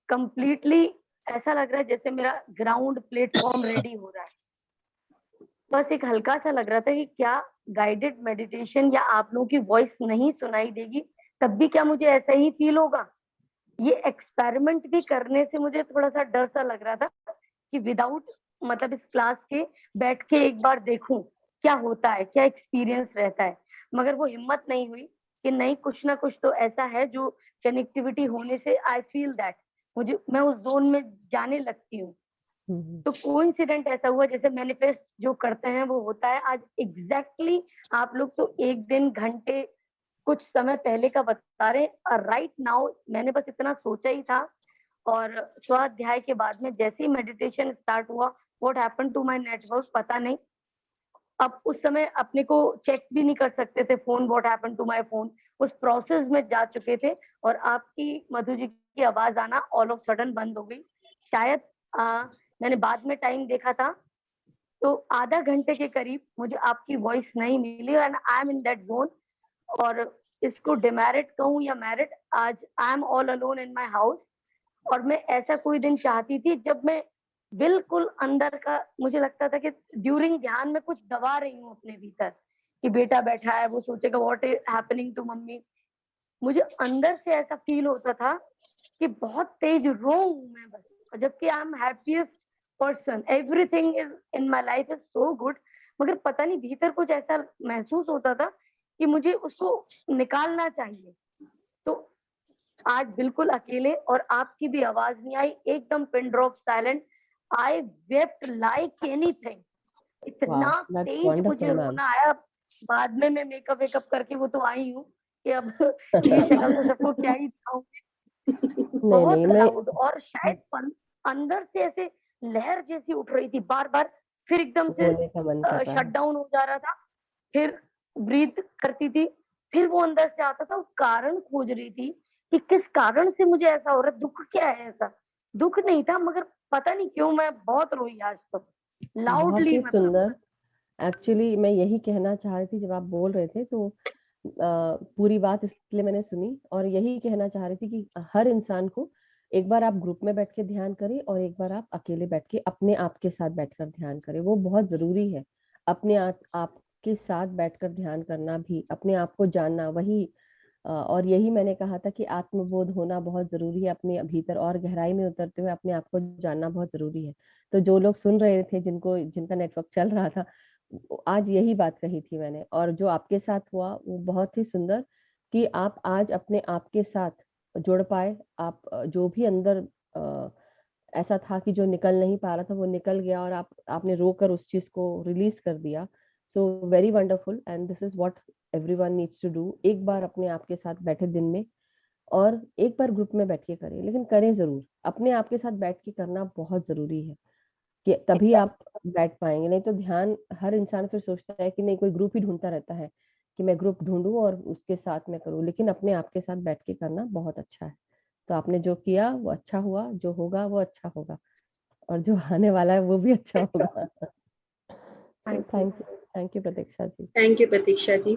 कंप्लीटली ऐसा लग रहा है जैसे मेरा ग्राउंड प्लेटफॉर्म रेडी हो रहा है। बस एक हल्का सा लग रहा था कि क्या गाइडेड मेडिटेशन या आप लोगों की वॉइस नहीं सुनाई देगी, तब भी क्या मुझे ऐसा ही फील होगा। ये एक्सपेरिमेंट भी करने से मुझे थोड़ा सा डर सा लग रहा था कि विदाउट, मतलब इस क्लास के बैठ के एक बार देखूं क्या होता है, क्या एक्सपीरियंस रहता है। मगर वो हिम्मत नहीं हुई कि नहीं, कुछ ना कुछ तो ऐसा है जो कनेक्टिविटी होने से आई फील दैट मैं उस जोन में जाने लगती हूँ। तो कोइंसिडेंट ऐसा हुआ, जैसे मैनिफेस्ट जो करते हैं वो होता है। आज एग्जैक्टली आप लोग तो एक दिन, घंटे, कुछ समय पहले का बता रहे हैं। राइट नाउ मैंने बस इतना सोचा ही था, और स्वाध्याय के बाद में जैसे ही मेडिटेशन स्टार्ट हुआ, what happened to my network पता नहीं। अब उस समय अपने को चेक भी नहीं कर सकते थे phone, what happened to my phone, उस प्रोसेस में जा चुके थे। और आपकी, मधु जी की आवाज आना ऑल ऑफ सडन बंद हो गई। शायद मैंने बाद में टाइम देखा था तो आधा घंटे के करीब मुझे आपकी वॉइस नहीं मिली, and I am in that zone. और इसको डिमेरिट कहूँ या मेरिट, आज I am all alone in my house. और मैं ऐसा कोई दिन चाहती थी जब मैं बिल्कुल अंदर का, मुझे लगता था कि ड्यूरिंग ध्यान में कुछ दबा रही हूँ अपने भीतर, कि बेटा बैठा है वो सोचेगा what is happening to mummy. मुझे अंदर से ऐसा फील होता था कि बहुत तेज रो हूँ मैं बस, जबकि I am happiest person, everything is in my life is so good. मगर पता नहीं भीतर कुछ ऐसा महसूस होता था कि मुझे उसको निकालना चाहिए। तो आज बिल्कुल अकेले, और आपकी भी आवाज नहीं आई, एकदम पिन ड्रॉप साइलेंट। आई वेप्ट लाइक एनीथिंग, इतना तेज मुझे रोना आया। बाद में मैं मेकअप वेकअप करके वो तो आई हूँ कि अब ये शक्ल तो सबको क्या ही दिखाऊंगी। बहुत लाउड, और शायद अंदर से ऐसे लहर जैसी उठ रही थी बार बार, फिर एकदम से शट डाउन हो जा रहा था, फिर ब्रीथ करती थी, फिर वो अंदर से आता था, कारण खोज रही थी कि किस कारण से मुझे ऐसा हो रहा है, दुख क्या है ऐसा। दुख नहीं था, मगर पता नहीं क्यों मैं बहुत रोई आज तो, बहुत लाउडली, ही मतलब। सुंदर। एक्चुअली मैं यही कहना चाह रही थी जब आप बोल रहे थे, तो पूरी बात इसलिए मैंने सुनी और यही कहना चाह रही थी कि हर इंसान को एक बार आप ग्रुप में बैठ के ध्यान करें और एक बार आप अकेले बैठ के अपने आप के साथ बैठकर ध्यान करें। वो बहुत जरूरी है। अपने आप के साथ बैठकर ध्यान करना भी, अपने आप को जानना, वही और यही मैंने कहा था कि आत्मबोध होना बहुत जरूरी है। अपने भीतर और गहराई में उतरते हुए अपने आप को जानना बहुत जरूरी है। तो जो लोग सुन रहे थे, जिनका नेटवर्क चल रहा था, आज यही बात कही थी मैंने। और जो आपके साथ हुआ वो बहुत ही सुंदर, कि आप आज अपने आप के साथ जुड़ पाए। आप जो भी अंदर ऐसा था कि जो निकल नहीं पा रहा था वो निकल गया, और आपने रोकर उस चीज को रिलीज कर दिया। So very wonderful, and this is what everyone needs to do. एक बार अपने आप के साथ बैठे दिन में, और एक बार ग्रुप में बैठ के करें, लेकिन करें जरूर। अपने आप के साथ बैठ के करना बहुत जरूरी है, कि तभी आप बैठ पाएंगे। नहीं तो ध्यान, हर इंसान फिर सोचता है कि नहीं, कोई ग्रुप ही ढूंढता रहता है कि मैं ग्रुप ढूंढूं और उसके साथ में करूं, लेकिन अपने आप के साथ बैठ के करना बहुत अच्छा है। तो आपने जो किया वो अच्छा हुआ, जो होगा वो अच्छा होगा, और जो आने वाला है वो भी अच्छा होगा। Thank you Pratiksha ji. Thank you Pratiksha ji.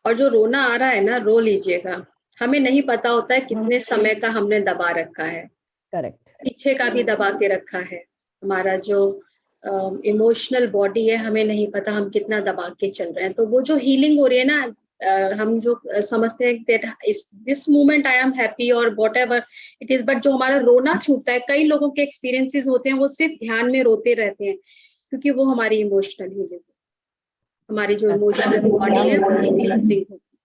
और जो रोना आ रहा है ना, रो लीजिएगा। हमें नहीं पता होता है कितने समय का हमने दबा रखा है, करेक्ट। पीछे का भी दबा के रखा है। हमारा जो इमोशनल बॉडी है, हमें नहीं पता हम कितना दबा के चल रहे हैं। तो वो जो हीलिंग हो रही है ना, हम जो समझते हैं that this moment I am happy और whatever it is, but जो हमारा रोना छूटता है, कई लोगों के एक्सपीरियंसेस होते हैं वो सिर्फ ध्यान में रोते रहते हैं, क्योंकि वो हमारी इमोशनल हीलिंग, हमारी जो इमोशनल बॉडी है उसकी क्लींसिंग होती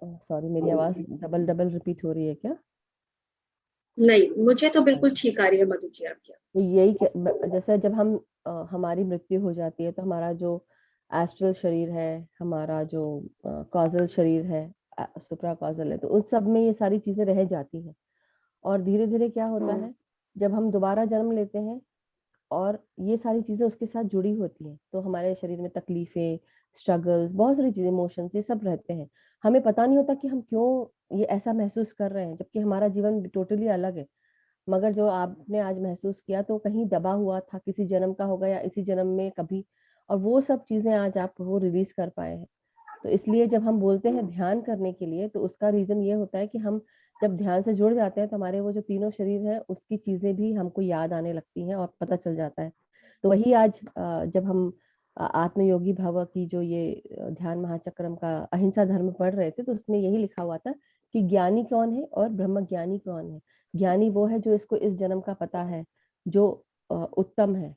है। सॉरी, मेरी आवाज डबल डबल रिपीट हो रही है क्या? नहीं, मुझे तो बिल्कुल ठीक आ रही है मधु जी आपकी। तो यही जैसे जब हम हमारी मृत्यु हो जाती है, तो हमारा जो एस्ट्रल शरीर है, हमारा जो कॉजल शरीर है, सुप्रा कॉजल है, तो उन सब में ये सारी चीजें रह जाती हैं। और धीरे धीरे क्या होता है, जब हम दोबारा जन्म लेते हैं और ये सारी चीजें उसके साथ जुड़ी होती हैं, तो हमारे शरीर में तकलीफें, स्ट्रगल्स, बहुत सारी चीजें, इमोशंस, ये सब रहते हैं। हमें पता नहीं होता कि हम क्यों ये ऐसा महसूस कर रहे हैं, जबकि हमारा जीवन टोटली अलग है। मगर जो आपने आज महसूस किया तो कहीं दबा हुआ था, किसी जन्म का होगा या इसी जन्म में कभी, और वो सब चीजें आज आप वो रिलीज कर पाए हैं। तो इसलिए जब हम बोलते हैं ध्यान करने के लिए, तो उसका रीजन ये होता है कि हम जब ध्यान से जुड़ जाते हैं तो हमारे वो जो तीनों शरीर है उसकी चीजें भी हमको याद आने लगती हैं और पता चल जाता है। तो वही आज जब हम आत्मयोगी भव की जो ये ध्यान महाचक्रम का अहिंसा धर्म पढ़ रहे थे, तो उसमें यही लिखा हुआ था कि ज्ञानी कौन है और ब्रह्म ज्ञानी कौन है। ज्ञानी वो है जो इसको इस जन्म का पता है, जो उत्तम है,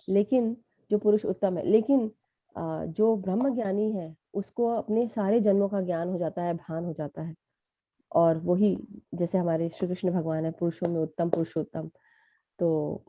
लेकिन जो पुरुष उत्तम है। लेकिन जो ब्रह्म ज्ञानी है उसको अपने सारे जन्मों का ज्ञान हो जाता है, भान हो जाता है। और वही जैसे हमारे श्री कृष्ण भगवान है, पुरुषों में उत्तम पुरुषोत्तम। तो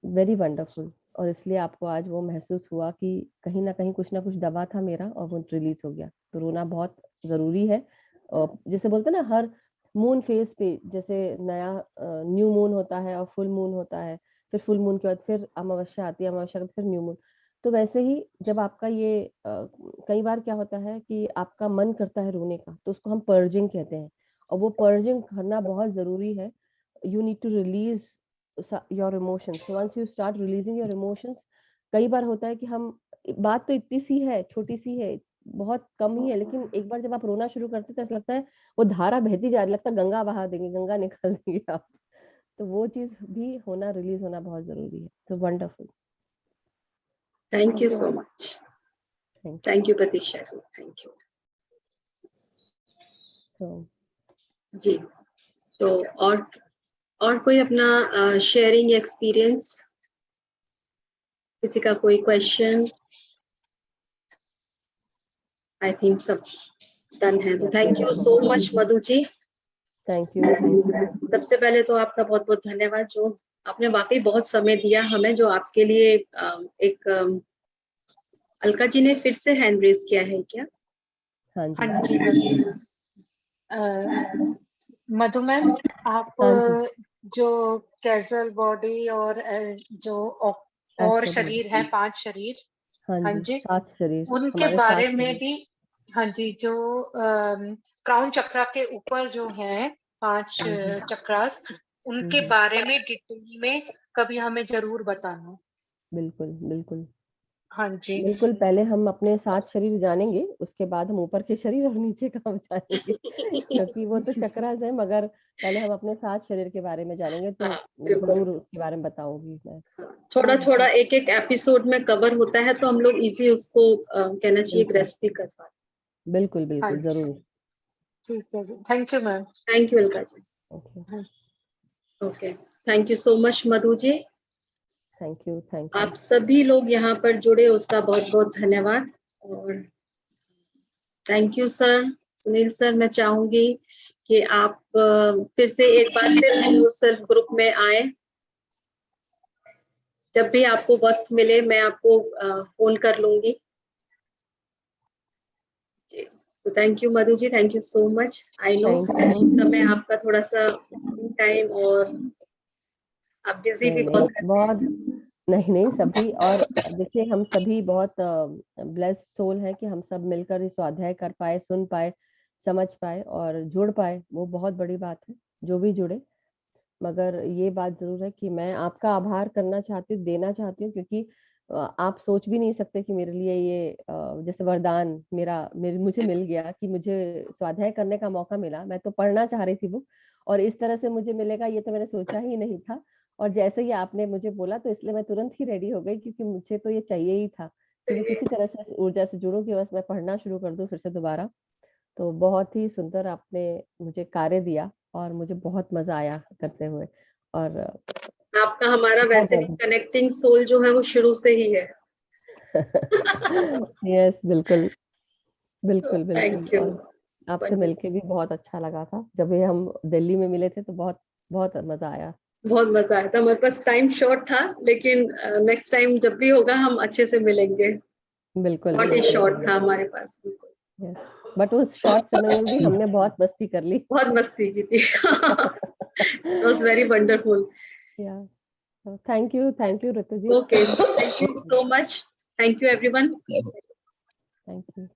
वेरी वंडरफुल। और इसलिए आपको आज वो महसूस हुआ कि कहीं ना कुछ दबा था मेरा और वो रिलीज हो गया। तो रोना बहुत जरूरी है। जैसे बोलते हैं ना, हर मून फेज पे, जैसे नया न्यू मून होता है और फुल मून होता है, फिर फुल मून के बाद फिर अमावस्या आती है, अमावस्या के बाद फिर न्यू मून। तो वैसे ही जब आपका ये कई बार क्या होता है कि आपका मन करता है रोने का, तो उसको हम पर्जिंग कहते हैं, और वो पर्जिंग करना बहुत जरूरी है। You need to release your emotions. Once you start releasing your emotions, कई बार होता है कि हम, बात तो इतनी सी है, छोटी सी है, बहुत कम ही है, लेकिन एक बार जब आप रोना शुरू करते हैं तो ऐसा लगता है वो धारा बहती जा रही, लगता है गंगा बहा देंगे, गंगा निकाल देंगे आप। तो वो चीज भी होना, रिलीज होना बहुत जरूरी है। तो wonderful. Thank you so much. Thank you Pratiksha ji, thank you. जी, तो और कोई अपना शेयरिंग एक्सपीरियंस, किसी का कोई क्वेश्चन? आई थिंक सब डन है। तो thank you so much Madhu ji. Thank you. सबसे पहले तो आपका बहुत बहुत धन्यवाद, जो आपने वाकई बहुत समय दिया हमें, जो आपके लिए एक अलका जी ने फिर से हैंड रेज किया है क्या? हाँ जी मधु मैम, आप जो कैजुअल बॉडी और जो और शरीर है, 5 शरीर, हाँ हाँ जी, जी, 7 शरीर, उनके हमारे बारे 7 में शरीर। भी। हाँ जी, जो क्राउन चक्रा के ऊपर जो है 5 चक्रास, उनके बारे में डिटेल में कभी हमें जरूर बताना। बिल्कुल, बिल्कुल। हाँ जी, बिल्कुल, पहले हम अपने 7 शरीर जानेंगे, उसके बाद हम ऊपर के शरीर और नीचे का हम जानेंगे क्योंकि वो तो चक्रास है, मगर पहले हम अपने 7 शरीर के बारे में जानेंगे, तो हाँ, बिल्कुल। ज़रूर उसके बारे में बताऊँगी मैं। थोड़ा हाँ थोड़ा जी, एक एक एपिसोड में कवर होता है, तो हम लोग इजी उसको कहना चाहिए बिल्कुल, ग्रेस्प भी कर पाते। बिल्कुल, हाँ बिल्कुल, जी, ज़रूर। ठीक है जी, thank you ma'am. Thank you Alka ji. Okay, okay, thank you so much Madhu ji. Thank you, thank you. आप सभी लोग यहाँ पर जुड़े, उसका बहुत बहुत धन्यवाद। और thank you sir, Sunil sir, मैं चाहूंगी कि आप फिर से एक बार फिर सेल्फ ग्रुप में आए। जब भी आपको वक्त मिले मैं आपको फोन कर लूंगी। तो thank you Madhu ji, thank you so much. I know thank you. समय आपका थोड़ा सा टाइम, और आप बिजी भी बहुत रहते हैं। बहुत नहीं, सभी, और देखिए हम सभी बहुत ब्लेस्ड सोल हैं कि हम सब मिलकर इस स्वाध्याय कर पाए, सुन पाए, समझ पाए और जुड़ पाए, वो बहुत बड़ी बात है, जो भी जुड़े। मगर ये बात ज़रूर है कि मैं आपका आभार करना चाहती हूँ, देना चाहती हूँ, क्योंकि आप सोच भी नहीं सकते कि मेरे लिए ये जैसे वरदान मुझे मिल गया कि मुझे स्वाध्याय करने का मौका मिला। मैं तो पढ़ना चाह रही थी बुक, और इस तरह से मुझे मिलेगा ये तो मैंने सोचा ही नहीं था। और जैसे ही आपने मुझे बोला तो इसलिए मैं तुरंत ही रेडी हो गई, क्योंकि मुझे तो ये चाहिए ही था कि मैं किसी तरह से ऊर्जा से जुड़ूं कि बस मैं पढ़ना शुरू कर दूं फिर से दोबारा। तो बहुत ही सुंदर आपने मुझे कार्य दिया और मुझे बहुत मजा आया करते हुए। और आपका हमारा बहुत वैसे भी कनेक्टिंग सोल जो है वो शुरू से ही है। यस, बिल्कुल, बिल्कुल, बिल्कुल। Thank you. और आपसे मिलके भी बहुत अच्छा लगा था। जब ये हम दिल्ली में मिले थे तो बहुत बहुत मजा आया। बहुत मजा आया था। हमारे पास टाइम शॉर्ट था, लेकिन नेक्स्ट टाइम जब भी होगा हम अच्छे से मिलेंगे। बिल्कुल, बहुत ही बिल्कुल, शॉर्ट था हमारे पास, बिल्कुल। यस, बट उस शॉर्ट समय में भी हमने बहुत मस्ती कर ली। बहुत मस्ती की थी। It was very wonderful. या thank you Ritu ji. Okay, thank you so much. Thank you everyone. Thank you.